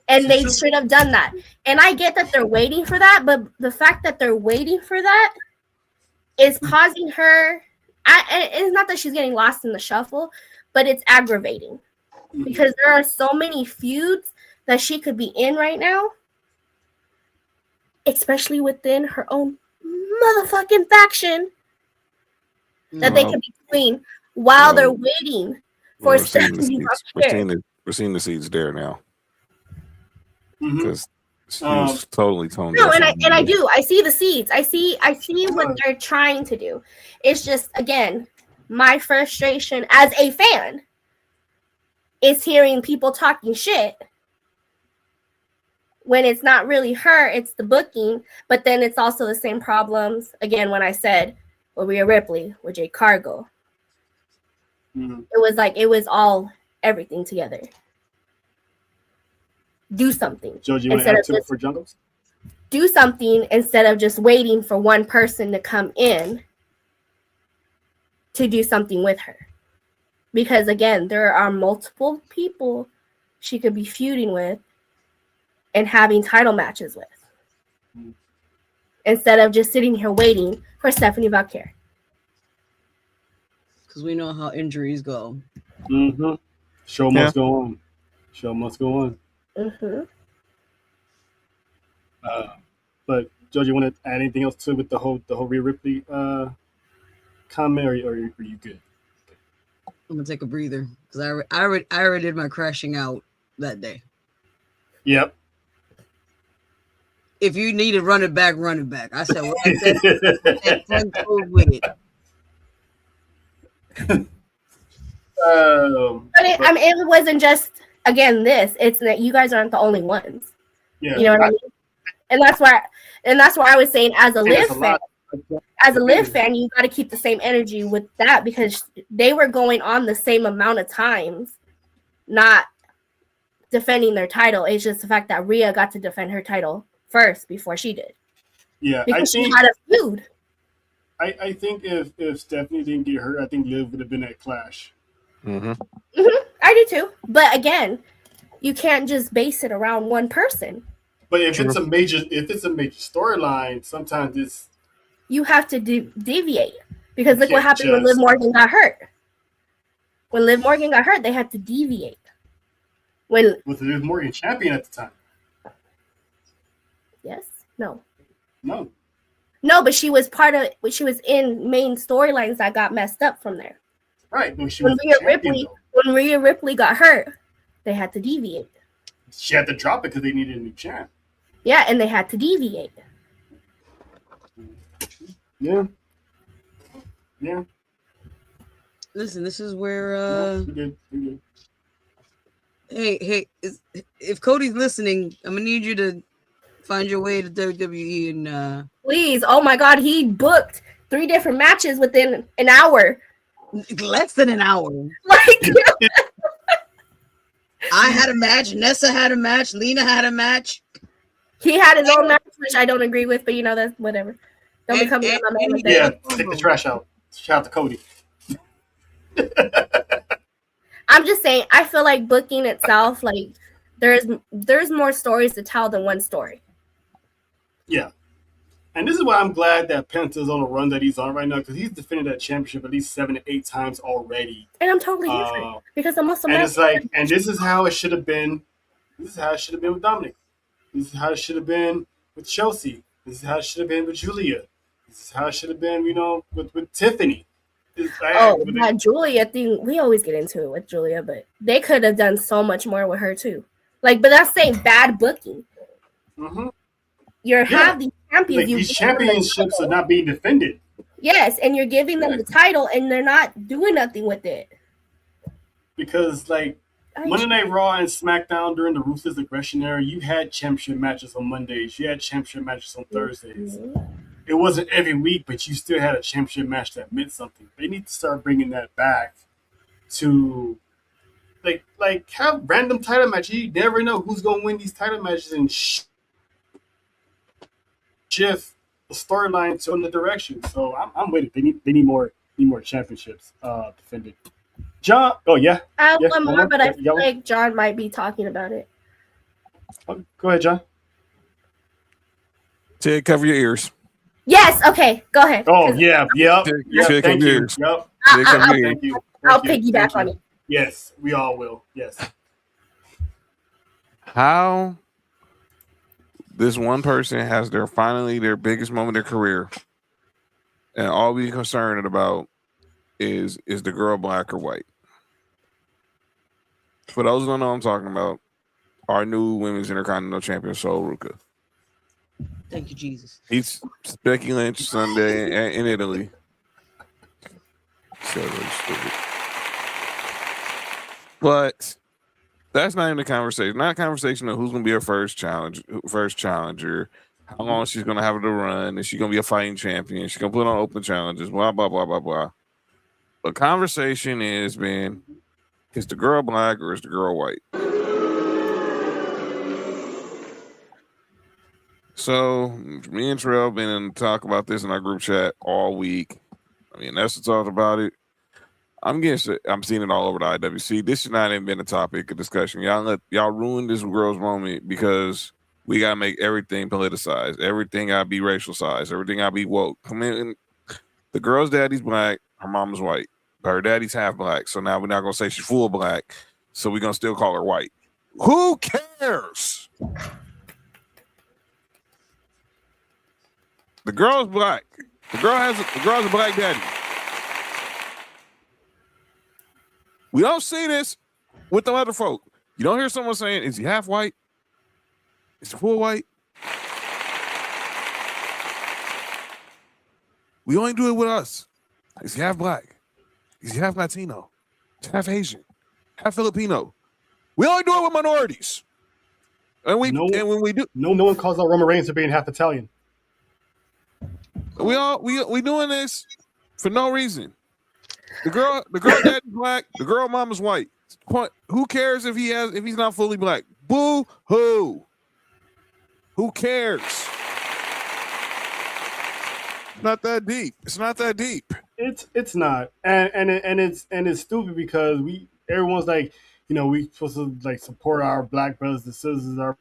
And they should have done that. And I get that they're waiting for that, but the fact that they're waiting for that is causing her. It's not that she's getting lost in the shuffle, but it's aggravating because there are so many feuds that she could be in right now, especially within her own motherfucking faction, that they Well, can be between while they're waiting for we're seeing the Stephanie seeds. We're seeing the seeds there now because she was totally toned No, down. and I do. I see the seeds. I see what they're trying to do. It's just, again, my frustration as a fan is hearing people talking shit when it's not really her, it's the booking. But then it's also the same problems, again, when I said with Rhea Ripley, with Jade Cargill. It was all everything together. Do something. George, you want to add to it for Jungles? Do something instead of just waiting for one person to come in to do something with her. Because again, there are multiple people she could be feuding with and having title matches with. Instead of just sitting here waiting for Stephanie Valkyrie. Because we know how injuries go. Mm-hmm. Show must go on. Show must go on. Mm-hmm. But George, you want to add anything else to with the whole Rhea Ripley comment, or are you good? I'm gonna take a breather because I already did my crashing out that day. Yep. If you need to run it back, run it back. I said what I said. And go with it. But I mean, it wasn't just, again, this. It's that you guys aren't the only ones. Yeah. You know what I mean? And that's why I was saying, as a Liv fan, you got to keep the same energy with that, because they were going on the same amount of times, not defending their title. It's just the fact that Rhea got to defend her title first before she did. Yeah, because she had a feud. I think if Stephanie didn't get hurt, I think Liv would have been at Clash. I do too. But again, you can't just base it around one person. But if it's a major storyline, sometimes you have to deviate, because look what happened when Liv Morgan got hurt. When Liv Morgan got hurt, they had to deviate. Was Liv Morgan champion at the time? Yes. No. No, but she was in main storylines that got messed up from there. Right. When Rhea Ripley got hurt, they had to deviate. She had to drop it because they needed a new champ. Yeah, and they had to deviate. Yeah. Listen, this is where You're good. Hey, if Cody's listening, I'm gonna need you to find your way to WWE and please. Oh my God, he booked 3 different matches within an hour. Less than an hour. Like, I had a match, Nessa had a match, Lena had a match. He had his own match, which I don't agree with, but that's whatever. Don't become my man with that. Yeah, take the trash out. Shout out to Cody. I'm just saying, I feel like booking itself, like there's more stories to tell than one story. Yeah. And this is why I'm glad that Penta's on the run that he's on right now, because he's defended that championship at least 7 to 8 times already. And I'm totally here for it, because I'm also and it's like, and this is how it should have been. This is how it should have been with Dominic. This is how it should have been with Chelsea. This is how it should have been with Julia. This is how it should have been, with Tiffany. That Julia thing, we always get into it with Julia, but they could have done so much more with her too. Like, but that's saying bad booking. Mm-hmm. Have these champions. Like, these championships are not being defended. Yes, and you're giving them the title, and they're not doing nothing with it. Because, like, Monday Night Raw and SmackDown during the Ruthless Aggression era, you had championship matches on Mondays. You had championship matches on Thursdays. It wasn't every week, but you still had a championship match that meant something. They need to start bringing that back to like have random title matches. You never know who's gonna win these title matches and shift the storyline to another direction. So I'm with it. They need more championships defended. John, oh yeah, I yeah, have one more, but I feel like John might be talking about it. Oh, go ahead, John. Ted, cover your ears. Yes. Okay. Go ahead. Oh yeah, yep. Ted, Thank cover your you. ears. Yep. Ted, cover your ears. Thank you. I'll piggyback on it. Yes, we all will. Yes. How this one person has their biggest moment of their career, and all we concerned about is the girl black or white? For those who don't know what I'm talking about, our new women's intercontinental champion, Sol Ruka. Thank you, Jesus. He's Becky Lynch Sunday in Italy. So stupid. But that's not even the conversation. Not a conversation of who's going to be her first challenger, how long she's going to have to run, is she going to be a fighting champion, she's going to put on open challenges, blah, blah, blah, blah, blah. The conversation is, man, is the girl black or is the girl white? So me and Terrell have been in talk about this in our group chat all week. I mean, that's what's talked about it. I'm seeing it all over the IWC. This should not even been a topic of discussion. Y'all ruined this girl's moment because we gotta make everything politicized. Everything gotta be racialized. Everything gotta be woke. Come in. The girl's daddy's black. Her mom's white. But her daddy's half black. So now we're not gonna say she's full black. So we're gonna still call her white. Who cares? The girl's black. The girl has a black daddy. We don't see this with the other folk. You don't hear someone saying, "Is he half white? Is he full white?" We only do it with us. Is he half black? Is he half Latino? Is he half Asian? Half Filipino? We only do it with minorities. And when we do, no one calls out Roman Reigns for being half Italian. We doing this for no reason. The girl daddy's black. The girl mama's white. Who cares if he's not fully black? Boo hoo. Who cares? Not that deep. It's not that deep. It's not, and it's stupid because everyone's like, we supposed to like support our black brothers and sisters, our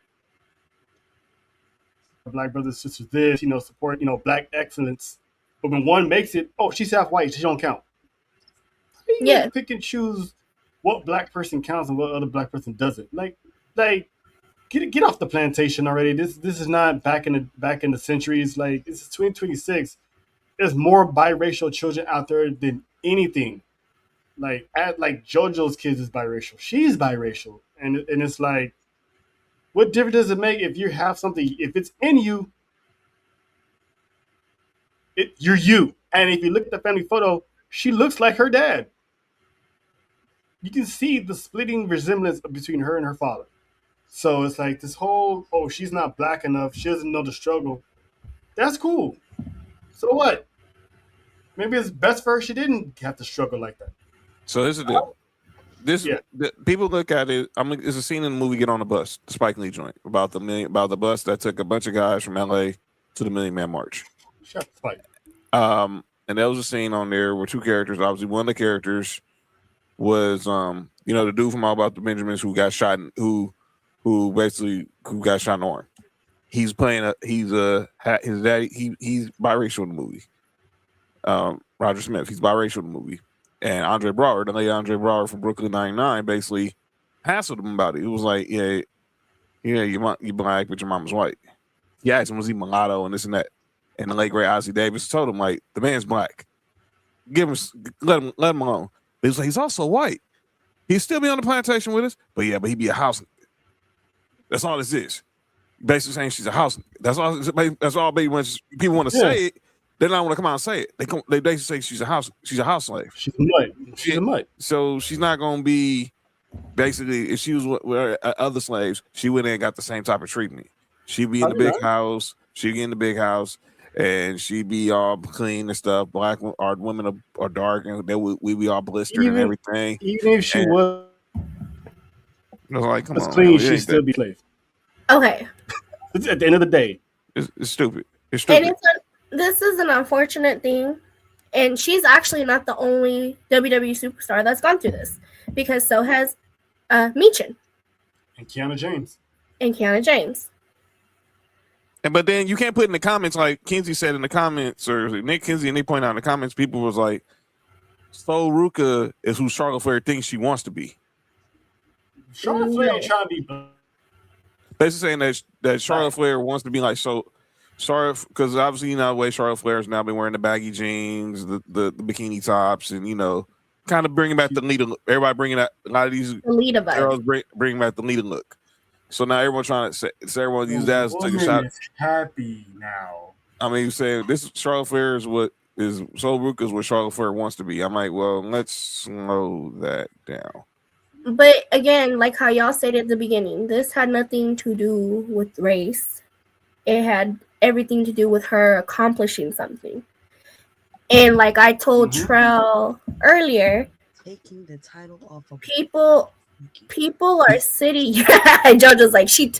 black brothers and sisters. This, support, black excellence. But when one makes it, oh, she's half white, she don't count. Yeah, pick and choose what black person counts and what other black person doesn't. Like, get off the plantation already. This is not back in the centuries. Like, this is 2026. There's more biracial children out there than anything. Like JoJo's kids is biracial. She's biracial, and it's like, what difference does it make if you have something? If it's in you, you're you. And if you look at the family photo, she looks like her dad. You can see the splitting resemblance between her and her father. So it's like this whole, oh, she's not black enough, she doesn't know the struggle. That's cool. So what? Maybe it's best for her she didn't have to struggle like that. So here's the deal. People look at it. It's a scene in the movie Get on the Bus, the Spike Lee joint, about the bus that took a bunch of guys from LA to the Million Man March. Shut the fight. And there was a scene on there where two characters, obviously one of the characters was the dude from All About the Benjamins who got shot, who got shot in the arm. He's playing his daddy, he's biracial in the movie. Roger Smith, he's biracial in the movie. And Andre Braugher, the late Andre Braugher from Brooklyn Nine-Nine, basically hassled him about it. It was like, yeah, you're black, but your mom's white. He asked him, was he mulatto and this and that? And the late great Ozzie Davis told him, like, the man's black. Let him alone. He was like, he's also white. He'd still be on the plantation with us, but he'd be a house. That's all this is. Basically saying she's a house. That's all baby when people want to say it. They don't want to come out and say it. They basically say she's a house slave. She's a mutt. So she's not gonna be basically, if she was with other slaves, she went in and got the same type of treatment. She'd be I in the did big not. house. She'd get in the big house, and she'd be all clean and stuff. Our women are dark, and we be all blistered and Even everything. even if she And was I was like, come on, clean, man, it she'd ain't still that. be a slave. Okay, At the end of the day, It's stupid. It's and stupid. this is an unfortunate thing, and she's actually not the only WWE superstar that's gone through this, because so has Michin and Kiana James. and Kiana James. But then you can't put in the comments like Kinsey said in the comments, or Nick Kinsey and they point out in the comments. People was like, "So Ruka is who Charlotte Flair thinks she wants to be." Charlotte Flair ain't trying to be. Basically saying that Charlotte Flair wants to be like Charlotte, because obviously the way Charlotte Flair has now been wearing the baggy jeans, the bikini tops, and kind of bringing back the Lita. Everybody bringing out a lot of these Lita vibe. girls bringing back the Lita look. So now everyone trying to say, everyone use that as take a shot. Is happy now. I mean, you saying this Charlotte Flair is what is Soul Ruka is what Charlotte Flair wants to be. I'm like, well, let's slow that down. But again, like how y'all said at the beginning, this had nothing to do with race. It had everything to do with her accomplishing something. And like I told Trell earlier, Taking the title off of people are sitting. JoJo's like she.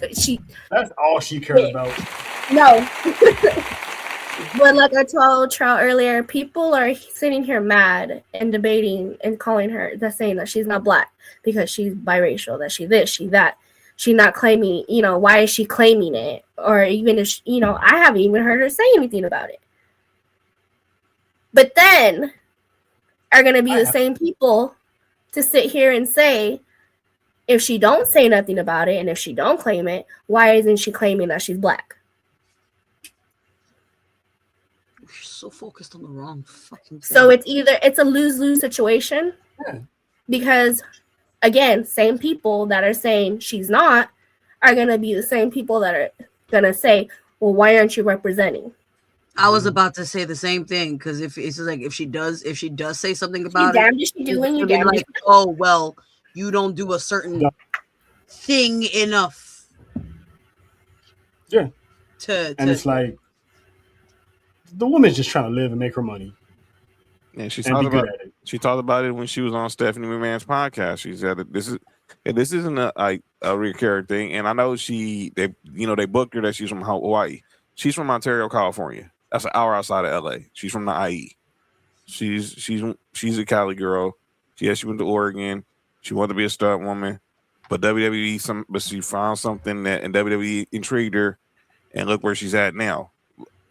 That's all she cared about. No. But like I told Trell earlier, people are sitting here mad and debating and calling her, that's saying that she's not black because she's biracial, that she this, she that. She's not claiming, why is she claiming it? Or even if, I haven't even heard her say anything about it. But then are going to be the same people to sit here and say, if she don't say nothing about it and if she don't claim it, why isn't she claiming that she's black? You're so focused on the wrong fucking thing. So it's a lose-lose situation. Because again, same people that are saying she's not are going to be the same people that are going to say, well, why aren't you representing? I was about to say the same thing, because if it's like if she does say something about you damned if she do and you damned like, oh well, you don't do a certain thing enough. Yeah. And it's like the woman's just trying to live and make her money. Yeah, she talked about it when she was on Stephanie McMahon's podcast. She said that this isn't a recurring thing, and I know they booked her that she's from Hawaii. She's from Ontario, California. That's an hour outside of LA. She's from the IE. She's a Cali girl. She went to Oregon. She wanted to be a stunt woman, but but she found something that in WWE intrigued her, and look where she's at now.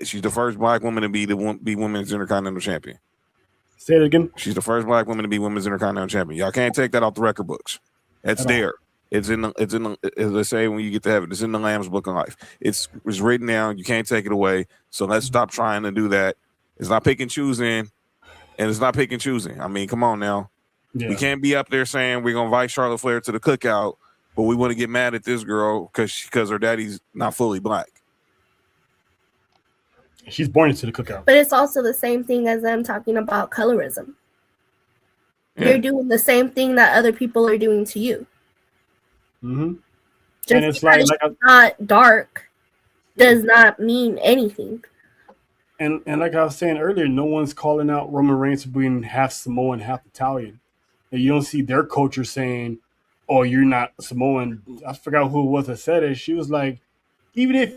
She's the first black woman to be women's Intercontinental Champion. Say it again. She's the first black woman to be women's Intercontinental Champion. Y'all can't take that off the record books. It's there. It's in the, as they say when you get to heaven, it's in the Lamb's Book of Life. It's written down. You can't take it away. So let's stop trying to do that. It's not pick and choosing, and it's not pick and choosing. I mean, come on now. Yeah. We can't be up there saying we're gonna invite Charlotte Flair to the cookout, but we want to get mad at this girl because her daddy's not fully black. She's born into the cookout. But it's also the same thing as them talking about colorism. Yeah. You're doing the same thing that other people are doing to you. Mm-hmm. Just and it's like not dark does not mean anything. And like I was saying earlier, no one's calling out Roman Reigns for being half Samoan, half Italian. And you don't see their culture saying, "Oh, you're not Samoan." I forgot who it was that said it. She was like, "Even if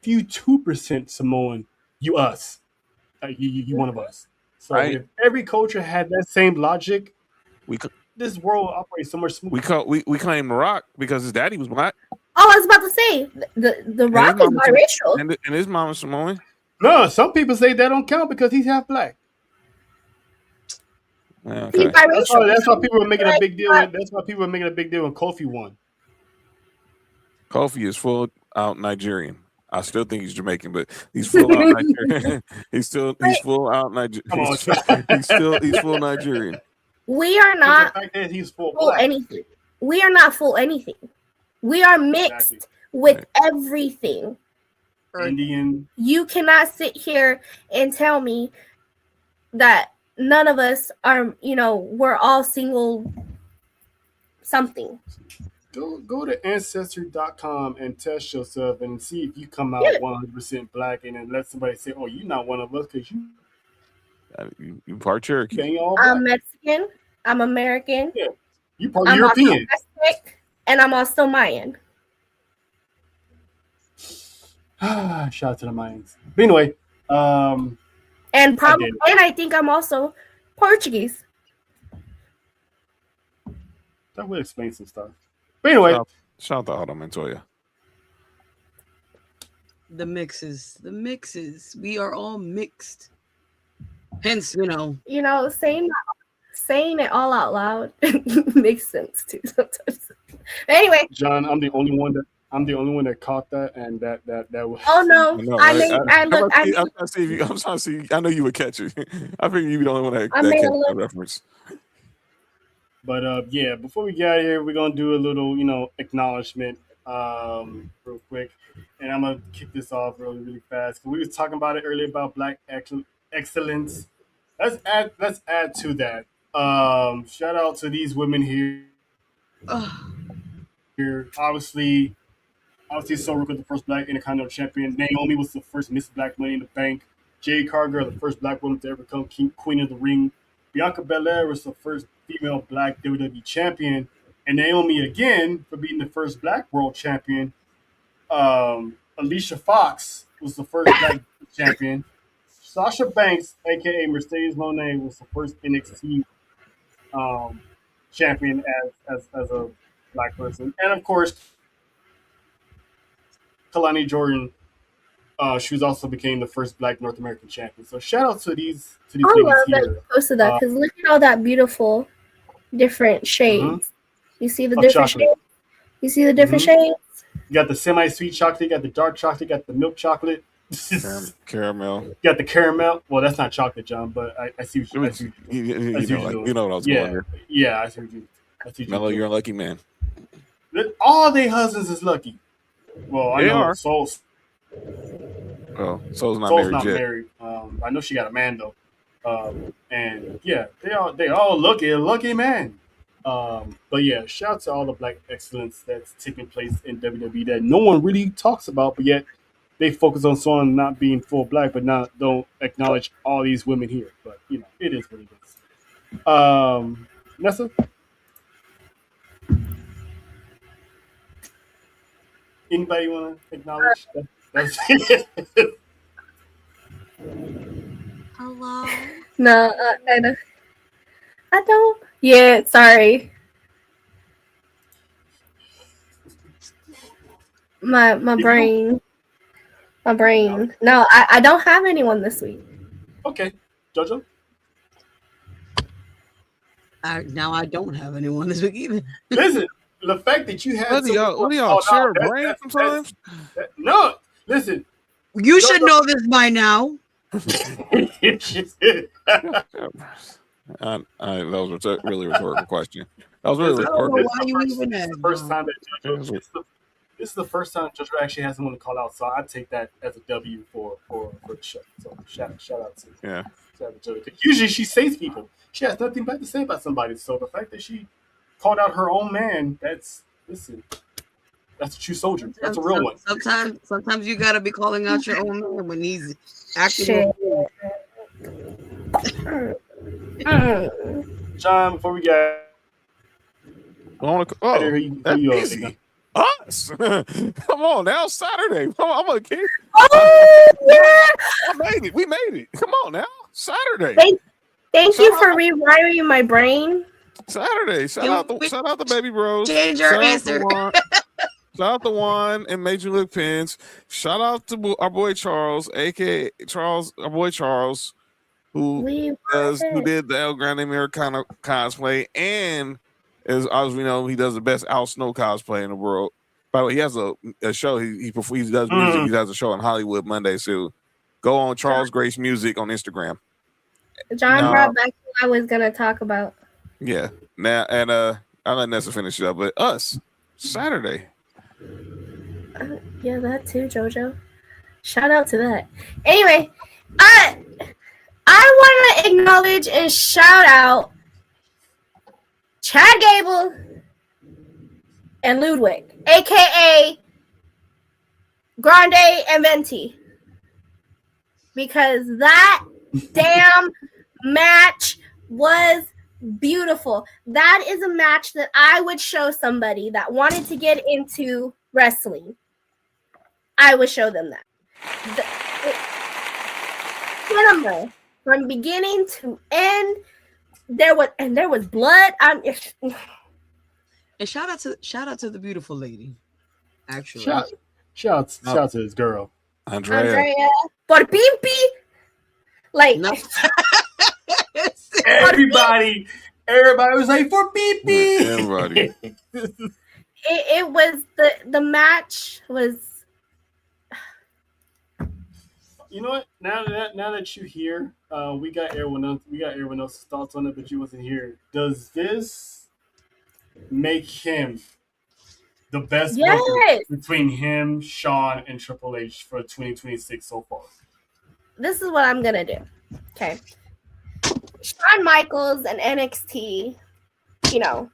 you 2% Samoan, you us, you one of us." So if every culture had that same logic, this world operates so much smoother. We claim The Rock because his daddy was black. Oh, I was about to say the Rock is biracial, and his mom is Samoan. No, some people say that don't count because he's half black. Yeah, okay. That's why people were making a big deal. That's why people were making a big deal when Kofi won. Kofi is full out Nigerian. I still think he's Jamaican, but he's full out Nigerian. he's full out Nigerian. He's full Nigerian. We are not he's full anything. We are not full anything. We are mixed with everything. Indian. You cannot sit here and tell me that none of us are, we're all single something. Go to ancestry.com and test yourself and see if you come out 100% black, and then let somebody say, "Oh, you're not one of us because You part Cherokee. ain't all black." I'm Mexican. I'm American. Yeah, you part I'm also European. Aztec, and I'm also Mayan. Shout out to the Mayans. But anyway, And probably, and I think I'm also Portuguese. that would explain some stuff. But anyway, shout out to Auto Montoya. The mixes. We are all mixed. Hence, saying it all out loud makes sense too sometimes. Anyway, John, I'm the only one that caught that, and that was. Oh no! I'm trying to see. I know you would catch it. I figured you'd be the only one that catch that reference. But yeah, before we get out of here, we're gonna do a little, acknowledgement, real quick, and I'm gonna kick this off really, really fast. We was talking about it earlier about Black excellence. Let's add to that. Shout out to these women here. Here, obviously, Soul was the first Black Intercontinental Champion. Naomi was the first Miss Black Money in the Bank. Jade Cargill, the first Black woman to ever become Queen of the Ring. Bianca Belair was the first female Black WWE Champion. And Naomi again for being the first Black World Champion. Alicia Fox was the first Black Champion. Sasha Banks, aka Mercedes Moné, was the first NXT champion as a Black person. And of course, Kalani Jordan, she was also became the first Black North American champion. So shout out to these I love that you posted that because look at all that beautiful different shades. Mm-hmm. You see the different shades? You see the different shades? You got the semi-sweet chocolate, you got the dark chocolate, you got the milk chocolate. Caramel. You got the caramel. Well, that's not chocolate, John, but I see what you you know what I was going here. Yeah, I see what you Mello, you're a lucky man. All their husbands is lucky. Well, I know Soul's. Well, Soul's not married. I know she got a man though. And yeah, they all lucky man. But yeah, shout out to all the Black excellence that's taking place in WWE that no one really talks about, but yet they focus on someone not being full Black, but don't acknowledge all these women here. But it is what it is. Nessa? Anybody want to acknowledge that? That's it. Hello? No, I don't. Yeah, sorry. My brain. My brain. No, I don't have anyone this week. Okay. Jojo? Now I don't have anyone this week either. Listen, the fact that you have what do y'all share a brain sometimes? No, listen. You should know this by now. That was a really rhetorical question. That was really rhetorical. This is the first time JoJo actually has someone to call out, so I take that as a W for the show. So shout out to JoJo. Usually she saves people. She has nothing bad to say about somebody. So the fact that she called out her own man, that's a true soldier. That's a real one. Sometimes you gotta be calling out your own man when he's acting. John, before we get easy. Us. Come on now, Saturday. I'm a kid. Oh yeah, I made it. We made it. Come on now, Saturday. Thank you for rewiring my brain. Saturday. Shout out the baby bros. Change your answer. Shout out to Juan and Major League Pins. Shout out to our boy Charles, aka our boy Charles, who did the El Grande Americano cosplay, and as we know, he does the best Al Snow cosplay in the world. By the way, he has a show. He does music. He does a show in Hollywood Monday. So go on Charles Grace Music on Instagram. John brought back what I was gonna talk about. Yeah. Now and I'll let Nessa finish it up, but us Saturday. Yeah, that too, JoJo. Shout out to that. Anyway, I want to acknowledge and shout out Chad Gable and Ludwig, aka Grande and Venti, because that damn match was beautiful. That is a match that I would show somebody that wanted to get into wrestling. I would show them that. Cinema from beginning to end. There was blood. And shout out to the beautiful lady. Actually, shout out to this girl, Andrea. Por Pimpi. Like no. everybody was like for Pimpi. Everybody. it was the match was. You know what? Now that you're here, we got everyone else's thoughts on it, but you wasn't here. Does this make him the best booker between him, Shawn, and Triple H for 2026 so far? This is what I'm gonna do. Okay, Shawn Michaels and NXT. You know,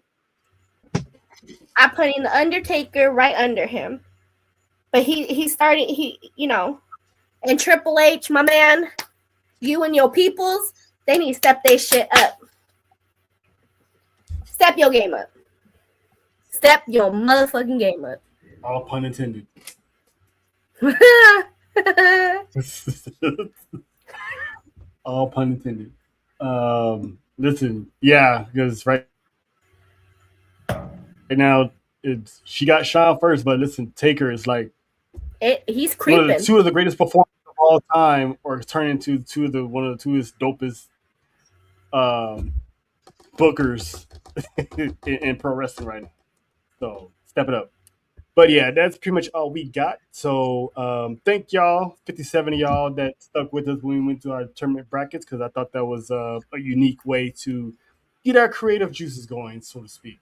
I'm putting the Undertaker right under him, but he started. And Triple H, my man, you and your peoples, they need to step their shit up. Step your game up. Step your motherfucking game up. All pun intended. All pun intended. Listen, yeah, because right now she got Shawn first, but listen, Taker is like he's creeping. Two of the greatest performers of all time, or turn into one of the two dopest bookers in pro wrestling right now. So step it up. But yeah, that's pretty much all we got. So thank y'all, 57 of y'all that stuck with us when we went to our tournament brackets, because I thought that was a unique way to get our creative juices going, so to speak.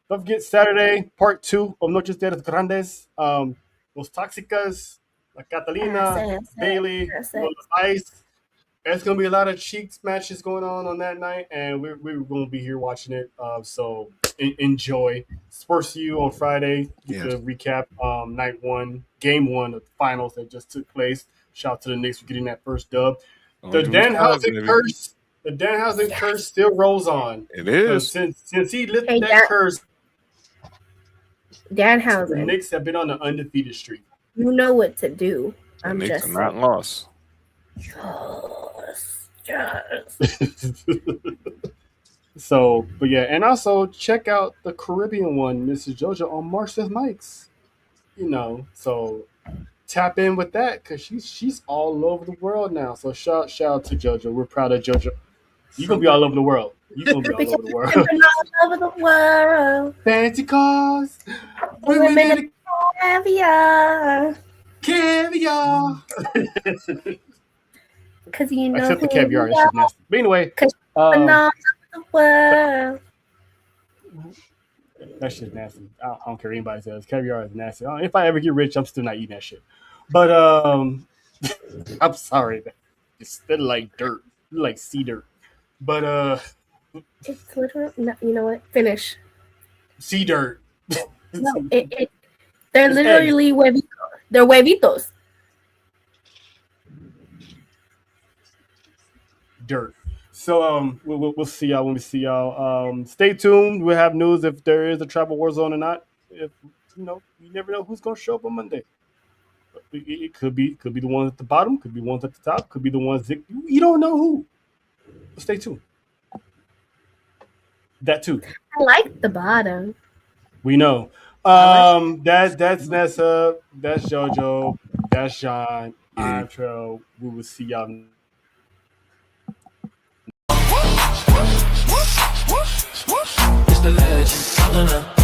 Don't forget Saturday, part 2 of Noches de los Grandes. Los Tóxicas, La Catalina, Bailey, Los Ice. There's going to be a lot of Cheeks matches going on that night, and we're going to be here watching it. So enjoy. Sports U on Friday. To recap night 1, game 1 of the finals that just took place. Shout out to the Knicks for getting that first dub. The Danhausen curse. The Danhausen curse still rolls on. It is. Since he lifted that curse, Danhausen. The Knicks have been on an undefeated streak. You know what to do. The Knicks are not lost. Yes. So, but yeah, and also check out the Caribbean one, Mrs. JoJo, on Marcia's Mics. So tap in with that, because she's all over the world now. So shout out to JoJo. We're proud of JoJo. You're gonna be all over the world. You're gonna be all over the world. All over the world. Fancy cars. Women in caviar. Caviar. Because you know. Except the caviar. It's just nasty. But anyway. The world. That shit's nasty. I don't care what anybody says. Caviar is nasty. If I ever get rich, I'm still not eating that shit. But I'm sorry. It's still like dirt, like sea dirt. But it's literally. No, you know what? Finish. Sea dirt. No, they're literally huevitos. They're huevitos. Dirt. So we'll see y'all when we see y'all. Stay tuned. We'll have news if there is a travel war zone or not. If you never know who's gonna show up on Monday. It could be the ones at the bottom, could be ones at the top, could be the ones that you don't know who. But stay tuned. That too. I like the bottom. We know. That's Nessa. That's JoJo. That's Sean. I'm Trell. We will see y'all. It's the legend, calling up.